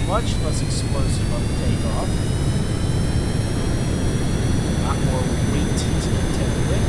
Much less explosive on takeoff. A lot more weight to contend with.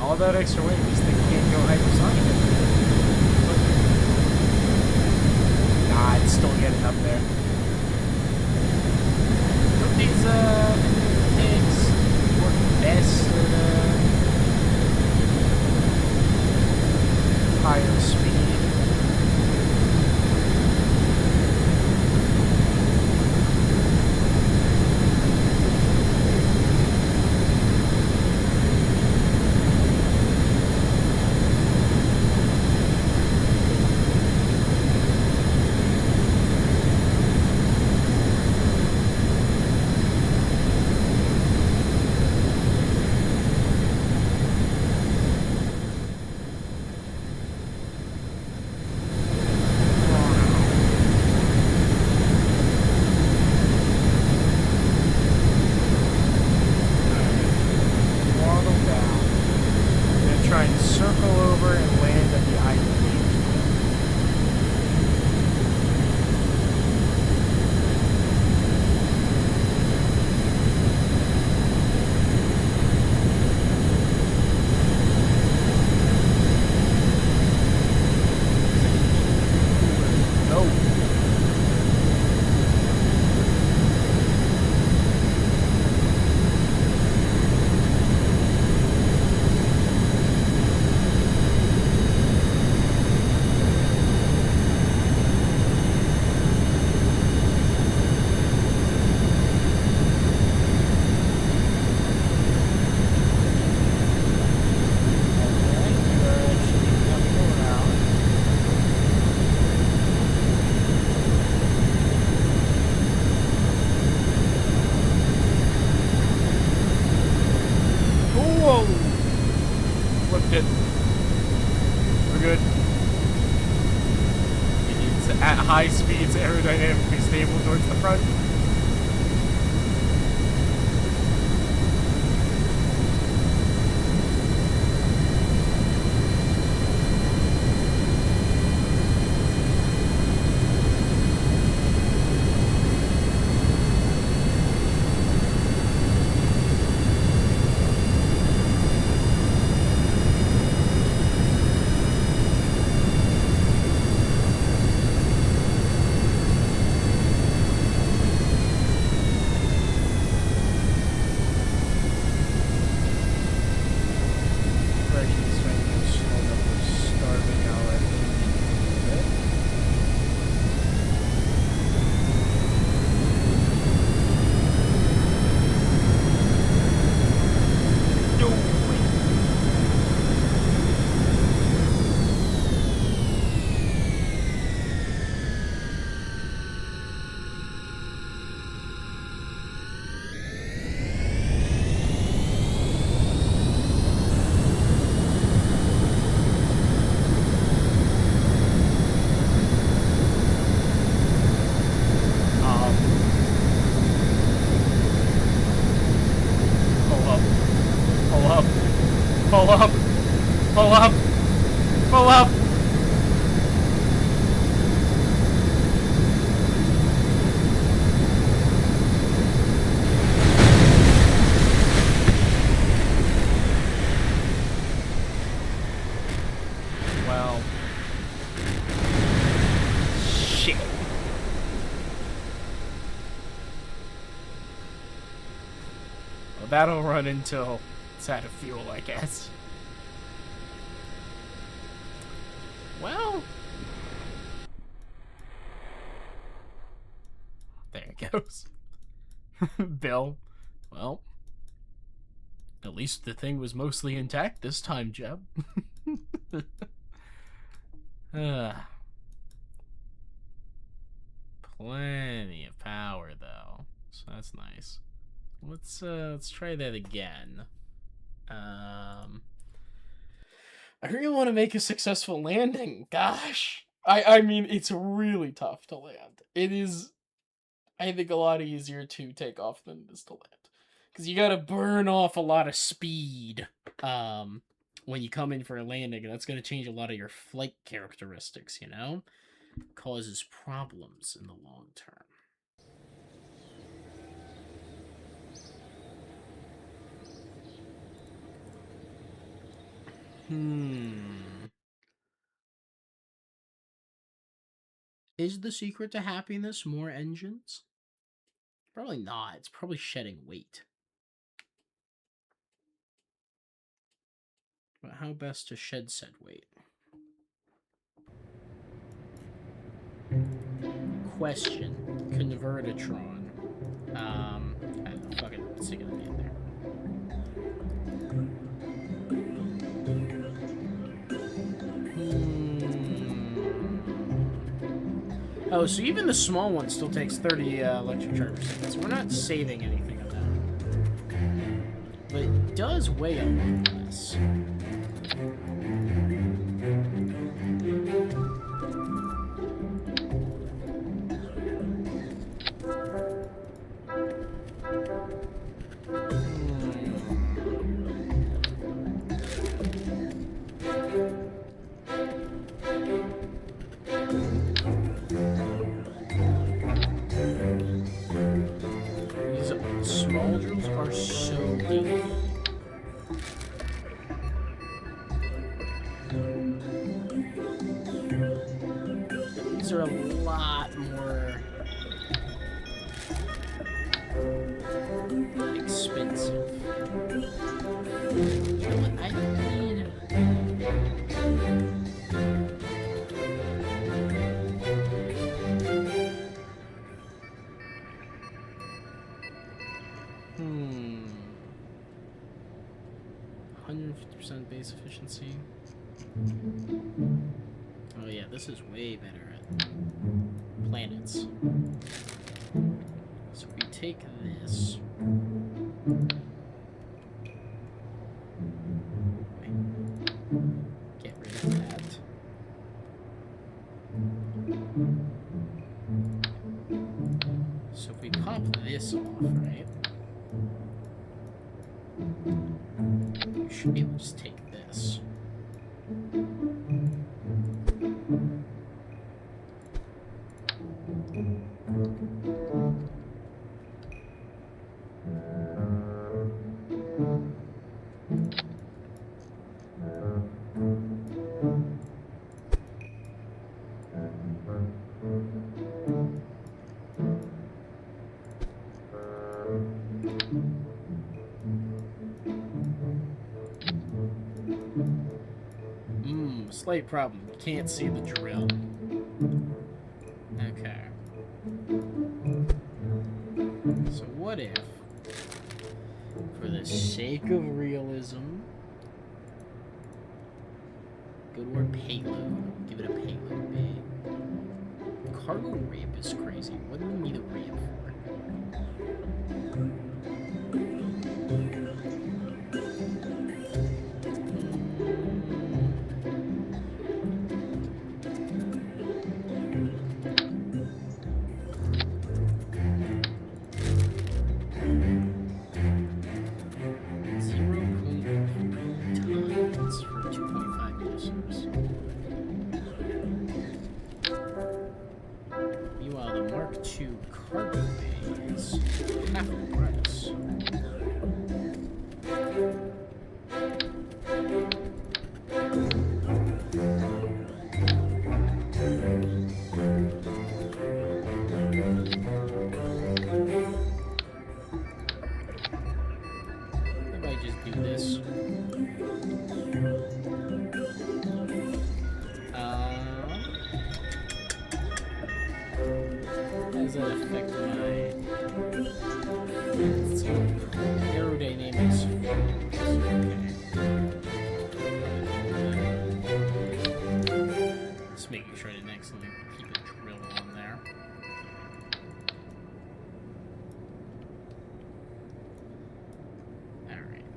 All that extra weight, this thing can't go hypersonic. Nah, it's still getting up there. Don't these things work best at higher speed? at high speeds aerodynamically stable towards the front. Pull up! Pull up! Pull up! Well. Shit. Well, that'll run until it's out of fuel, I guess. Well, there it goes. Bill, well, at least the thing was mostly intact this time, Jeb. Plenty of power, though, so that's nice. Let's try that again. I really want to make a successful landing. Gosh. I mean, it's really tough to land. It is, I think, a lot easier to take off than it is to land. Because you gotta burn off a lot of speed when you come in for a landing, and that's going to change a lot of your flight characteristics, you know? Causes problems in the long term. Is the secret to happiness more engines? Probably not. It's probably shedding weight. But how best to shed said weight? Question. Convertatron. I don't know. Fucking stick it in there. Oh, so even the small one still takes 30 electric charge seconds. So we're not saving anything of that. But it does weigh a lot less. These are a lot more expensive. You know what? I need... Hmm. 150% base efficiency. Oh yeah, this is way better at planets. So we take this. Get rid of that. this off, right? You should be able to just take this. Slight problem. You can't see the drill. Okay. So what if, for the sake of realism, go to our payload, give it a payload bay. Cargo ramp is crazy. What do we need a ramp for?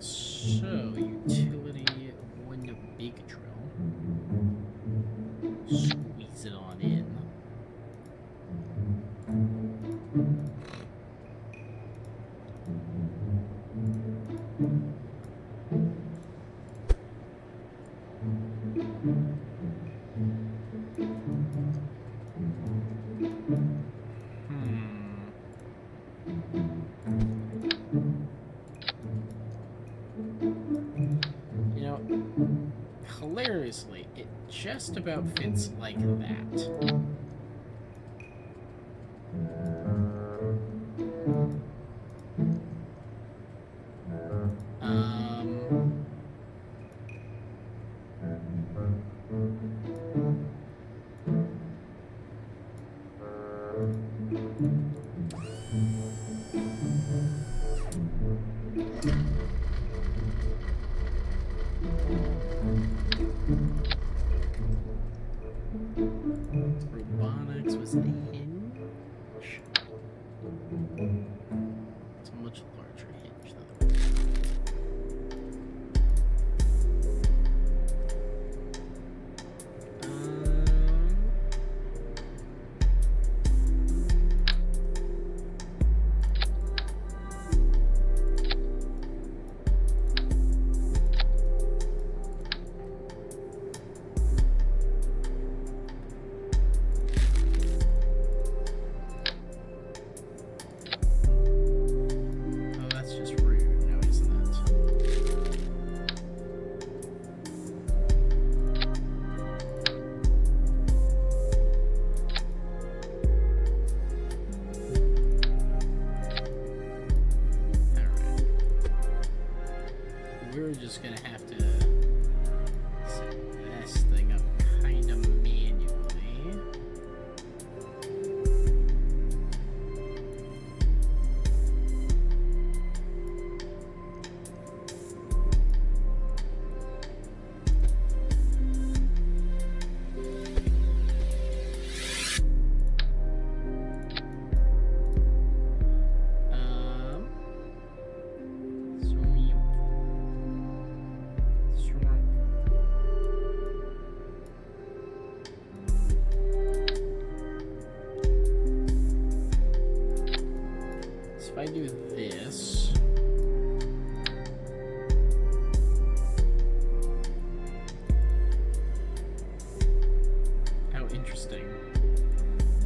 So, utility, window big drill. Squeeze it on in. Hilariously, it just about fits like that. Robotics was a hinge. It's a much larger hinge though.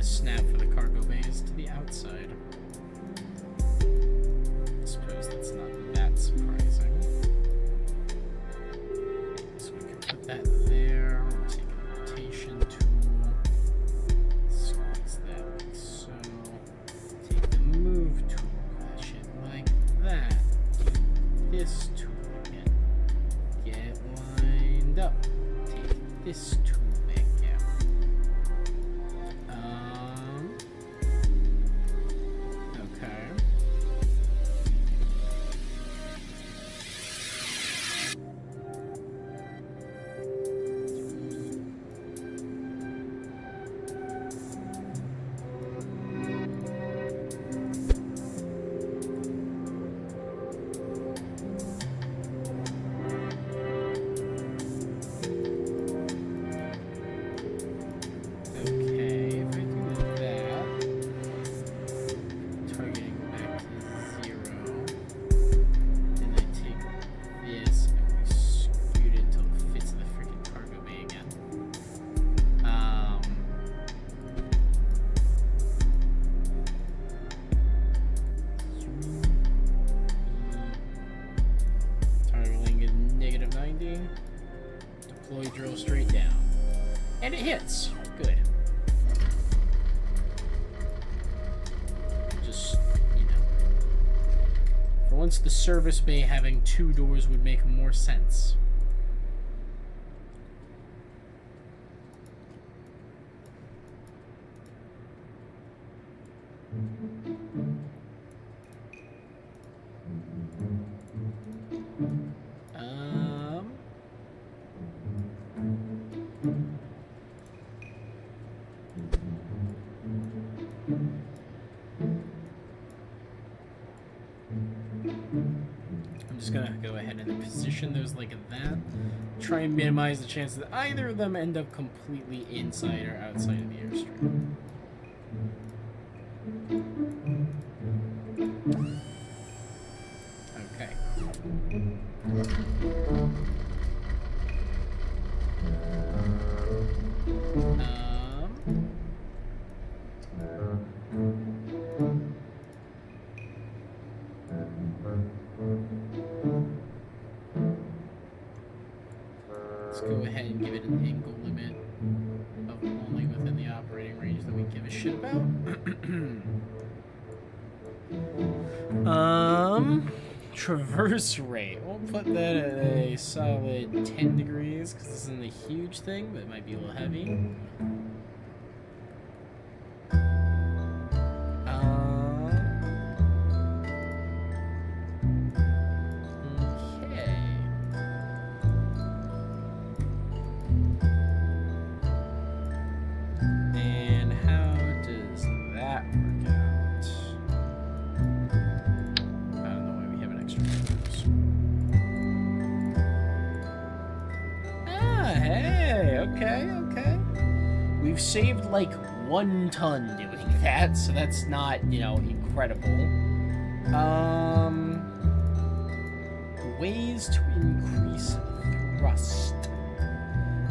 the snap for the cargo bays to the outside. I suppose that's not that surprising. So we can put that there. We'll take a rotation tool. Squeeze that like so. Take the move tool. Push it like that. This tool again. Get lined up. Take this tool back out. Okay. Deploy drill straight down. And it hits. Good. Just, you know. For once, the service bay having 2 doors would make more sense. I'm just gonna go ahead and position those like that. Try and minimize the chances that either of them end up completely inside or outside of the airstream. Okay. Let's go ahead and give it an angle limit of only within the operating range that we give a shit about. Traverse rate. We'll put that at a solid 10 degrees because this isn't a huge thing, but it might be a little heavy. Okay. We've saved like 1 ton doing that, so that's not, you know, incredible. Ways to increase thrust.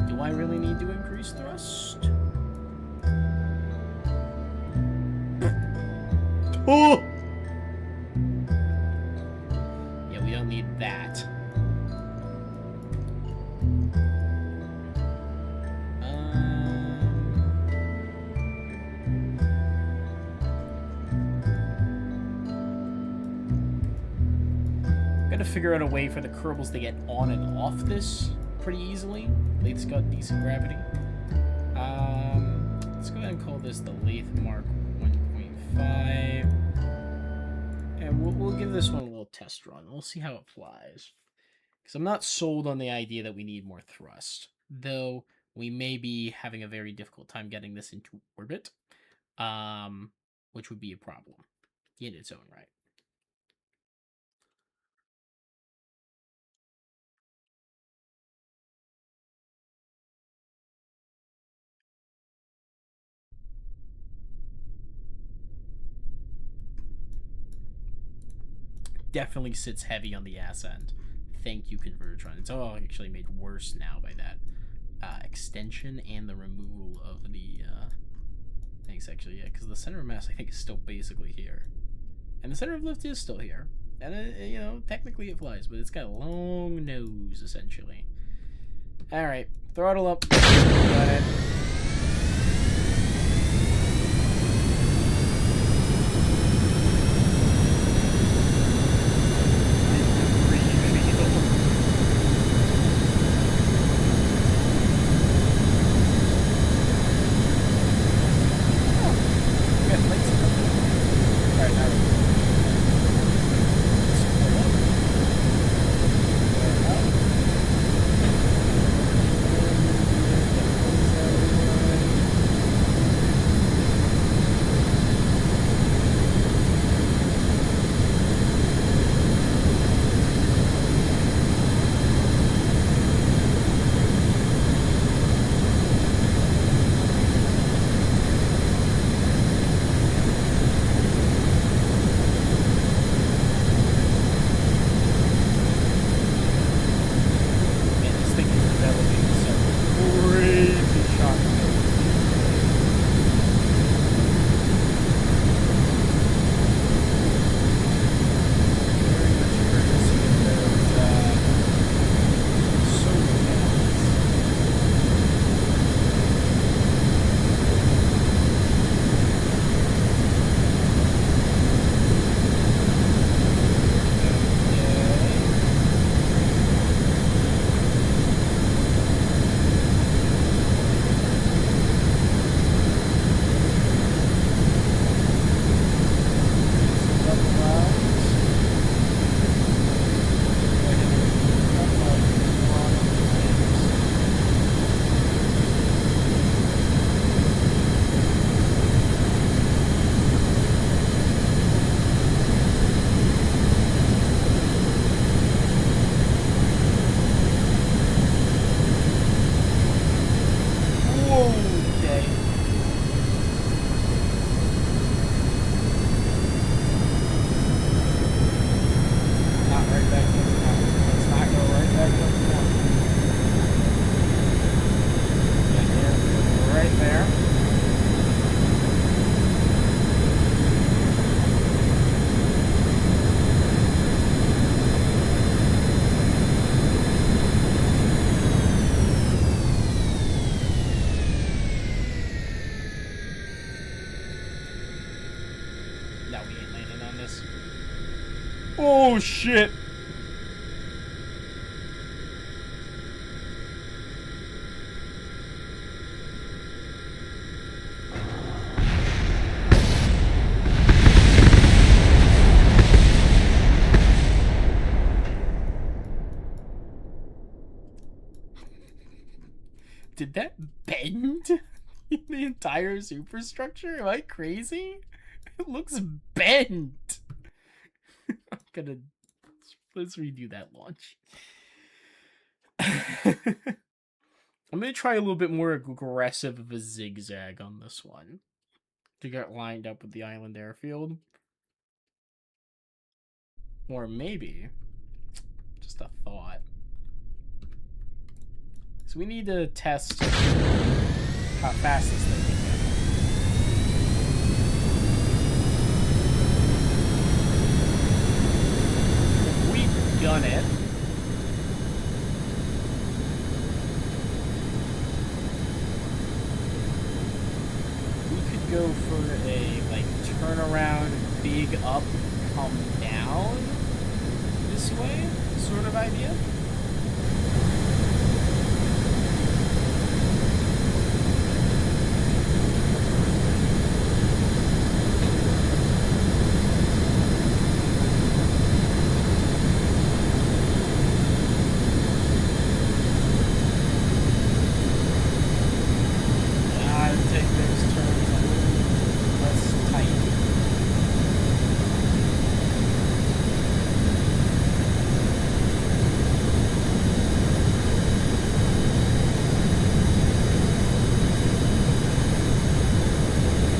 Do I really need to increase thrust? Oh! Yeah, we don't need that. Gotta figure out a way for the Kerbals to get on and off this pretty easily. Lathe's got decent gravity. Let's go ahead and call this the Lathe Mark 1.5. And we'll give this one a little test run. We'll see how it flies. Because I'm not sold on the idea that we need more thrust. Though we may be having a very difficult time getting this into orbit. Which would be a problem in its own right. Definitely sits heavy on the ass end. Thank you, Convertron. It's all actually made worse now by that extension and the removal of the thing. nice, actually, yeah, because the center of mass, I think, is still basically here. And the center of lift is still here. And, you know, technically it flies, but it's got a long nose, essentially. Alright, throttle up. Got it. Oh shit! Did that bend the entire superstructure? Am I crazy? It looks bent. I'm gonna... Let's redo that launch. I'm gonna try a little bit more aggressive of a zigzag on this one to get lined up with the island airfield. Or maybe, just a thought. So we need to test how fast this thing can go. We've done it. We could go for a like turnaround, big up, come down this way sort of idea.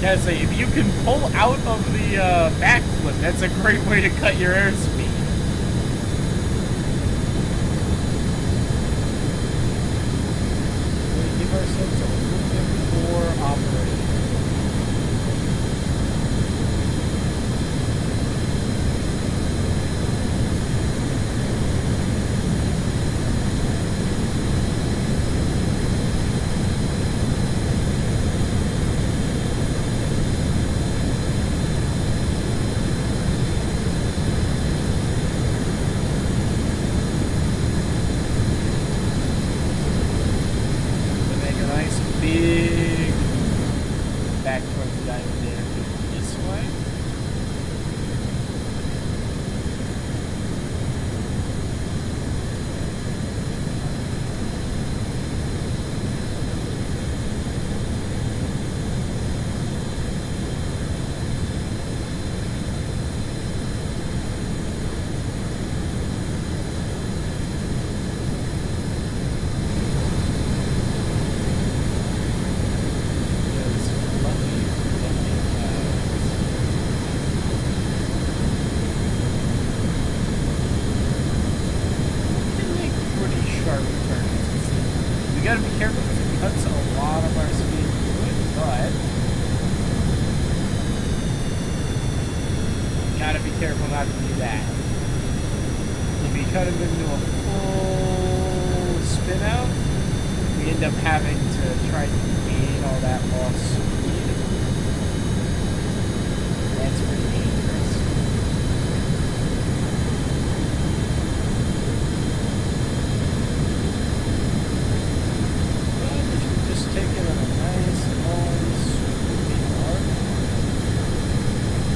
Yeah, so if you can pull out of the backflip, that's a great way to cut your airspeed. We'll give ourselves a little bit more operating. Did I dare go this way? We gotta be careful because it cuts a lot of our speed through it, but gotta be careful not to do that. If we cut him into a full spin out, we end up having to try to gain all that lost speed. That's pretty dangerous. Take it on a nice, long, sweeping arc.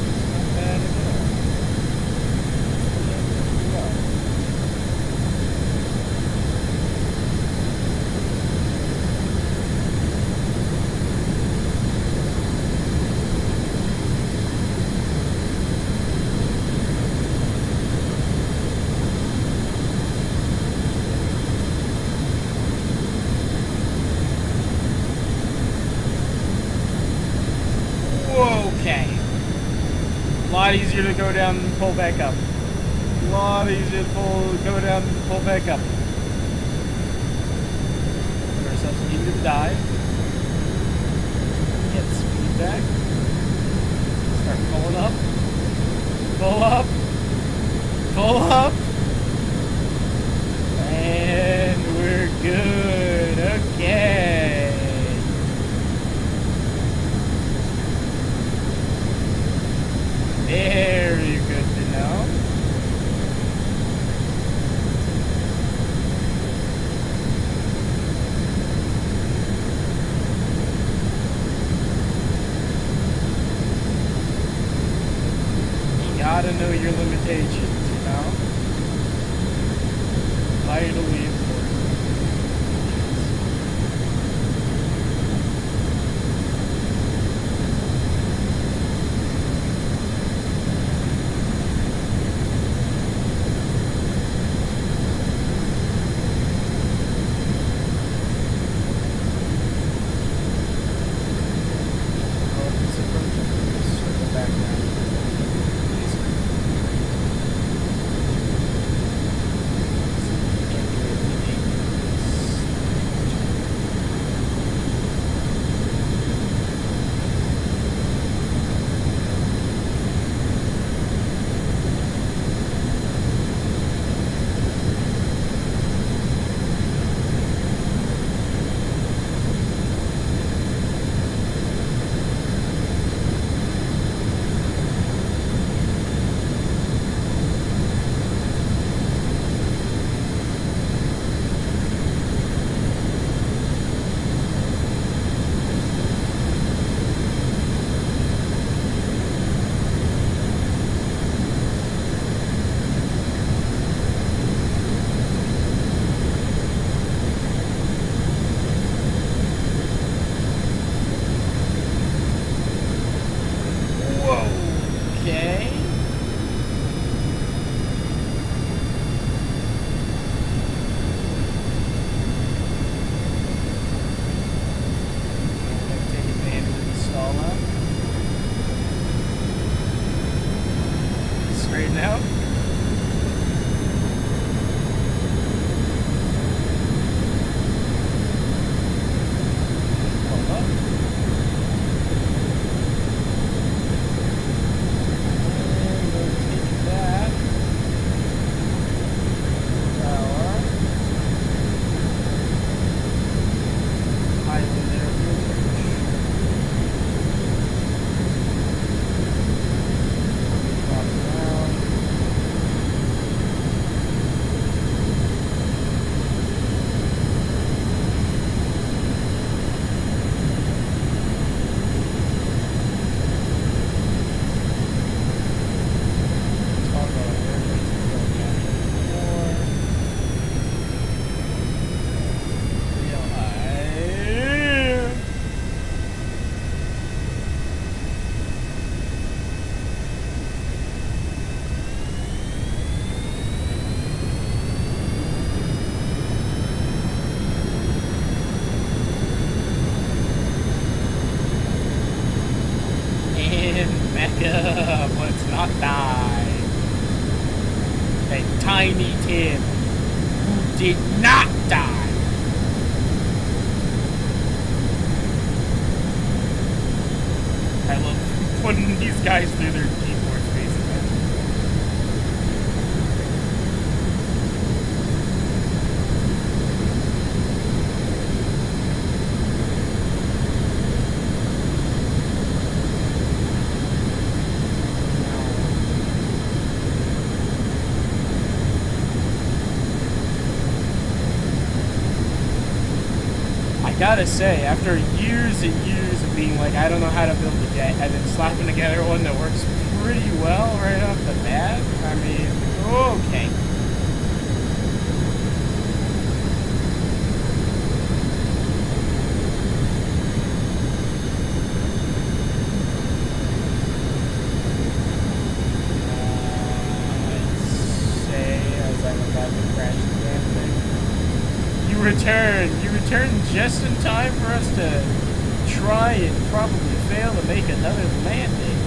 It's not bad at all. Okay. A lot easier to go down and pull back up. A lot easier to go down and pull back up. Put ourselves into the dive. Get speed back. Start pulling up. Pull up. Pull up. And we're good. Okay. Very good to know. You gotta know your limitations, you know? Vitally important. Tim, back up. Let's not die. And Tiny Tim, who did not die. I love putting these guys through their G-force, basically. I gotta say, after years and years of being like, I don't know how to build a jet, and then slapping together one that works pretty well right off the bat, I mean, okay. I'd say, as I'm about to crash the damn thing. You return just in time for us to try and probably fail to make another landing.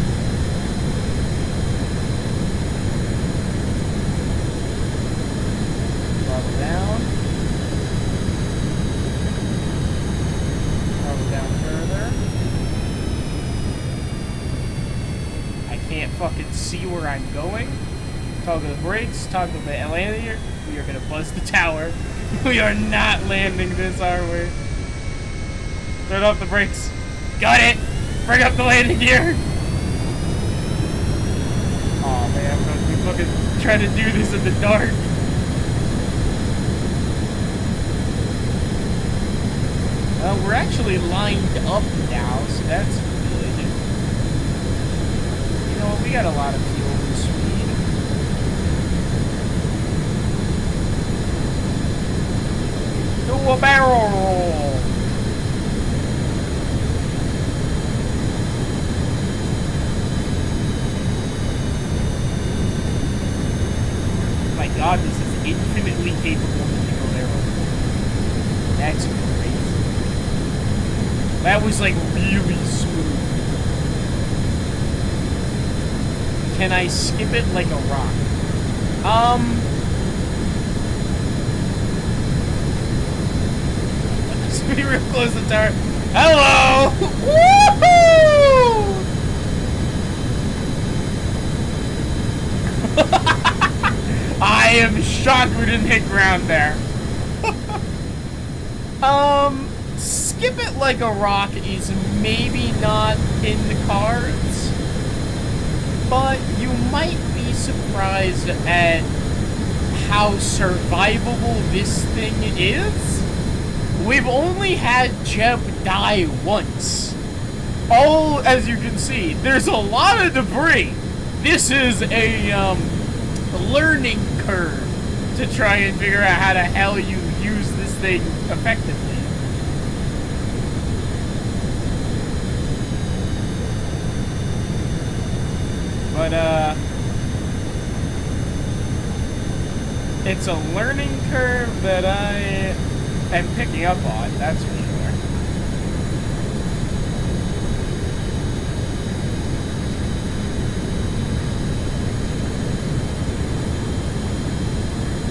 Throttle down. Throttle down further. I can't fucking see where I'm going. Toggle the brakes, toggle the landing gear. We are gonna buzz the tower. We are not landing this, are we? Turn off the brakes. Got it! Bring up the landing gear! Aw, man, I'm gonna be fucking trying to do this in the dark. Well, we're actually lined up now, so that's good. You know, we got a lot of fuel and speed. Do a barrel roll! My god, this is infinitely capable of being a barrel. That's crazy. That was like really smooth. Can I skip it like a rock? Let's be real close to the tower. Hello! Woohoo! I am shocked we didn't hit ground there. Skip it like a rock is maybe not in the cards, but you might be surprised at how survivable this thing is. We've only had Jeb die once. All, as you can see, there's a lot of debris. This is a, learning curve to try and figure out how the hell you use this thing effectively. But, it's a learning curve that I am picking up on, that's for sure.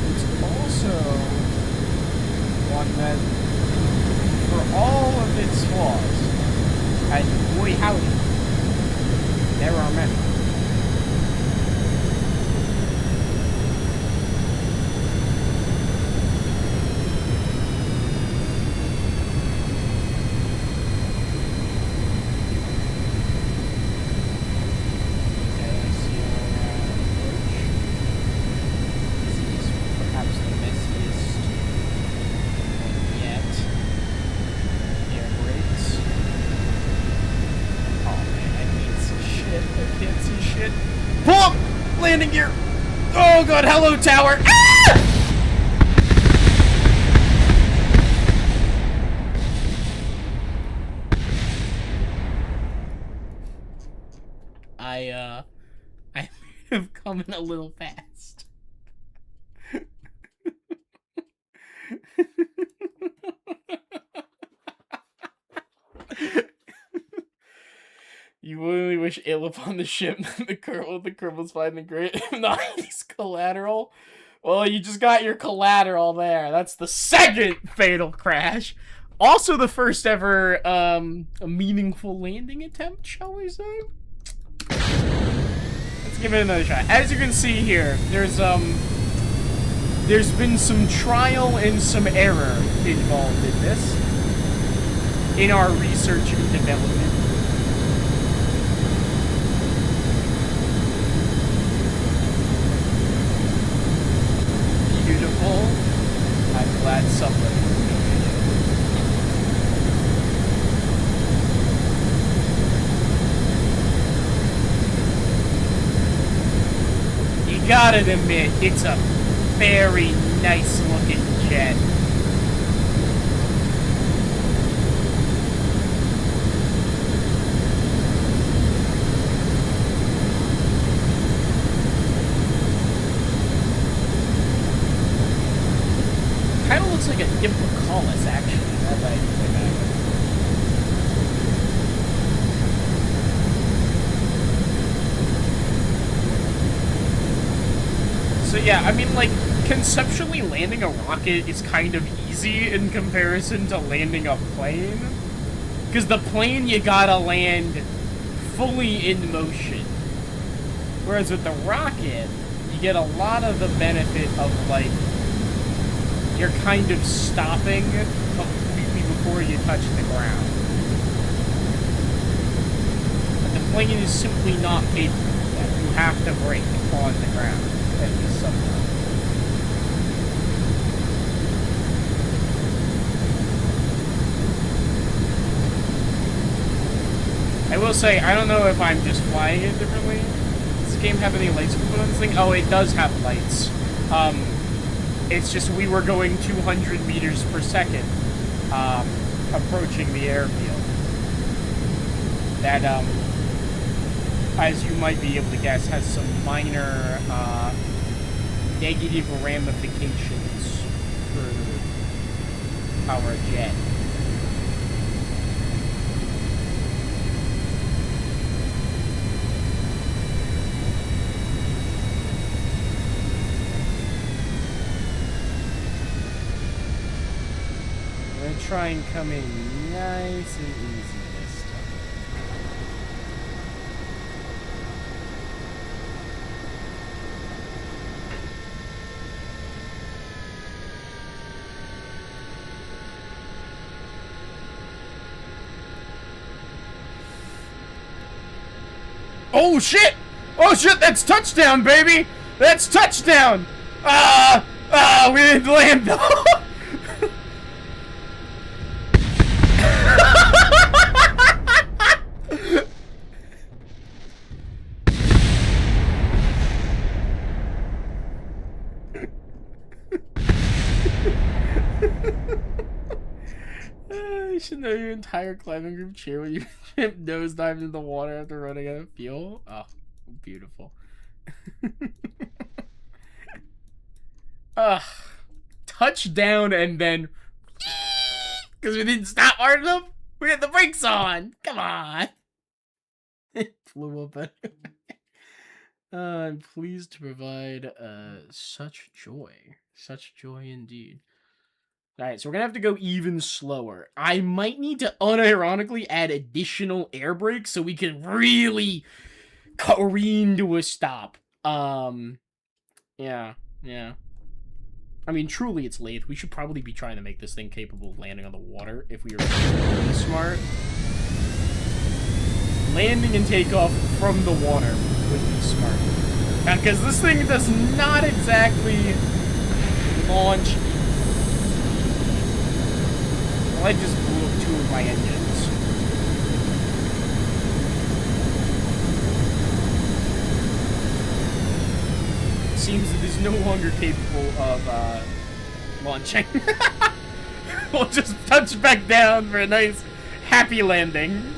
It's also one that, for all of its flaws, and boy howdy, there are many. Landing gear. Oh god, hello tower. Ah! I may have come in a little fast. You really wish ill upon the ship the criminals find the great nice collateral. Well, you just got your collateral there. That's the second fatal crash. Also the first ever a meaningful landing attempt, shall we say? Let's give it another shot. As you can see here, there's been some trial and some error involved in this. In our research and development. Beautiful. I'm glad somebody you gotta admit, it's a very nice looking jet. Kind of looks like a Diplocaulus, actually. Now that I think about it. So yeah, I mean, like, conceptually landing a rocket is kind of easy in comparison to landing a plane. Because the plane, you gotta land fully in motion. Whereas with the rocket, you get a lot of the benefit of, like, you're kind of stopping completely before you touch the ground. But the plane is simply not capable of that. You have to brake on the ground, at least sometimes. I will say, I don't know if I'm just flying it differently. Does the game have any lights we put on this thing? Oh, it does have lights. It's just we were going 200 meters per second, approaching the airfield. That, as you might be able to guess, has some minor, negative ramifications for our jet. Try and come in nice and easy this time. Oh shit! Oh shit, that's touchdown, baby! That's touchdown! We didn't land though! You should know your entire climbing group cheer when you nosedived in the water after running out of fuel. Oh, beautiful. Touchdown and then because we didn't stop hard enough, we had the brakes on. Come on. It flew up. I'm pleased to provide such joy indeed. Alright, so we're gonna have to go even slower. I might need to unironically add additional air brakes so we can really careen to a stop. Yeah. I mean, truly, it's late. We should probably be trying to make this thing capable of landing on the water if we were really smart. Landing and takeoff from the water would be smart. Because this thing does not exactly launch. Well, I just blew up 2 of my engines. It seems that it's no longer capable of launching. We'll just touch back down for a nice, happy landing.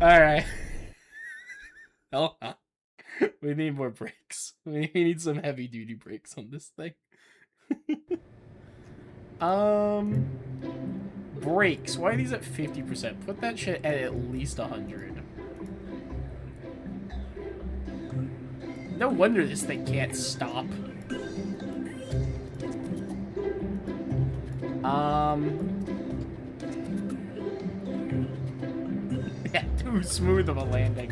Alright. Oh, we need more brakes. We need some heavy duty brakes on this thing. Brakes. Why are these at 50%? Put that shit at least 100. No wonder this thing can't stop. Yeah, too smooth of a landing.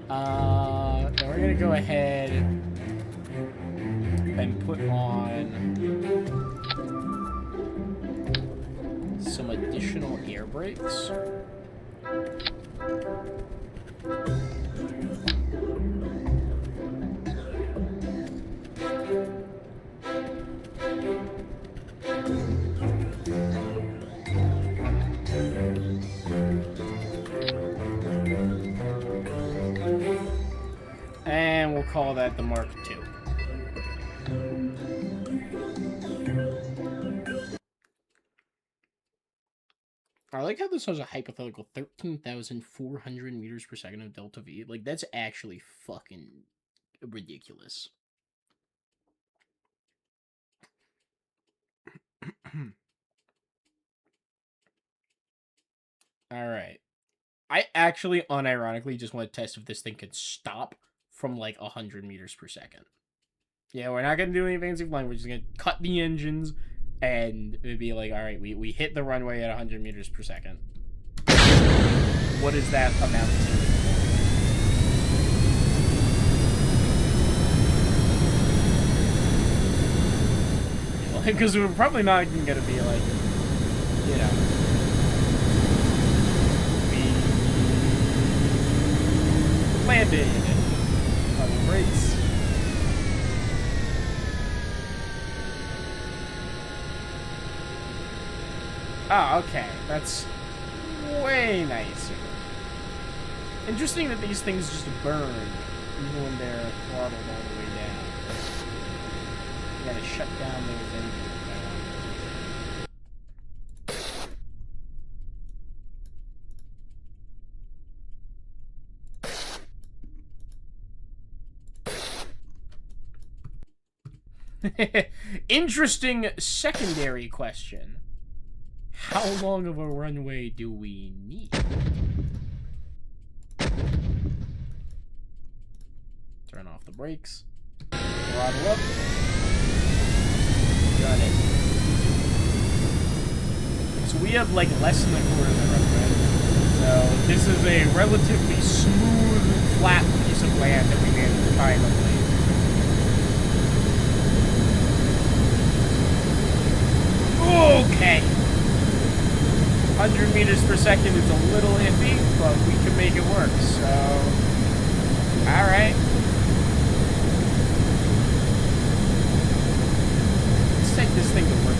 Then we're gonna go ahead and put on some additional air brakes. And we'll call that the Mark II. I like how this has a hypothetical 13,400 meters per second of delta V. Like, that's actually fucking ridiculous. Alright. I actually, unironically, just want to test if this thing could stop from, like, 100 meters per second. Yeah, we're not going to do any fancy flying. We're just going to cut the engines, and it'd be like, alright, we hit the runway at 100 meters per second. What does that amount to? Because we're probably not even going to be, like, you know... landed on the brakes. Oh, okay. That's way nicer. Interesting that these things just burn even when they're throttled all the way down. You gotta shut down those engines. Interesting secondary question. How long of a runway do we need? Turn off the brakes. Throttle up. Got it. So we have like less than a quarter of the runway. So this is a relatively smooth, flat piece of land that we managed to find on the lane. Okay. 100 meters per second is a little iffy, but we can make it work, so... Alright. Let's take this thing to work.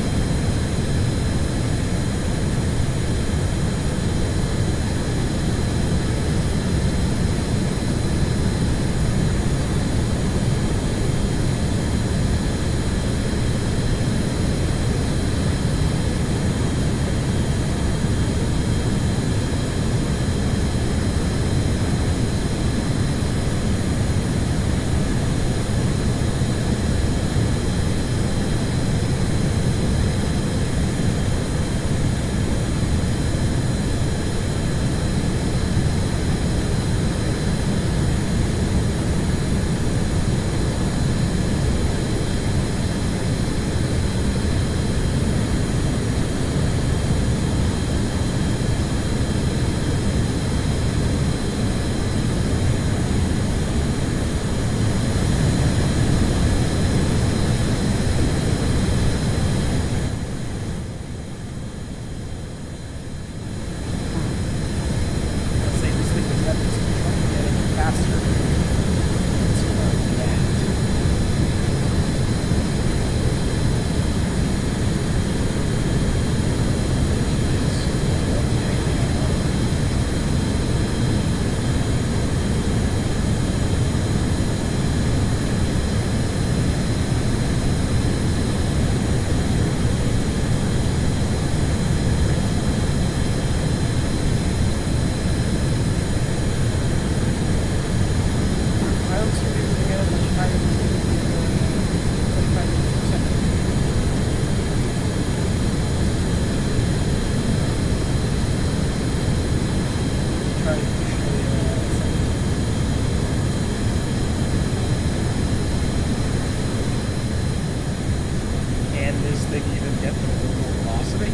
this thing even get the normal velocity?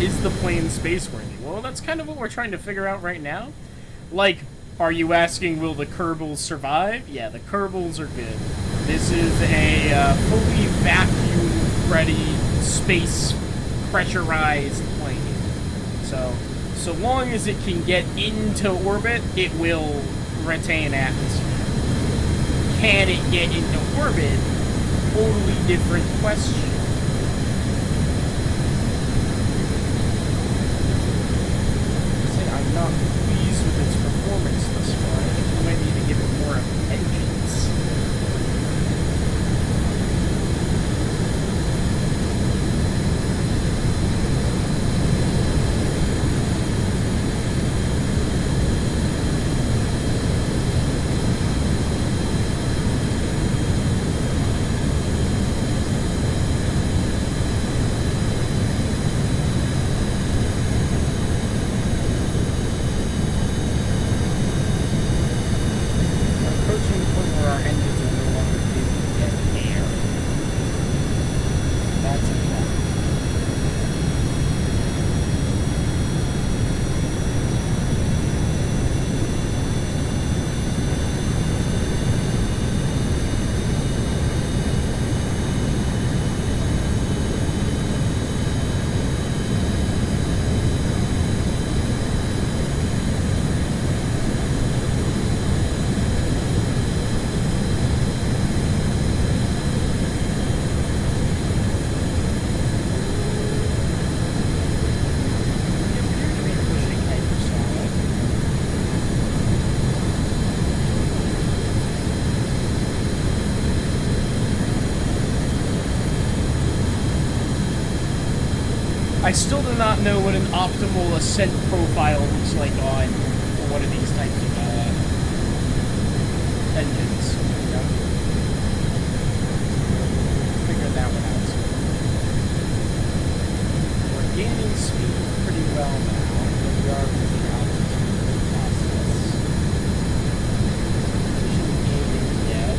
Is the plane spaceworthy? Well, that's kind of what we're trying to figure out right now. Like, are you asking, will the Kerbals survive? Yeah, the Kerbals are good. This is a fully vacuum-ready, space pressurized plane. So long as it can get into orbit, it will retain atmosphere. Can it get into orbit? Totally different question. I'm not pleased with its performance thus far. I think we might need to give it more engines. I still do not know what an optimal ascent profile looks like on one of these types of engines. You know? Figure that one out. We're gaining speed pretty well now, but we are losing altitude in the process. We shouldn't be gaining yet.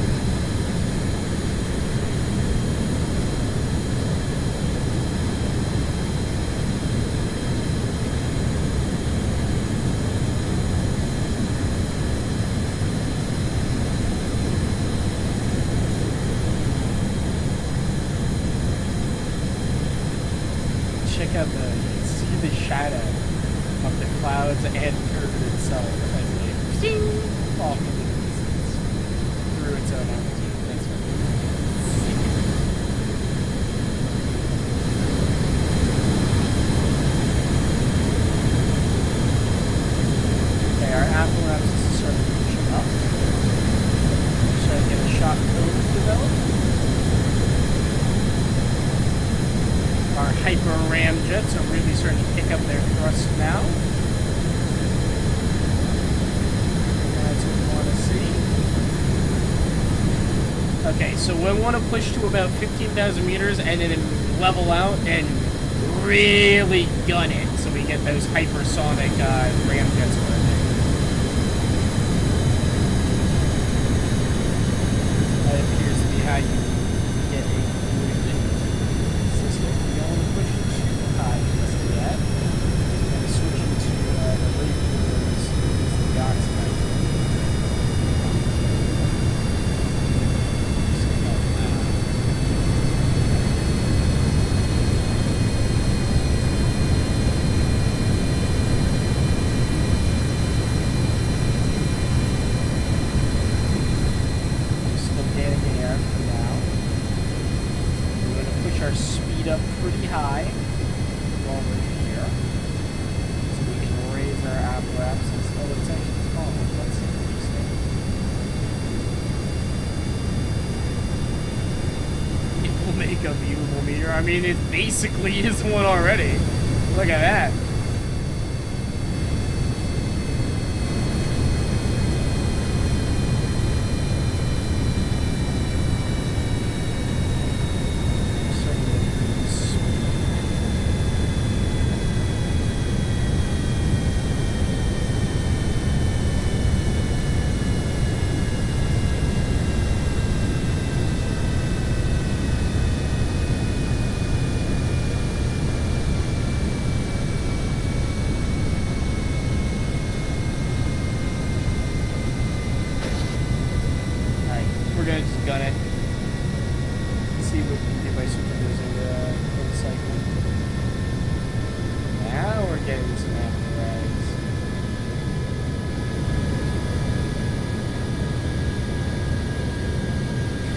Check out you can see the shadow of the clouds and Earth itself as they zing off into the distance through its own altitude. That's okay, our apparatus is starting to push up. We're starting to get a shot code developed. Our hyper ram jets are really starting to pick up their thrust now. That's what we want to see. Okay, so we want to push to about 15,000 meters and then level out and really gun it so we get those hypersonic ram jets working. That appears to be how you get a good system. We don't want to push it too high just yet. And switching to the radiators is the oxide. Our speed up pretty high while we're here, so we can raise our apparatus. Oh, it's actually calm. That's interesting. It will make a viewable meteor. I mean, it basically is one already. Look at that.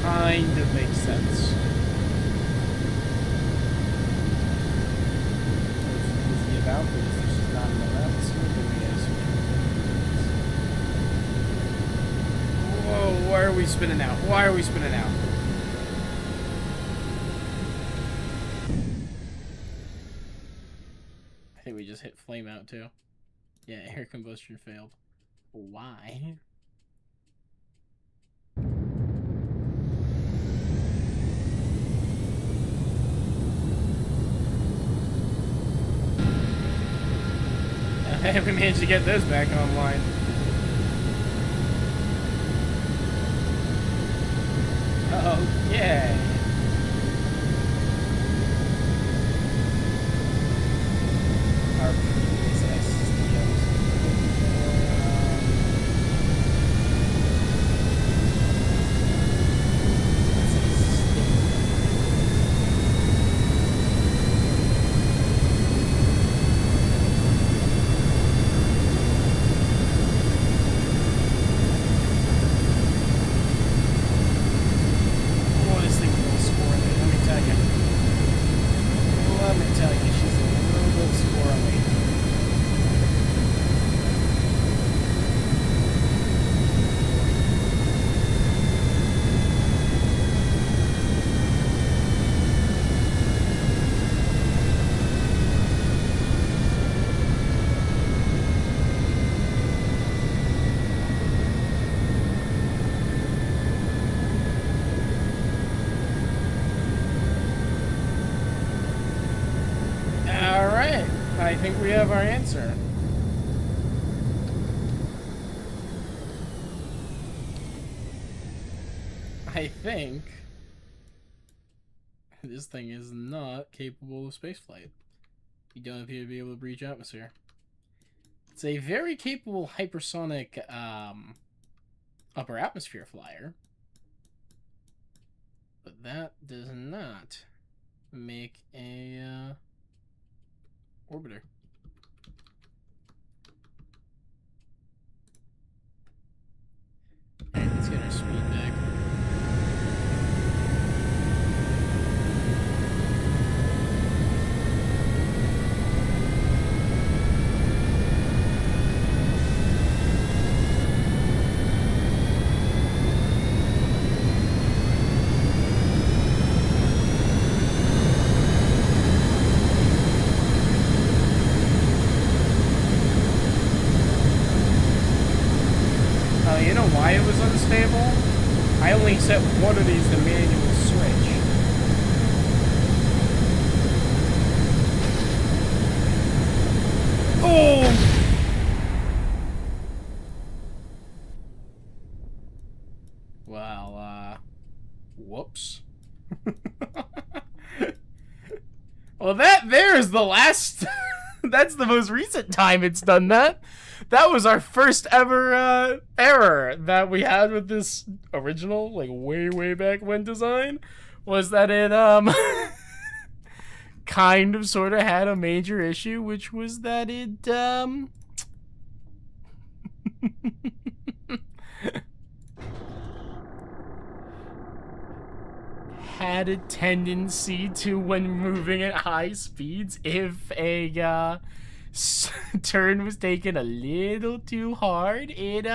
Kind of makes sense. Is he about this? This is not in the left. Whoa, why are we spinning out? Why are we spinning out? I think we just hit flame out too. Yeah, air combustion failed. Why? We managed to get those back online. Okay. Our previous STOs. I think we have our answer. I think this thing is not capable of spaceflight. You don't appear to be able to breach atmosphere. It's a very capable hypersonic upper atmosphere flyer, but that does not make a orbiter. Alright, let's get our speed back. You know why it was unstable? I only set one of these to manual switch. Oh! Well, whoops. Well, there's the last... That's the most recent time it's done that. That was our first ever error that we had with this original, like way back when design, was that it kind of sort of had a major issue, which was that it had a tendency to, when moving at high speeds, if a turn was taken a little too hard, it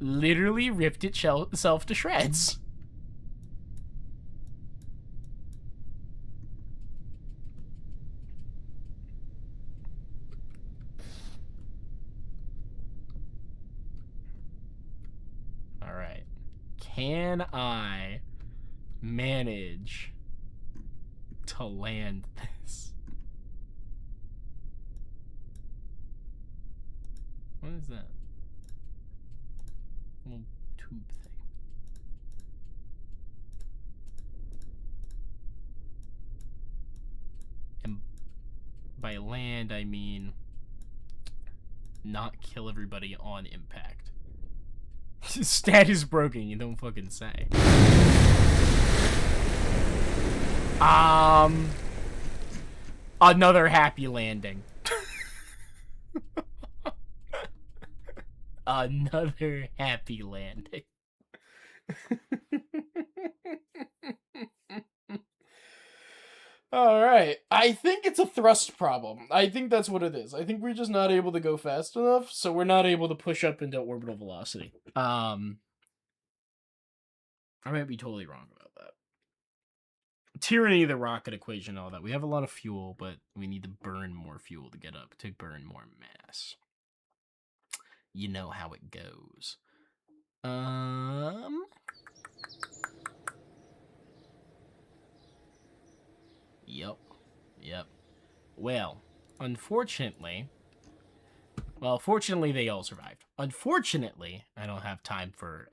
literally ripped itself to shreds. can I manage to land this? What is that? Little tube thing. And by land, I mean not kill everybody on impact. Status broken, you don't fucking say. Another happy landing. Another happy landing. Alright, I think it's a thrust problem. I think that's what it is. I think we're just not able to go fast enough, so we're not able to push up into orbital velocity. I might be totally wrong about that. Tyranny of the rocket equation, all that. We have a lot of fuel, but we need to burn more fuel to get up, to burn more mass. You know how it goes. Yep. Well, fortunately they all survived. Unfortunately, I don't have time for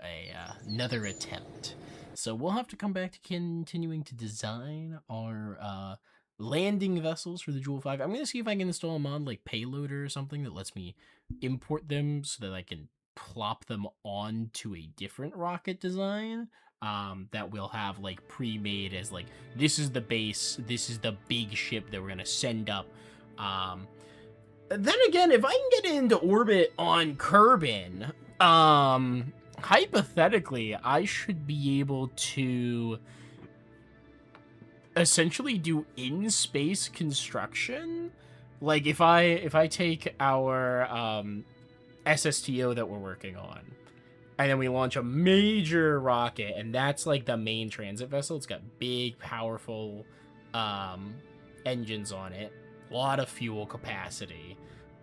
another attempt. So we'll have to come back to continuing to design our landing vessels for the Jewel 5. I'm going to see if I can install a mod like Payloader or something that lets me import them so that I can plop them onto a different rocket design. That we'll have like pre-made as like, this is the base, this is the big ship that we're gonna send up. Then again, if I can get into orbit on Kerbin, hypothetically, I should be able to essentially do in-space construction. Like if I take our SSTO that we're working on, and then we launch a major rocket, and that's like the main transit vessel. It's got big, powerful engines on it, a lot of fuel capacity,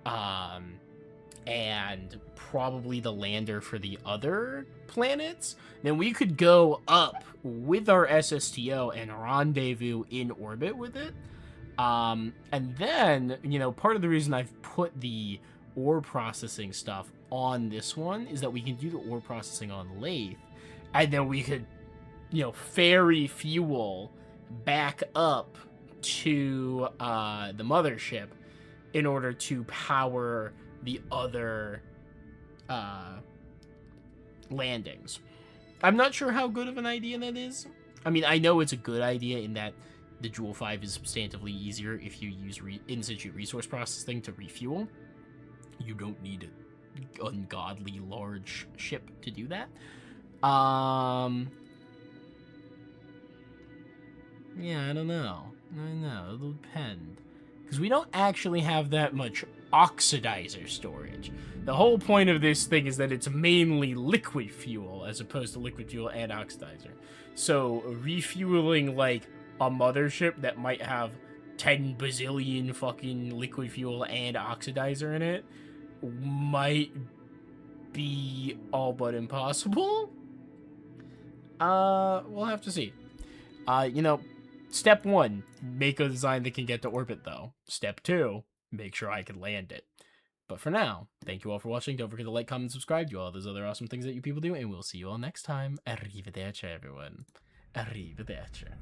and probably the lander for the other planets. Then we could go up with our SSTO and rendezvous in orbit with it. And then, you know, part of the reason I've put the ore processing stuff on this one is that we can do the ore processing on Lathe, and then we could, you know, ferry fuel back up to the mothership in order to power the other landings. I'm not sure how good of an idea that is. I mean, I know it's a good idea in that the Jewel 5 is substantively easier if you use in-situ resource processing to refuel. You don't need an ungodly large ship to do that. Yeah, I don't know. It'll depend. Because we don't actually have that much oxidizer storage. The whole point of this thing is that it's mainly liquid fuel as opposed to liquid fuel and oxidizer. So refueling like a mothership that might have 10 bazillion fucking liquid fuel and oxidizer in it might be all but impossible. We'll have to see. You know, step 1, make a design that can get to orbit though. Step 2, make sure I can land it. But for now, thank you all for watching. Don't forget to like, comment, subscribe, do all those other awesome things that you people do, and we'll see you all next time. Arrivederci, everyone. Arrivederci.